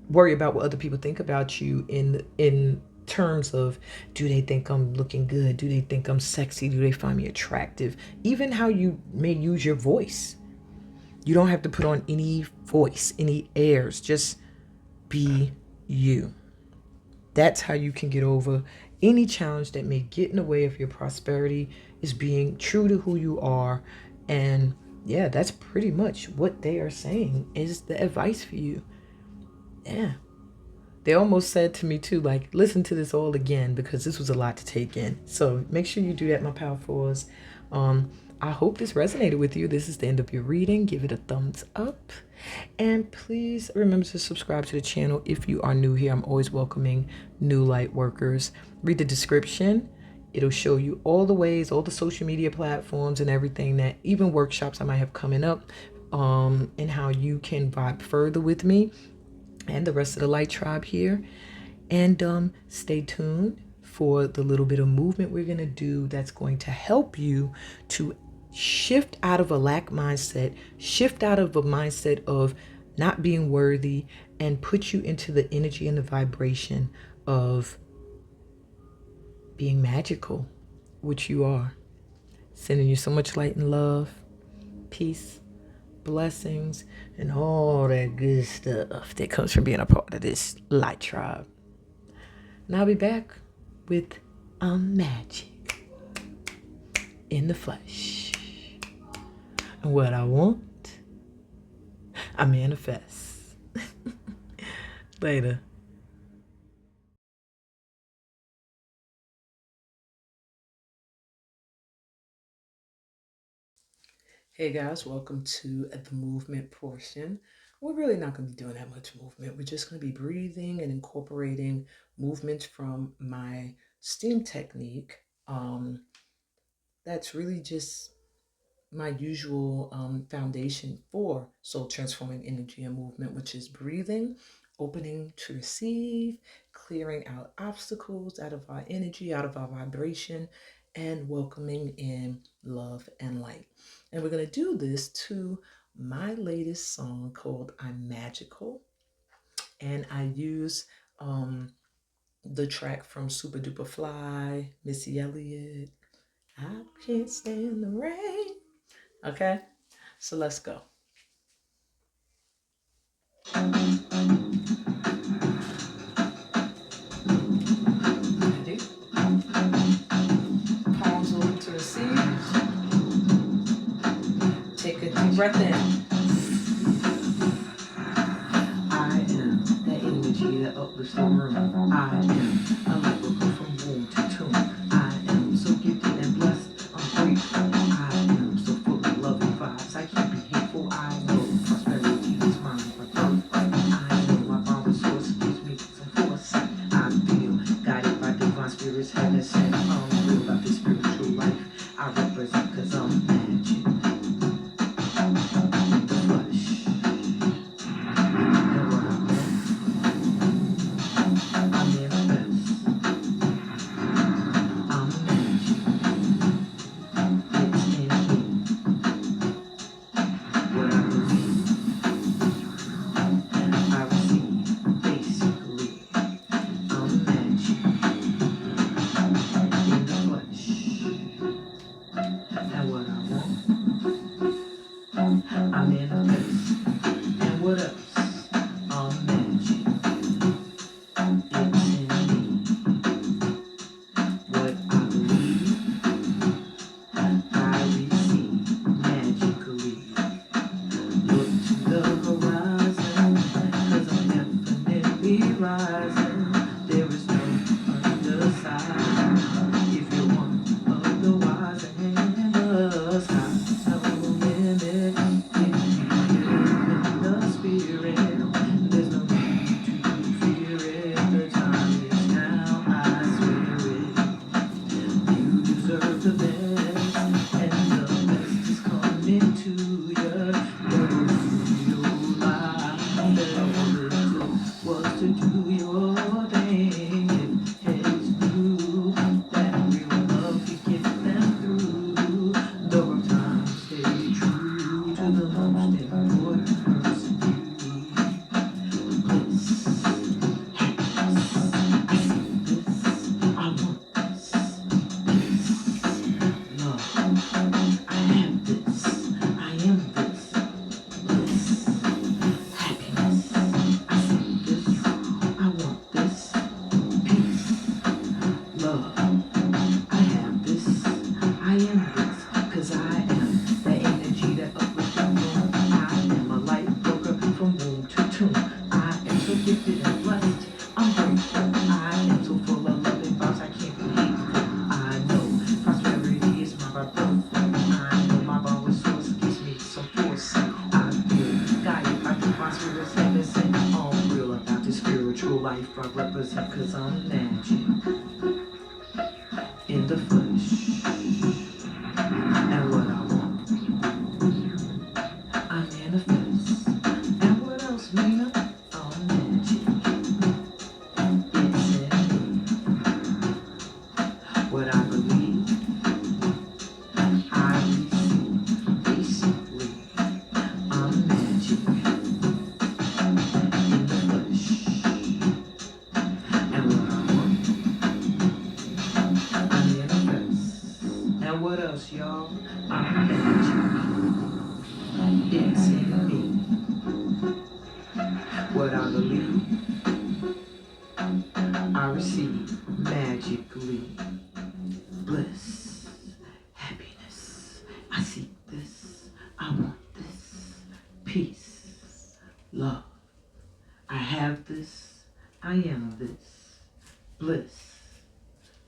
worry about what other people think about you in terms of, do they think I'm looking good? Do they think I'm sexy? Do they find me attractive? Even how you may use your voice. You don't have to put on any voice, any airs. Just be you. That's how you can get over any challenge that may get in the way of your prosperity, is being true to who you are. And yeah, that's pretty much what they are saying is the advice for you. Yeah. They almost said to me too, like, listen to this all again, because this was a lot to take in. So make sure you do that, my powerfuls. I hope this resonated with you. This is the end of your reading. Give it a thumbs up. And please remember to subscribe to the channel if you are new here. I'm always welcoming new light workers. Read the description. It'll show you all the ways, all the social media platforms and everything, that even workshops I might have coming up, and how you can vibe further with me and the rest of the light tribe here. And stay tuned for the little bit of movement we're going to do that's going to help you to shift out of a lack mindset, shift out of a mindset of not being worthy, and put you into the energy and the vibration of being magical, which you are. Sending you so much light and love, peace, blessings, and all that good stuff that comes from being a part of this light tribe. And I'll be back with magic in the flesh. And what I want, I manifest. Later. Hey guys, welcome to the movement portion. We're really not going to be doing that much movement. We're just going to be breathing and incorporating movements from my S.T.E.A.M technique. That's really just my usual foundation for soul transforming energy and movement, which is breathing, opening to receive, clearing out obstacles out of our energy, out of our vibration, and welcoming in love and light. And we're going to do this to my latest song called I'm Magical. And I use the track from Super Duper Fly, Missy Elliott, I can't stand the rain. Okay, so let's go. Ready? Palms over to receive. Take a deep breath in. I am that energy that uplifts the room. I am a lightworker from womb to tomb. I am so gifted and blessed. I'm grateful. I am so full of love and vibes. I can't be hateful. I know prosperity is mine. My birthright. I know my power source gives me some foresight. I feel guided by divine spirits. Heaven sent. I'm real about this spiritual life. I represent because I'm magic. The flesh. to you. Never realized that all it took was to do your thing. Heads through that real love could get them through. The rough times, stay true to the most important person you. Bliss, happiness, I see this, I want this. Peace, love, I have this, I am this. Bliss, happiness, I see this, I want this. Peace, love, I have this, I am this, cause I am the energy that uplifts the room. I am a light worker from womb to tomb. I am so gifted and blessed, I'm grateful. I am so full of love and vibes, I can't be hateful. I know prosperity is my birthright. I know my bond with source gives me some foresight. I feel guided by divine spirits heaven sent. I'm real about this spiritual life I represent, cause I'm magic in the flesh. And what I want, I manifest. And what else, Mina? I'm magic. It's in me. What I believe, I receive. Basically, I'm magic in the flesh. And what I want, I manifest. And what else, y'all? I'm magic. It's in me. What I believe, I receive magically. Bliss, happiness, I seek this, I want this. Peace, love, I have this, I am this. Bliss,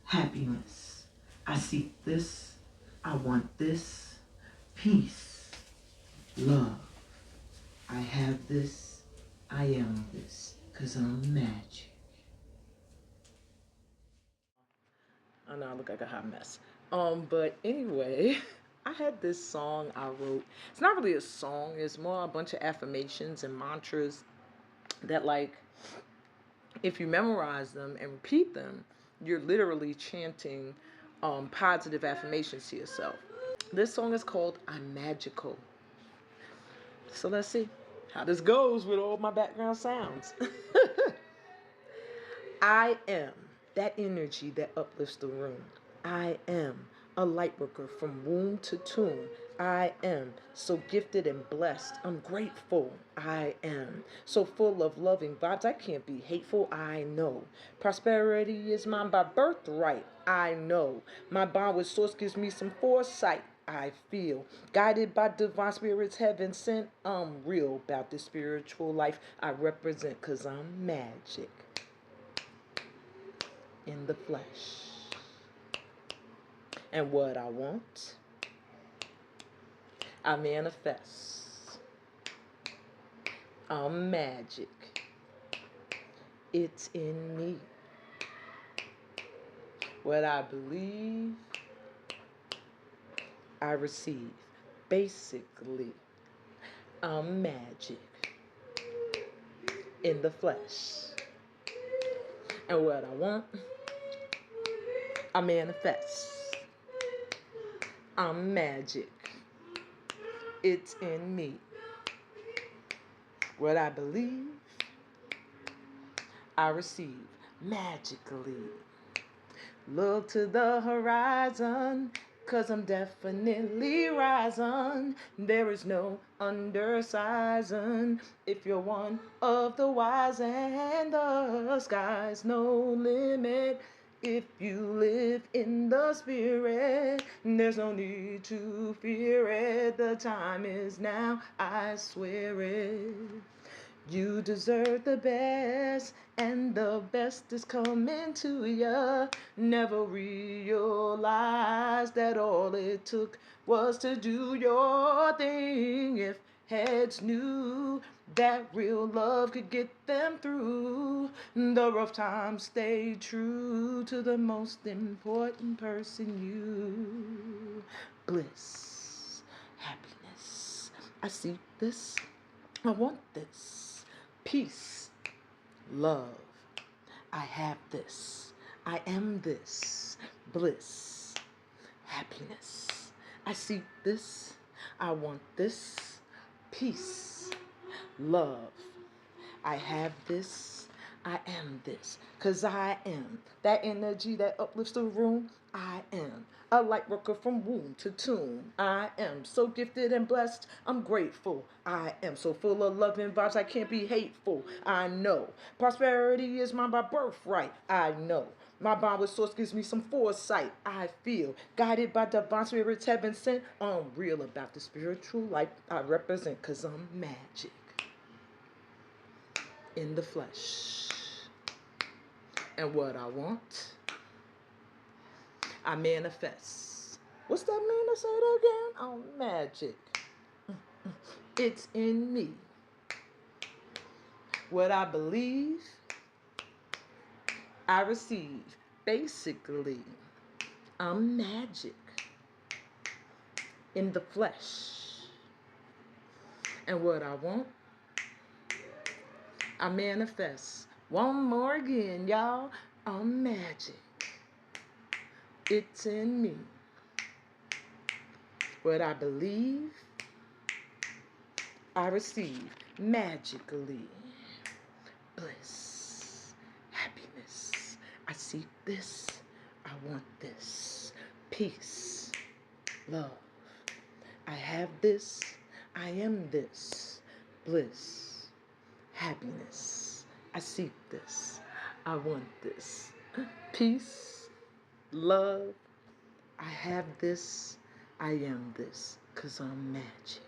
happiness, I seek this, I want this. Peace, love, I have this, I am this, cause I'm magic. I know I look like a hot mess. But anyway, I had this song I wrote. It's not really a song, it's more a bunch of affirmations and mantras that, like, if you memorize them and repeat them, you're literally chanting positive affirmations to yourself. This song is called I'm Magical. So let's see how this goes with all my background sounds. I am that energy that uplifts the room. I am a lightworker from womb to tomb. I am so gifted and blessed. I'm grateful. I am so full of loving vibes. I can't be hateful. I know. Prosperity is mine by birthright. I know. My bond with source gives me some foresight. I feel guided by divine spirits, heaven sent. I'm real about this spiritual life I represent, cause I'm magic in the flesh. And what I want, I manifest. I'm magic. It's in me. What I believe, I receive. Basically, I'm magic in the flesh. And what I want, I manifest. I'm magic. It's in me. What I believe, I receive magically. Look to the horizon, cause I'm definitely rising. There is no undersizing. If you're one of the wise, and the sky's no limit. If you live in the spirit, there's no need to fear it. The time is now, I swear it. You deserve the best, and the best is coming to ya. Never realized that all it took was to do your thing. If heads knew that real love could get them through, the rough times stay true to the most important person you. Bliss, happiness, I seek this. I want this. Peace. Love. I have this. I am this. Bliss. Happiness. I seek this. I want this. Peace. Love. I have this. I am this. Because I am that energy that uplifts the room. I am a light worker from womb to tomb. I am so gifted and blessed. I'm grateful. I am so full of love and vibes. I can't be hateful. I know prosperity is my birthright. I know my bond with source gives me some foresight. I feel guided by divine spirits heaven sent. I'm real about the spiritual life I represent. Because I'm magic in the flesh. And what I want, I manifest. What's that mean? To say it again? Oh, magic. It's in me. What I believe, I receive. Basically, I'm magic in the flesh. And what I want, I manifest. One more again, y'all. I'm magic. It's in me. What I believe, I receive magically. Bliss, happiness. I seek this. I want this. Peace, love. I have this. I am this. Bliss, happiness. I seek this. I want this. Peace, love. I have this. I am this. 'Cause I'm magic.